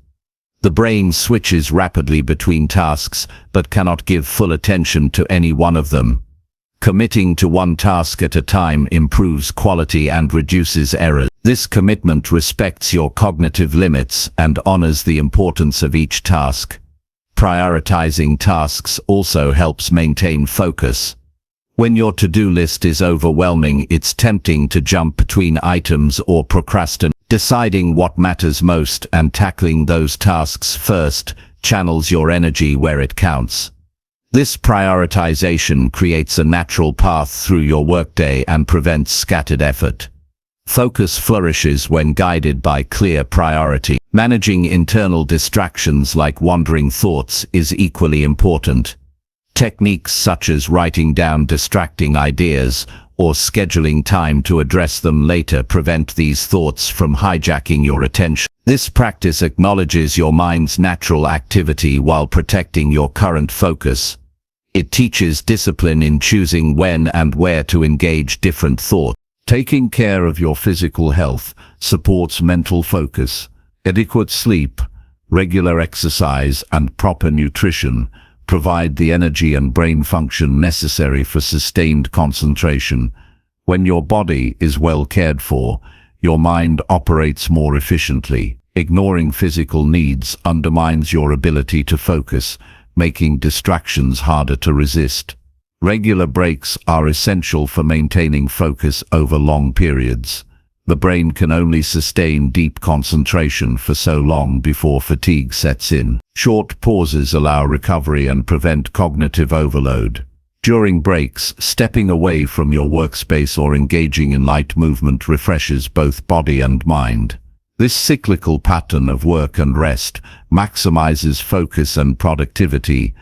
The brain switches rapidly between tasks but cannot give full attention to any one of them. Committing to one task at a time improves quality and reduces errors. This commitment respects your cognitive limits and honors the importance of each task. Prioritizing tasks also helps maintain focus. When your to-do list is overwhelming, it's tempting to jump between items or procrastinate. Deciding what matters most and tackling those tasks first channels your energy where it counts. This prioritization creates a natural path through your workday and prevents scattered effort. Focus flourishes when guided by clear priority. Managing internal distractions like wandering thoughts is equally important. Techniques such as writing down distracting ideas or scheduling time to address them later prevent these thoughts from hijacking your attention. This practice acknowledges your mind's natural activity while protecting your current focus. It teaches discipline in choosing when and where to engage different thoughts. Taking care of your physical health supports mental focus. Adequate sleep, regular exercise, and proper nutrition provide the energy and brain function necessary for sustained concentration. When your body is well cared for, your mind operates more efficiently. Ignoring physical needs undermines your ability to focus, making distractions harder to resist. Regular breaks are essential for maintaining focus over long periods. The brain can only sustain deep concentration for so long before fatigue sets in. Short pauses allow recovery and prevent cognitive overload. During breaks, stepping away from your workspace or engaging in light movement refreshes both body and mind. This cyclical pattern of work and rest maximizes focus and productivity.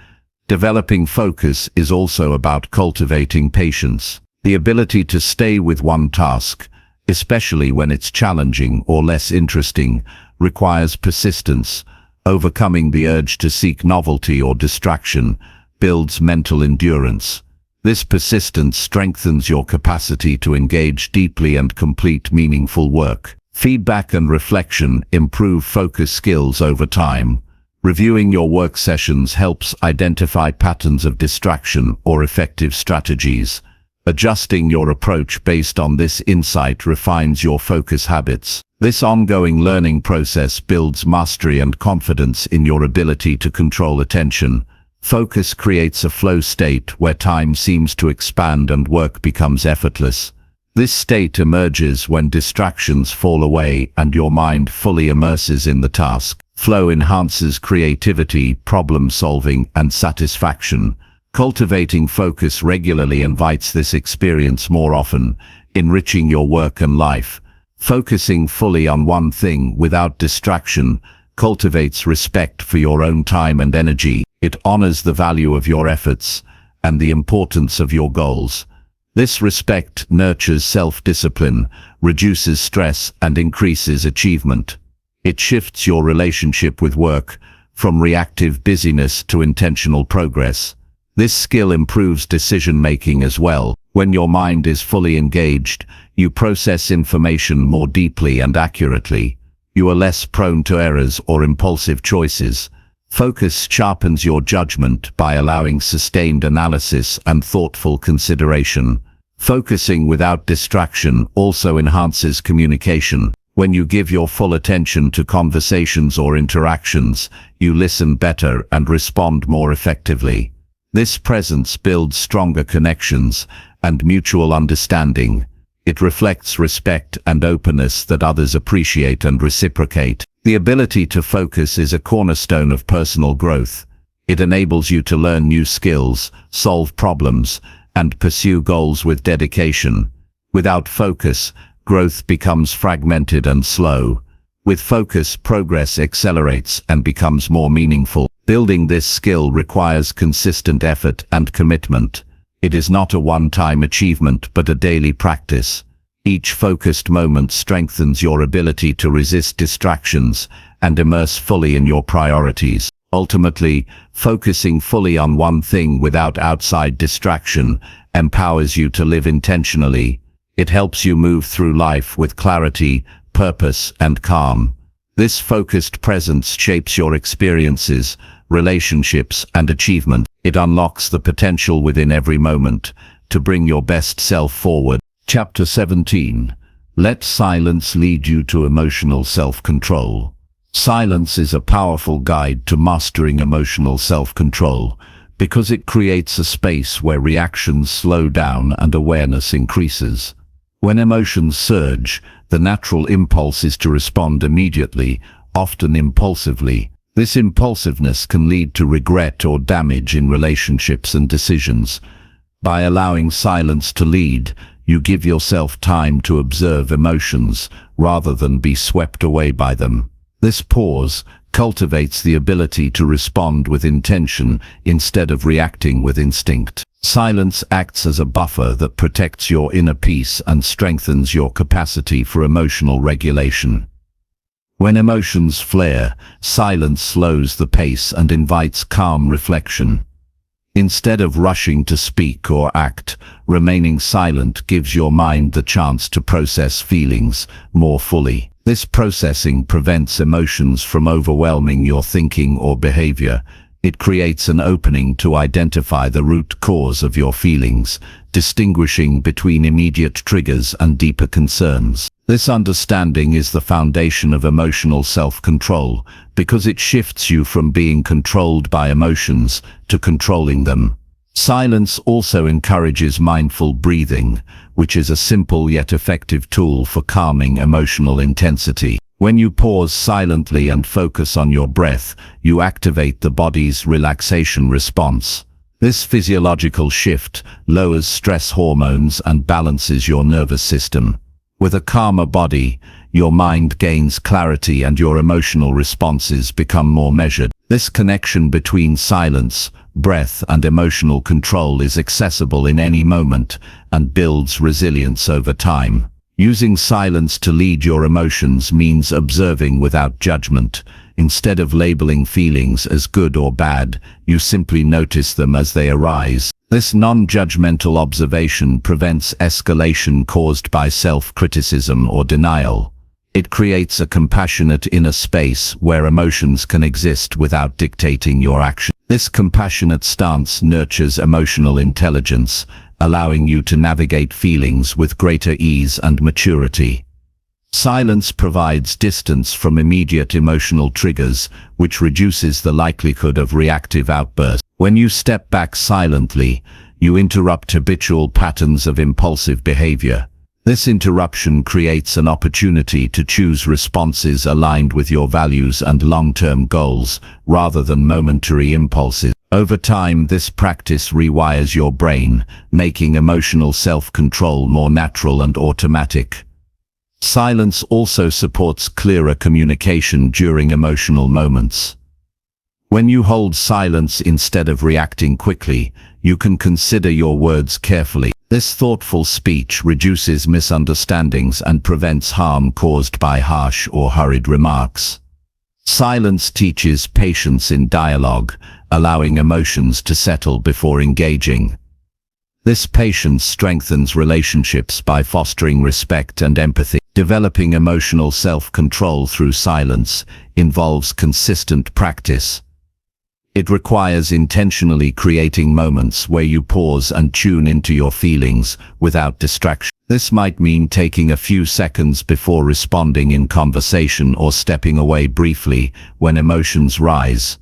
Developing focus is also about cultivating patience. The ability to stay with one task, especially when it's challenging or less interesting, requires persistence. Overcoming the urge to seek novelty or distraction builds mental endurance. This persistence strengthens your capacity to engage deeply and complete meaningful work. Feedback and reflection improve focus skills over time. Reviewing your work sessions helps identify patterns of distraction or effective strategies. Adjusting your approach based on this insight refines your focus habits. This ongoing learning process builds mastery and confidence in your ability to control attention. Focus creates a flow state where time seems to expand and work becomes effortless. This state emerges when distractions fall away and your mind fully immerses in the task. Flow enhances creativity, problem-solving, and satisfaction. Cultivating focus regularly invites this experience more often, enriching your work and life. Focusing fully on one thing without distraction cultivates respect for your own time and energy. It honors the value of your efforts and the importance of your goals. This respect nurtures self-discipline, reduces stress, and increases achievement. It shifts your relationship with work from reactive busyness to intentional progress. This skill improves decision-making as well. When your mind is fully engaged, you process information more deeply and accurately. You are less prone to errors or impulsive choices. Focus sharpens your judgment by allowing sustained analysis and thoughtful consideration. Focusing without distraction also enhances communication. When you give your full attention to conversations or interactions, you listen better and respond more effectively. This presence builds stronger connections and mutual understanding. It reflects respect and openness that others appreciate and reciprocate. The ability to focus is a cornerstone of personal growth. It enables you to learn new skills, solve problems, and pursue goals with dedication. Without focus, growth becomes fragmented and slow. With focus, progress accelerates and becomes more meaningful. Building this skill requires consistent effort and commitment. It is not a one-time achievement but a daily practice. Each focused moment strengthens your ability to resist distractions and immerse fully in your priorities. Ultimately, focusing fully on one thing without outside distraction empowers you to live intentionally. It helps you move through life with clarity, purpose, and calm. This focused presence shapes your experiences, relationships, and achievement. It unlocks the potential within every moment to bring your best self forward. Chapter 17. Let silence lead you to emotional self-control. Silence is a powerful guide to mastering emotional self-control because it creates a space where reactions slow down and awareness increases. When emotions surge, the natural impulse is to respond immediately, often impulsively. This impulsiveness can lead to regret or damage in relationships and decisions. By allowing silence to lead, you give yourself time to observe emotions rather than be swept away by them. This pause cultivates the ability to respond with intention instead of reacting with instinct. Silence acts as a buffer that protects your inner peace and strengthens your capacity for emotional regulation. When emotions flare, silence slows the pace and invites calm reflection. Instead of rushing to speak or act, remaining silent gives your mind the chance to process feelings more fully. This processing prevents emotions from overwhelming your thinking or behavior. It creates an opening to identify the root cause of your feelings, distinguishing between immediate triggers and deeper concerns. This understanding is the foundation of emotional self-control because it shifts you from being controlled by emotions to controlling them. Silence also encourages mindful breathing, which is a simple yet effective tool for calming emotional intensity. When you pause silently and focus on your breath, you activate the body's relaxation response. This physiological shift lowers stress hormones and balances your nervous system. With a calmer body, your mind gains clarity and your emotional responses become more measured. This connection between silence, breath, and emotional control is accessible in any moment and builds resilience over time. Using silence to lead your emotions means observing without judgment. Instead of labeling feelings as good or bad, you simply notice them as they arise. This non-judgmental observation prevents escalation caused by self-criticism or denial. It creates a compassionate inner space where emotions can exist without dictating your action. This compassionate stance nurtures emotional intelligence allowing you to navigate feelings with greater ease and maturity. Silence provides distance from immediate emotional triggers, which reduces the likelihood of reactive outbursts. When you step back silently, you interrupt habitual patterns of impulsive behavior. This interruption creates an opportunity to choose responses aligned with your values and long-term goals, rather than momentary impulses. Over time, this practice rewires your brain, making emotional self-control more natural and automatic. Silence also supports clearer communication during emotional moments. When you hold silence instead of reacting quickly, you can consider your words carefully. This thoughtful speech reduces misunderstandings and prevents harm caused by harsh or hurried remarks. Silence teaches patience in dialogue, allowing emotions to settle before engaging. This patience strengthens relationships by fostering respect and empathy. Developing emotional self-control through silence involves consistent practice. It requires intentionally creating moments where you pause and tune into your feelings without distraction. This might mean taking a few seconds before responding in conversation or stepping away briefly when emotions rise.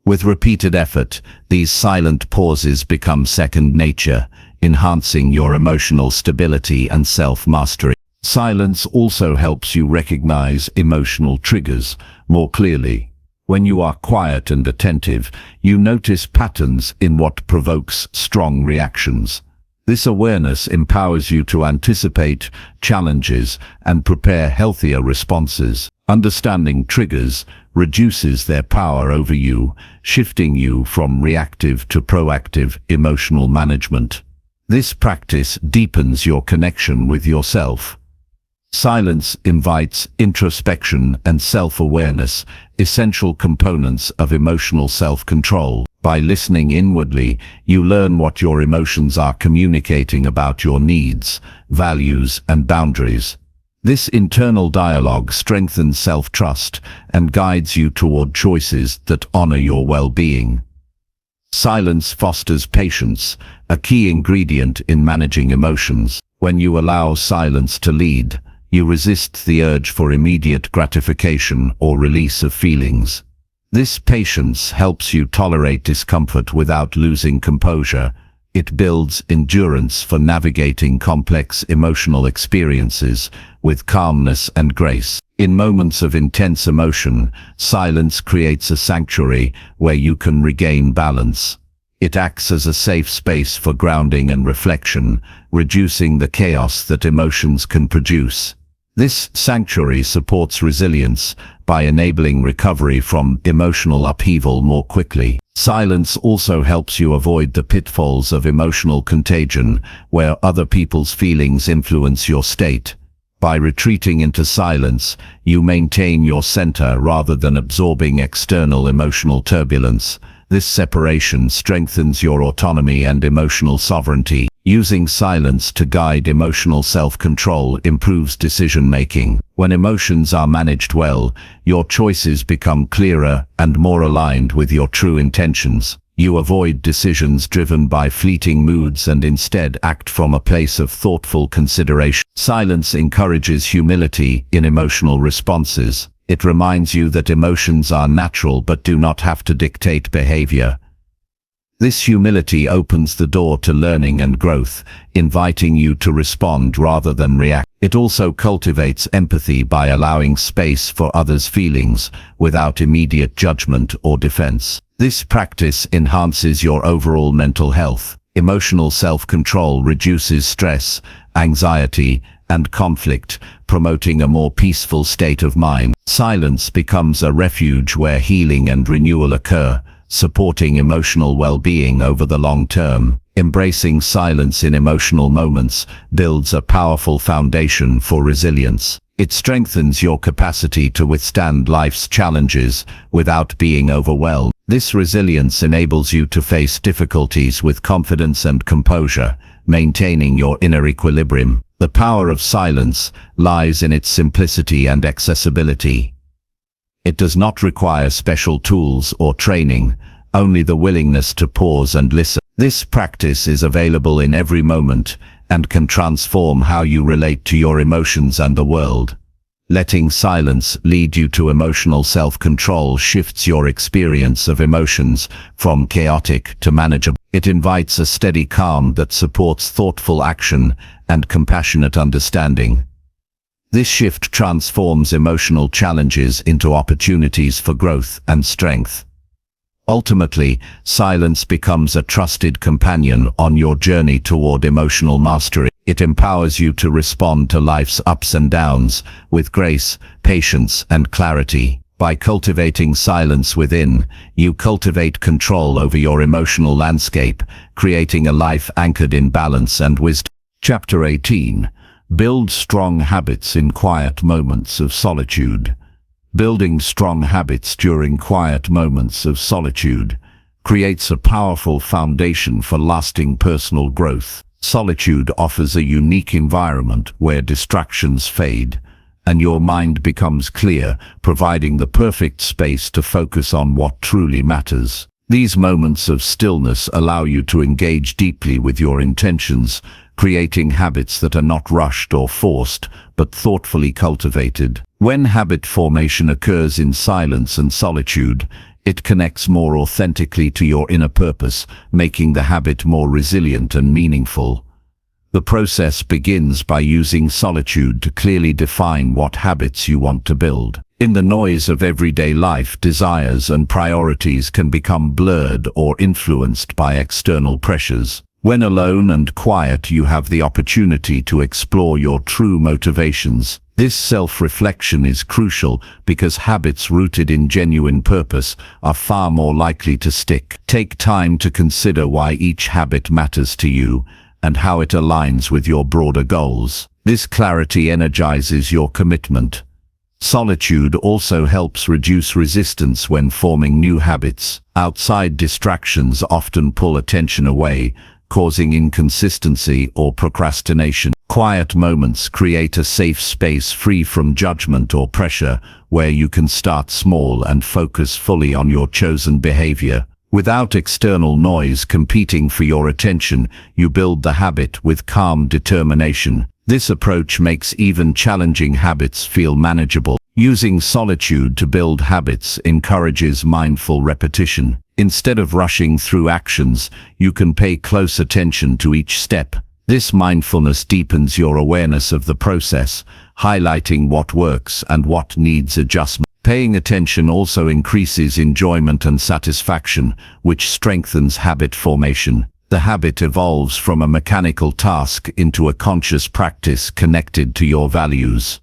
With repeated effort, these silent pauses become second nature, enhancing your emotional stability and self-mastery. Silence also helps you recognize emotional triggers more clearly. When you are quiet and attentive, you notice patterns in what provokes strong reactions. This awareness empowers you to anticipate challenges and prepare healthier responses. Understanding triggers reduces their power over you, shifting you from reactive to proactive emotional management. This practice deepens your connection with yourself. Silence invites introspection and self-awareness, essential components of emotional self-control. By listening inwardly, you learn what your emotions are communicating about your needs, values, and boundaries. This internal dialogue strengthens self-trust and guides you toward choices that honor your well-being. Silence fosters patience, a key ingredient in managing emotions. When you allow silence to lead, you resist the urge for immediate gratification or release of feelings. This patience helps you tolerate discomfort without losing composure. It builds endurance for navigating complex emotional experiences with calmness and grace. In moments of intense emotion, silence creates a sanctuary where you can regain balance. It acts as a safe space for grounding and reflection, reducing the chaos that emotions can produce. This sanctuary supports resilience by enabling recovery from emotional upheaval more quickly. Silence also helps you avoid the pitfalls of emotional contagion, where other people's feelings influence your state. By retreating into silence, you maintain your center rather than absorbing external emotional turbulence. This separation strengthens your autonomy and emotional sovereignty. Using silence to guide emotional self-control improves decision-making. When emotions are managed well, your choices become clearer and more aligned with your true intentions. You avoid decisions driven by fleeting moods and instead act from a place of thoughtful consideration. Silence encourages humility in emotional responses. It reminds you that emotions are natural but do not have to dictate behavior. This humility opens the door to learning and growth, inviting you to respond rather than react. It also cultivates empathy by allowing space for others' feelings without immediate judgment or defense. This practice enhances your overall mental health. Emotional self-control reduces stress, anxiety, and conflict, promoting a more peaceful state of mind. Silence becomes a refuge where healing and renewal occur, supporting emotional well-being over the long term. Embracing silence in emotional moments builds a powerful foundation for resilience. It strengthens your capacity to withstand life's challenges without being overwhelmed. This resilience enables you to face difficulties with confidence and composure, maintaining your inner equilibrium. The power of silence lies in its simplicity and accessibility. It does not require special tools or training, only the willingness to pause and listen. This practice is available in every moment and can transform how you relate to your emotions and the world. Letting silence lead you to emotional self-control shifts your experience of emotions from chaotic to manageable. It invites a steady calm that supports thoughtful action and compassionate understanding. This shift transforms emotional challenges into opportunities for growth and strength. Ultimately, silence becomes a trusted companion on your journey toward emotional mastery. It empowers you to respond to life's ups and downs with grace, patience, and clarity. By cultivating silence within, you cultivate control over your emotional landscape, creating a life anchored in balance and wisdom. Chapter 18. Build strong habits in quiet moments of solitude. Building strong habits during quiet moments of solitude creates a powerful foundation for lasting personal growth. Solitude offers a unique environment where distractions fade and your mind becomes clear, providing the perfect space to focus on what truly matters. These moments of stillness allow you to engage deeply with your intentions, creating habits that are not rushed or forced, but thoughtfully cultivated. When habit formation occurs in silence and solitude, it connects more authentically to your inner purpose, making the habit more resilient and meaningful. The process begins by using solitude to clearly define what habits you want to build. In the noise of everyday life, desires and priorities can become blurred or influenced by external pressures. When alone and quiet, you have the opportunity to explore your true motivations. This self-reflection is crucial because habits rooted in genuine purpose are far more likely to stick. Take time to consider why each habit matters to you and how it aligns with your broader goals. This clarity energizes your commitment. Solitude also helps reduce resistance when forming new habits. Outside distractions often pull attention away, causing inconsistency or procrastination. Quiet moments create a safe space free from judgment or pressure, where you can start small and focus fully on your chosen behavior. Without external noise competing for your attention, you build the habit with calm determination. This approach makes even challenging habits feel manageable. Using solitude to build habits encourages mindful repetition. Instead of rushing through actions, you can pay close attention to each step. This mindfulness deepens your awareness of the process, highlighting what works and what needs adjustment. Paying attention also increases enjoyment and satisfaction, which strengthens habit formation. The habit evolves from a mechanical task into a conscious practice connected to your values.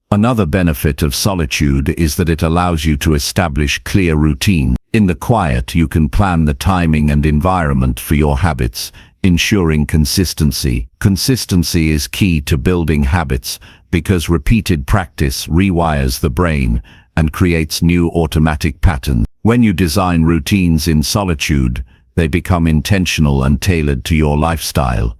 Another benefit of solitude is that it allows you to establish clear routine. In the quiet, you can plan the timing and environment for your habits, ensuring consistency. Consistency is key to building habits because repeated practice rewires the brain and creates new automatic patterns. When you design routines in solitude, they become intentional and tailored to your lifestyle,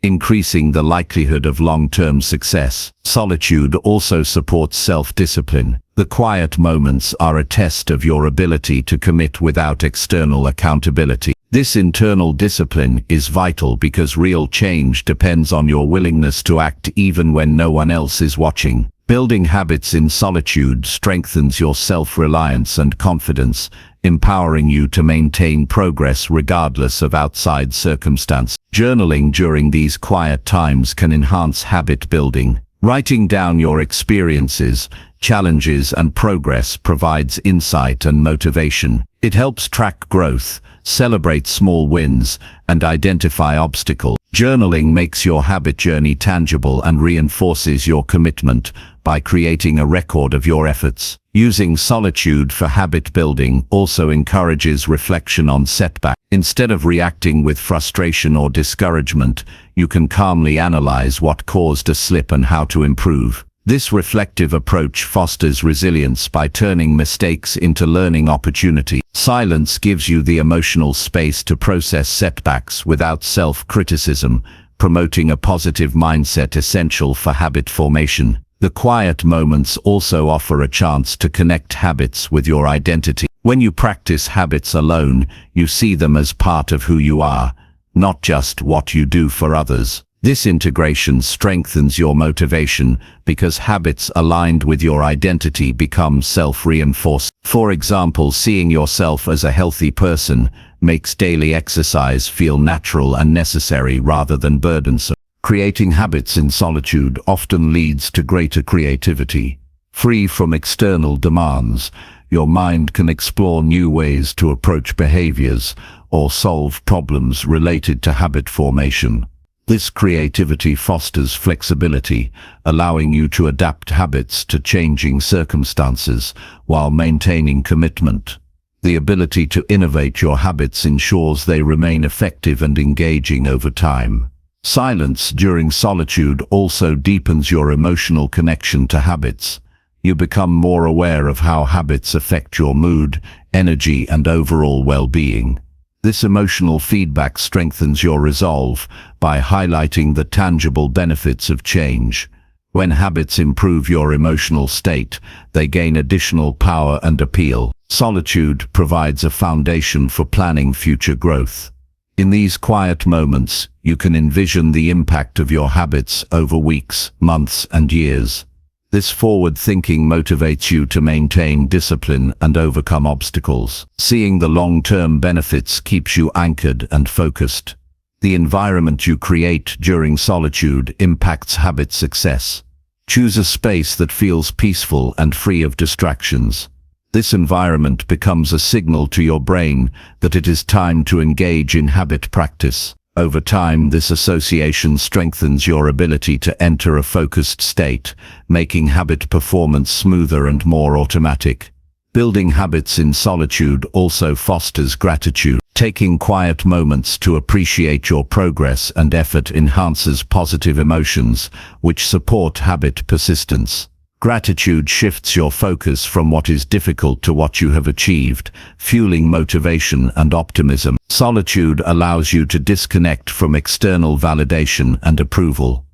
increasing the likelihood of long-term success. Solitude also supports self-discipline. The quiet moments are a test of your ability to commit without external accountability. This internal discipline is vital because real change depends on your willingness to act even when no one else is watching. Building habits in solitude strengthens your self-reliance and confidence, empowering you to maintain progress regardless of outside circumstances. Journaling during these quiet times can enhance habit building. Writing down your experiences, challenges, and progress provides insight and motivation. It helps track growth, celebrate small wins, and identify obstacles. Journaling makes your habit journey tangible and reinforces your commitment by creating a record of your efforts. Using solitude for habit building also encourages reflection on setbacks. Instead of reacting with frustration or discouragement, you can calmly analyze what caused a slip and how to improve. This reflective approach fosters resilience by turning mistakes into learning opportunities. Silence gives you the emotional space to process setbacks without self-criticism, promoting a positive mindset essential for habit formation. The quiet moments also offer a chance to connect habits with your identity. When you practice habits alone, you see them as part of who you are, not just what you do for others. This integration strengthens your motivation because habits aligned with your identity become self-reinforcing. For example, seeing yourself as a healthy person makes daily exercise feel natural and necessary rather than burdensome. Creating habits in solitude often leads to greater creativity. Free from external demands, your mind can explore new ways to approach behaviors or solve problems related to habit formation. This creativity fosters flexibility, allowing you to adapt habits to changing circumstances while maintaining commitment. The ability to innovate your habits ensures they remain effective and engaging over time. Silence during solitude also deepens your emotional connection to habits. You become more aware of how habits affect your mood, energy, and overall well-being. This emotional feedback strengthens your resolve by highlighting the tangible benefits of change. When habits improve your emotional state, they gain additional power and appeal. Solitude provides a foundation for planning future growth. In these quiet moments, you can envision the impact of your habits over weeks, months, and years. This forward thinking motivates you to maintain discipline and overcome obstacles. Seeing the long-term benefits keeps you anchored and focused. The environment you create during solitude impacts habit success. Choose a space that feels peaceful and free of distractions. This environment becomes a signal to your brain that it is time to engage in habit practice. Over time, this association strengthens your ability to enter a focused state, making habit performance smoother and more automatic. Building habits in solitude also fosters gratitude. Taking quiet moments to appreciate your progress and effort enhances positive emotions, which support habit persistence. Gratitude shifts your focus from what is difficult to what you have achieved, fueling motivation and optimism. Solitude allows you to disconnect from external validation and approval.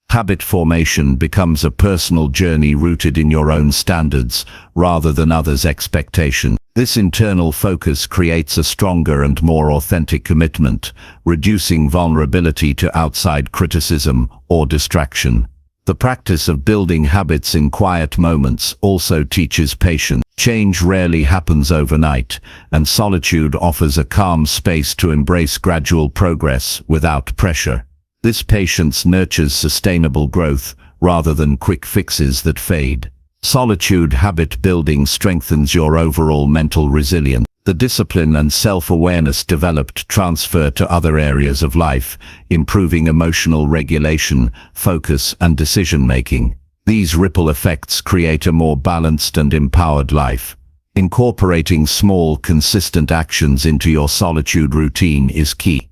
Habit formation becomes a personal journey rooted in your own standards rather than others' expectation. This internal focus creates a stronger and more authentic commitment, reducing vulnerability to outside criticism or distraction. The practice of building habits in quiet moments also teaches patience. Change rarely happens overnight, and solitude offers a calm space to embrace gradual progress without pressure. This patience nurtures sustainable growth rather than quick fixes that fade. Solitude habit building strengthens your overall mental resilience. The discipline and self-awareness developed transfer to other areas of life, improving emotional regulation, focus, and decision-making. These ripple effects create a more balanced and empowered life. Incorporating small, consistent actions into your solitude routine is key.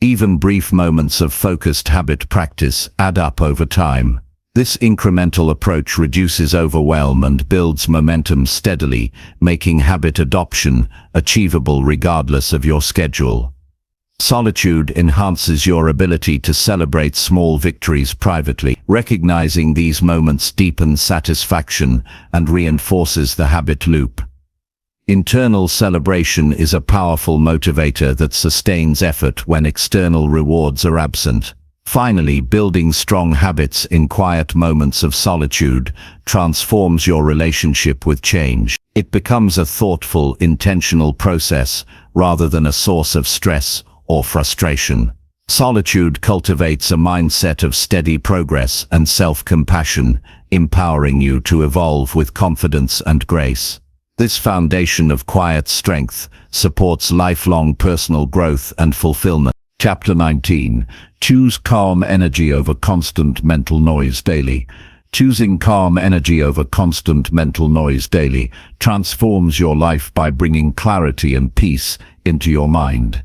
Even brief moments of focused habit practice add up over time. This incremental approach reduces overwhelm and builds momentum steadily, making habit adoption achievable regardless of your schedule. Solitude enhances your ability to celebrate small victories privately. Recognizing these moments deepens satisfaction and reinforces the habit loop. Internal celebration is a powerful motivator that sustains effort when external rewards are absent. Finally, building strong habits in quiet moments of solitude transforms your relationship with change. It becomes a thoughtful, intentional process rather than a source of stress or frustration. Solitude cultivates a mindset of steady progress and self-compassion, empowering you to evolve with confidence and grace. This foundation of quiet strength supports lifelong personal growth and fulfillment. Chapter 19. Choose calm energy over constant mental noise daily. Choosing calm energy over constant mental noise daily transforms your life by bringing clarity and peace into your mind.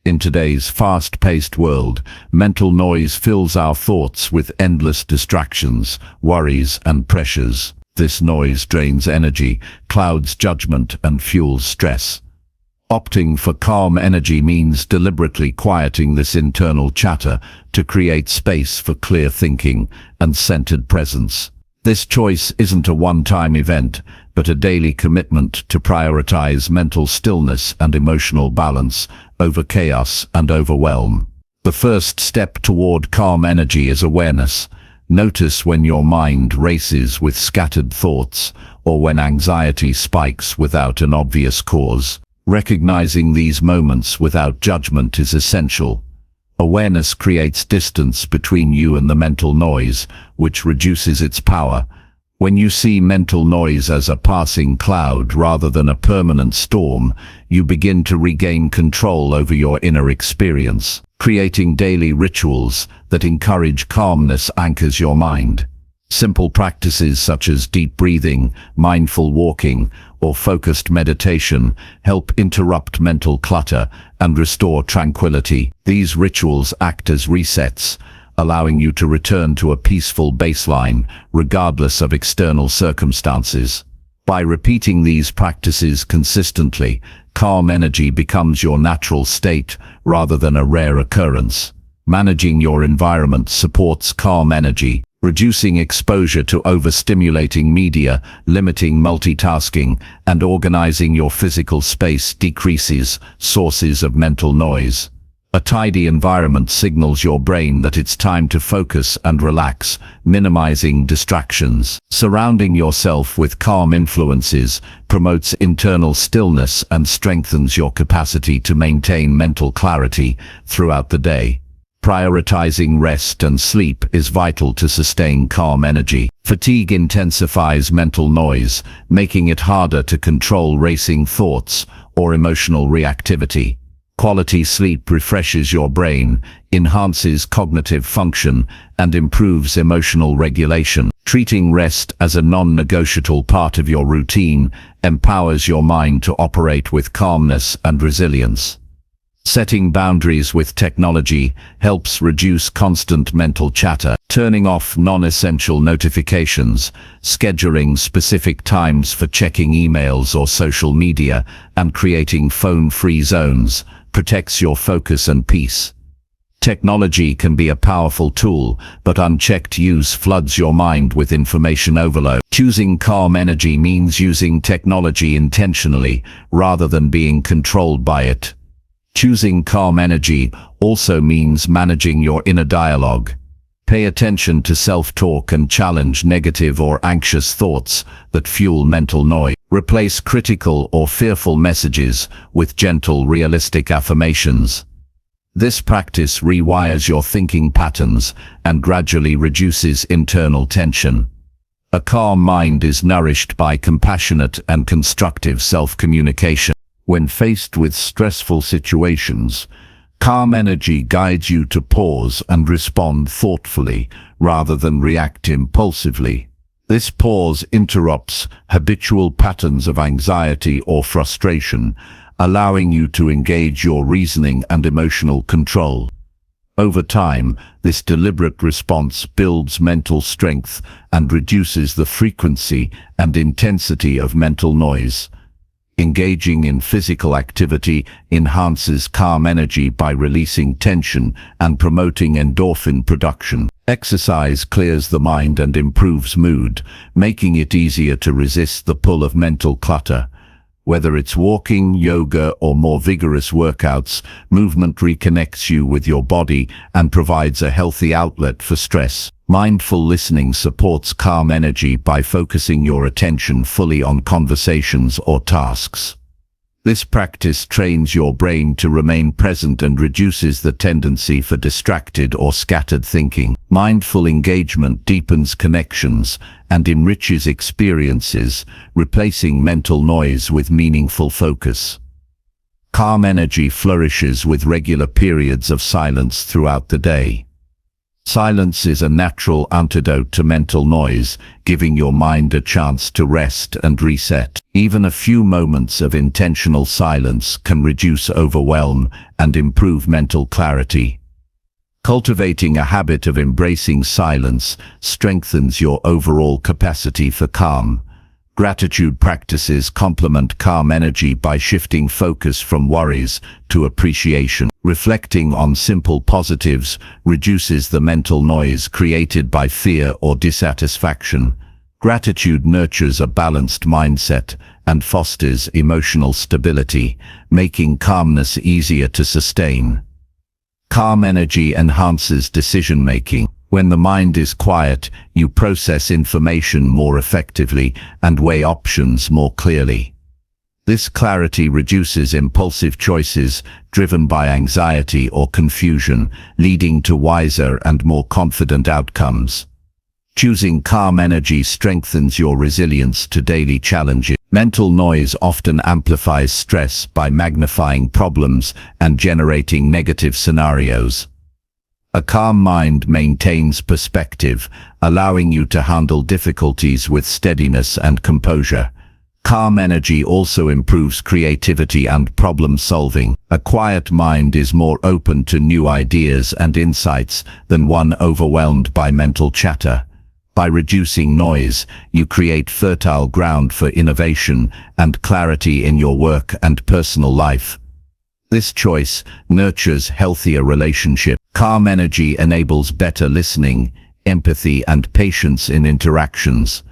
In today's fast-paced world, mental noise fills our thoughts with endless distractions, worries, and pressures. This noise drains energy, clouds judgment, and fuels stress. Opting for calm energy means deliberately quieting this internal chatter to create space for clear thinking and centered presence. This choice isn't a one-time event, but a daily commitment to prioritize mental stillness and emotional balance over chaos and overwhelm. The first step toward calm energy is awareness. Notice when your mind races with scattered thoughts, or when anxiety spikes without an obvious cause. Recognizing these moments without judgment is essential. Awareness creates distance between you and the mental noise, which reduces its power. When you see mental noise as a passing cloud rather than a permanent storm, you begin to regain control over your inner experience. Creating daily rituals that encourage calmness anchors your mind. Simple practices such as deep breathing, mindful walking, or focused meditation help interrupt mental clutter and restore tranquility. These rituals act as resets, allowing you to return to a peaceful baseline regardless of external circumstances. By repeating these practices consistently, calm energy becomes your natural state rather than a rare occurrence. Managing your environment supports calm energy. Reducing exposure to overstimulating media, limiting multitasking, and organizing your physical space decreases sources of mental noise. A tidy environment signals your brain that it's time to focus and relax, minimizing distractions. Surrounding yourself with calm influences promotes internal stillness and strengthens your capacity to maintain mental clarity throughout the day. Prioritizing rest and sleep is vital to sustain calm energy. Fatigue intensifies mental noise, making it harder to control racing thoughts or emotional reactivity. Quality sleep refreshes your brain, enhances cognitive function, and improves emotional regulation. Treating rest as a non-negotiable part of your routine empowers your mind to operate with calmness and resilience. Setting boundaries with technology helps reduce constant mental chatter. Turning off non-essential notifications, scheduling specific times for checking emails or social media, and creating phone-free zones protects your focus and peace. Technology can be a powerful tool, but unchecked use floods your mind with information overload. Choosing calm energy means using technology intentionally rather than being controlled by it. Choosing calm energy also means managing your inner dialogue. Pay attention to self-talk and challenge negative or anxious thoughts that fuel mental noise. Replace critical or fearful messages with gentle, realistic affirmations. This practice rewires your thinking patterns and gradually reduces internal tension. A calm mind is nourished by compassionate and constructive self-communication. When faced with stressful situations, calm energy guides you to pause and respond thoughtfully rather than react impulsively. This pause interrupts habitual patterns of anxiety or frustration, allowing you to engage your reasoning and emotional control. Over time, this deliberate response builds mental strength and reduces the frequency and intensity of mental noise. Engaging in physical activity enhances calm energy by releasing tension and promoting endorphin production. Exercise clears the mind and improves mood, making it easier to resist the pull of mental clutter. Whether it's walking, yoga, or more vigorous workouts, movement reconnects you with your body and provides a healthy outlet for stress. Mindful listening supports calm energy by focusing your attention fully on conversations or tasks. This practice trains your brain to remain present and reduces the tendency for distracted or scattered thinking. Mindful engagement deepens connections and enriches experiences, replacing mental noise with meaningful focus. Calm energy flourishes with regular periods of silence throughout the day. Silence is a natural antidote to mental noise, giving your mind a chance to rest and reset. Even a few moments of intentional silence can reduce overwhelm and improve mental clarity. Cultivating a habit of embracing silence strengthens your overall capacity for calm. Gratitude practices complement calm energy by shifting focus from worries to appreciation. Reflecting on simple positives reduces the mental noise created by fear or dissatisfaction. Gratitude nurtures a balanced mindset and fosters emotional stability, making calmness easier to sustain. Calm energy enhances decision-making. When the mind is quiet, you process information more effectively and weigh options more clearly. This clarity reduces impulsive choices driven by anxiety or confusion, leading to wiser and more confident outcomes. Choosing calm energy strengthens your resilience to daily challenges. Mental noise often amplifies stress by magnifying problems and generating negative scenarios. A calm mind maintains perspective, allowing you to handle difficulties with steadiness and composure. Calm energy also improves creativity and problem-solving. A quiet mind is more open to new ideas and insights than one overwhelmed by mental chatter. By reducing noise, you create fertile ground for innovation and clarity in your work and personal life. This choice nurtures healthier relationships. Calm energy enables better listening, empathy, and patience in interactions.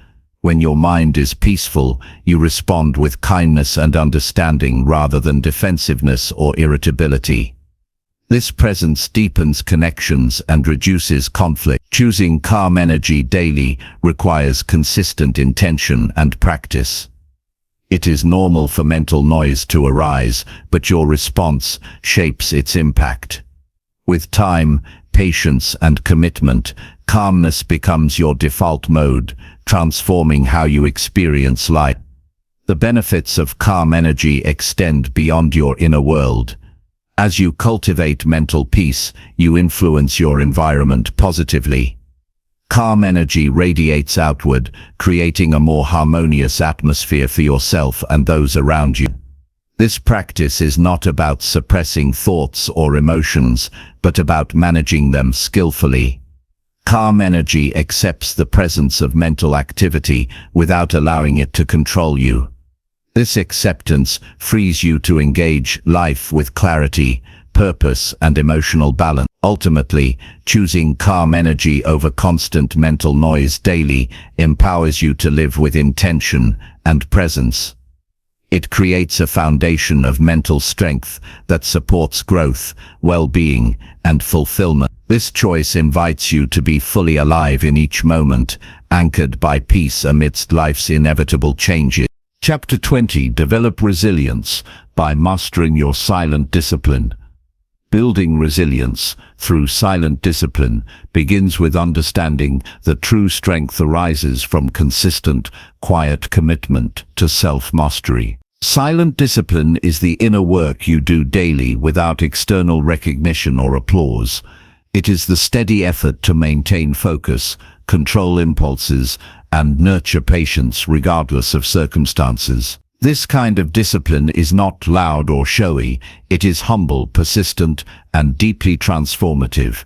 When your mind is peaceful, you respond with kindness and understanding rather than defensiveness or irritability. This presence deepens connections and reduces conflict. Choosing calm energy daily requires consistent intention and practice. It is normal for mental noise to arise, but your response shapes its impact. With time, patience, and commitment, calmness becomes your default mode, transforming how you experience life. The benefits of calm energy extend beyond your inner world. As you cultivate mental peace, you influence your environment positively. Calm energy radiates outward, creating a more harmonious atmosphere for yourself and those around you. This practice is not about suppressing thoughts or emotions, but about managing them skillfully. Calm energy accepts the presence of mental activity without allowing it to control you. This acceptance frees you to engage life with clarity, purpose, and emotional balance. Ultimately, choosing calm energy over constant mental noise daily empowers you to live with intention and presence. It creates a foundation of mental strength that supports growth, well-being, and fulfillment. This choice invites you to be fully alive in each moment, anchored by peace amidst life's inevitable changes. Chapter 20. Develop resilience by mastering your silent discipline. Building resilience through silent discipline begins with understanding that true strength arises from consistent, quiet commitment to self-mastery. Silent discipline is the inner work you do daily without external recognition or applause. It is the steady effort to maintain focus, control impulses, and nurture patience regardless of circumstances. This kind of discipline is not loud or showy. It is humble, persistent, and deeply transformative.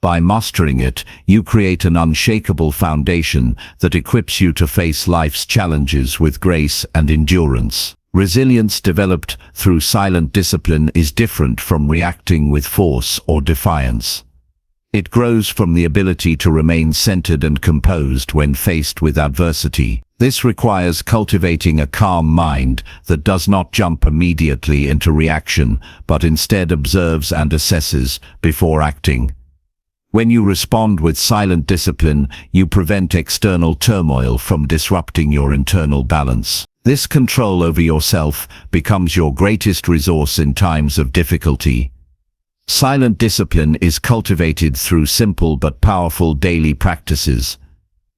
By mastering it, you create an unshakable foundation that equips you to face life's challenges with grace and endurance. Resilience developed through silent discipline is different from reacting with force or defiance. It grows from the ability to remain centered and composed when faced with adversity. This requires cultivating a calm mind that does not jump immediately into reaction, but instead observes and assesses before acting. When you respond with silent discipline, you prevent external turmoil from disrupting your internal balance. This control over yourself becomes your greatest resource in times of difficulty. Silent discipline is cultivated through simple but powerful daily practices.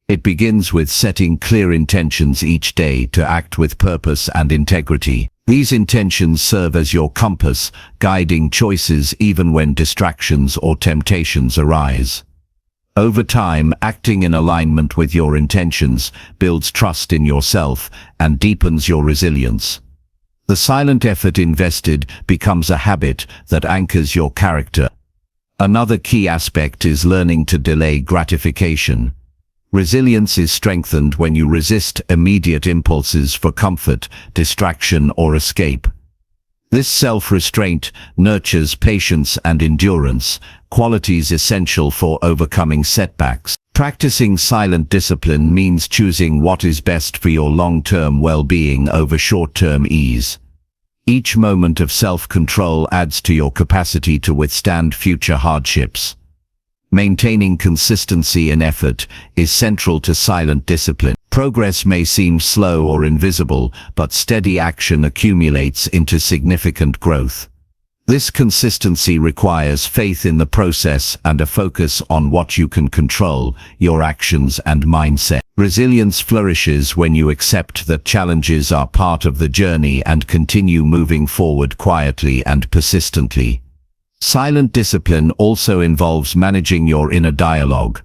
It begins with setting clear intentions each day to act with purpose and integrity. These intentions serve as your compass, guiding choices even when distractions or temptations arise. Over time, acting in alignment with your intentions builds trust in yourself and deepens your resilience. The silent effort invested becomes a habit that anchors your character. Another key aspect is learning to delay gratification. Resilience is strengthened when you resist immediate impulses for comfort, distraction, or escape. This self-restraint nurtures patience and endurance, qualities essential for overcoming setbacks. Practicing silent discipline means choosing what is best for your long-term well-being over short-term ease. Each moment of self-control adds to your capacity to withstand future hardships. Maintaining consistency and effort is central to silent discipline. Progress may seem slow or invisible, but steady action accumulates into significant growth. This consistency requires faith in the process and a focus on what you can control, your actions and mindset. Resilience flourishes when you accept that challenges are part of the journey and continue moving forward quietly and persistently. Silent discipline also involves managing your inner dialogue.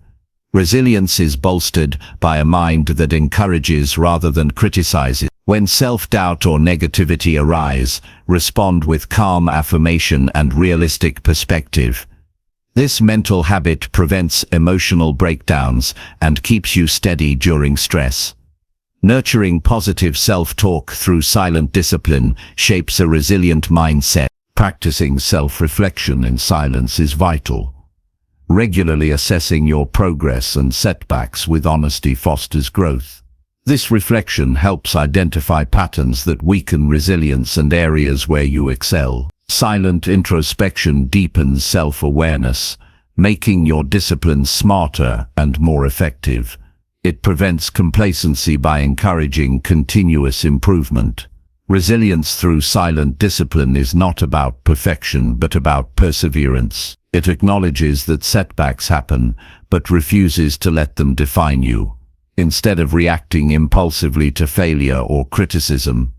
Resilience is bolstered by a mind that encourages rather than criticizes. When self-doubt or negativity arise, respond with calm affirmation and realistic perspective. This mental habit prevents emotional breakdowns and keeps you steady during stress. Nurturing positive self-talk through silent discipline shapes a resilient mindset. Practicing self-reflection in silence is vital. Regularly assessing your progress and setbacks with honesty fosters growth. This reflection helps identify patterns that weaken resilience and areas where you excel. Silent introspection deepens self-awareness, making your discipline smarter and more effective. It prevents complacency by encouraging continuous improvement. Resilience through silent discipline is not about perfection but about perseverance. It acknowledges that setbacks happen, but refuses to let them define you. Instead of reacting impulsively to failure or criticism,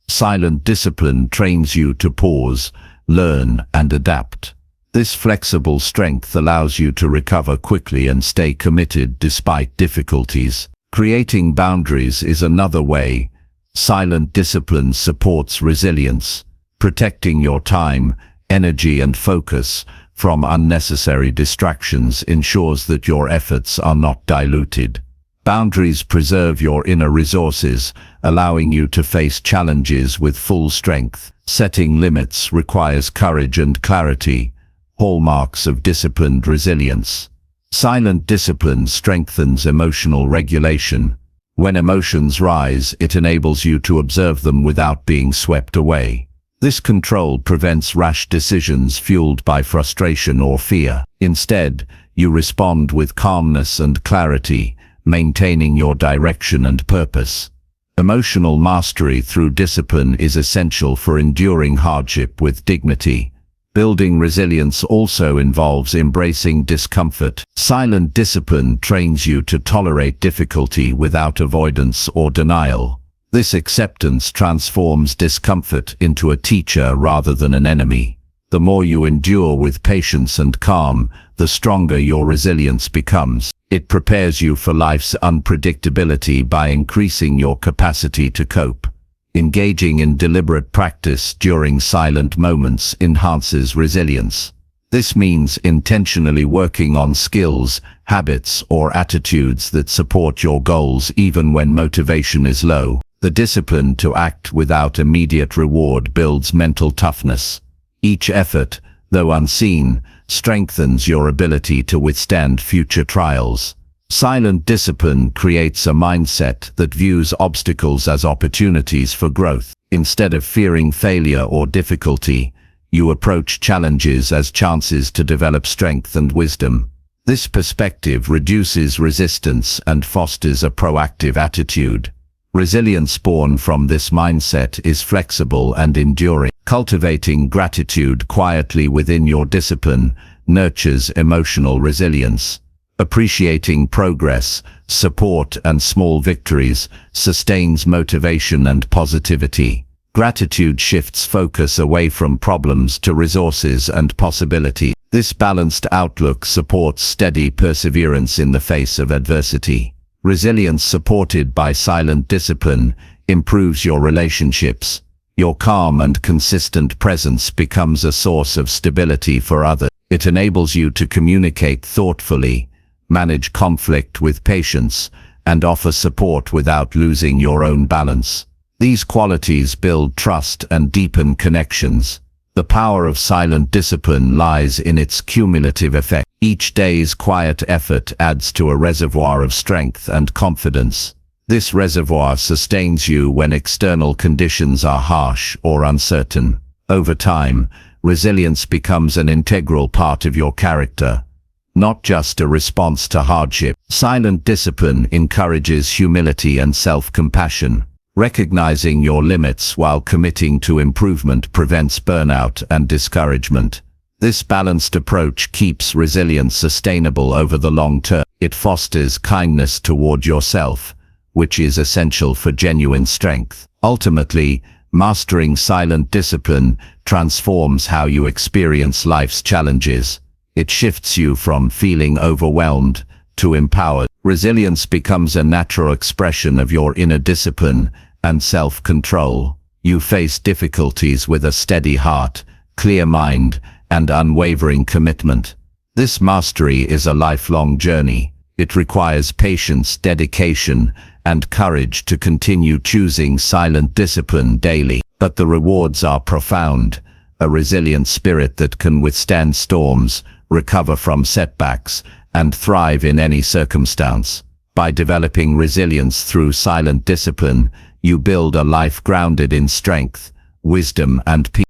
silent discipline trains you to pause, learn, and adapt. This flexible strength allows you to recover quickly and stay committed despite difficulties. Creating boundaries is another way. Silent discipline supports resilience, protecting your time, energy, and focus from unnecessary distractions ensures that your efforts are not diluted. Boundaries preserve your inner resources, allowing you to face challenges with full strength. Setting limits requires courage and clarity, hallmarks of disciplined resilience. Silent discipline strengthens emotional regulation. When emotions rise, it enables you to observe them without being swept away. This control prevents rash decisions fueled by frustration or fear. Instead, you respond with calmness and clarity, maintaining your direction and purpose. Emotional mastery through discipline is essential for enduring hardship with dignity. Building resilience also involves embracing discomfort. Silent discipline trains you to tolerate difficulty without avoidance or denial. This acceptance transforms discomfort into a teacher rather than an enemy. The more you endure with patience and calm, the stronger your resilience becomes. It prepares you for life's unpredictability by increasing your capacity to cope. Engaging in deliberate practice during silent moments enhances resilience. This means intentionally working on skills, habits, or attitudes that support your goals even when motivation is low. The discipline to act without immediate reward builds mental toughness. Each effort, though unseen, strengthens your ability to withstand future trials. Silent discipline creates a mindset that views obstacles as opportunities for growth. Instead of fearing failure or difficulty, you approach challenges as chances to develop strength and wisdom. This perspective reduces resistance and fosters a proactive attitude. Resilience born from this mindset is flexible and enduring. Cultivating gratitude quietly within your discipline nurtures emotional resilience. Appreciating progress, support, and small victories sustains motivation and positivity. Gratitude shifts focus away from problems to resources and possibility. This balanced outlook supports steady perseverance in the face of adversity. Resilience supported by silent discipline improves your relationships. Your calm and consistent presence becomes a source of stability for others. It enables you to communicate thoughtfully, manage conflict with patience, and offer support without losing your own balance. These qualities build trust and deepen connections. The power of silent discipline lies in its cumulative effect. Each day's quiet effort adds to a reservoir of strength and confidence. This reservoir sustains you when external conditions are harsh or uncertain. Over time, resilience becomes an integral part of your character, not just a response to hardship. Silent discipline encourages humility and self-compassion. Recognizing your limits while committing to improvement prevents burnout and discouragement. This balanced approach keeps resilience sustainable over the long term. It fosters kindness toward yourself, which is essential for genuine strength. Ultimately, mastering silent discipline transforms how you experience life's challenges. It shifts you from feeling overwhelmed to empowered. Resilience becomes a natural expression of your inner discipline and self-control. You face difficulties with a steady heart, clear mind, and unwavering commitment. This mastery is a lifelong journey. It requires patience, dedication, and courage to continue choosing silent discipline daily. But the rewards are profound. A resilient spirit that can withstand storms, recover from setbacks, and thrive in any circumstance. By developing resilience through silent discipline, you build a life grounded in strength, wisdom, and peace.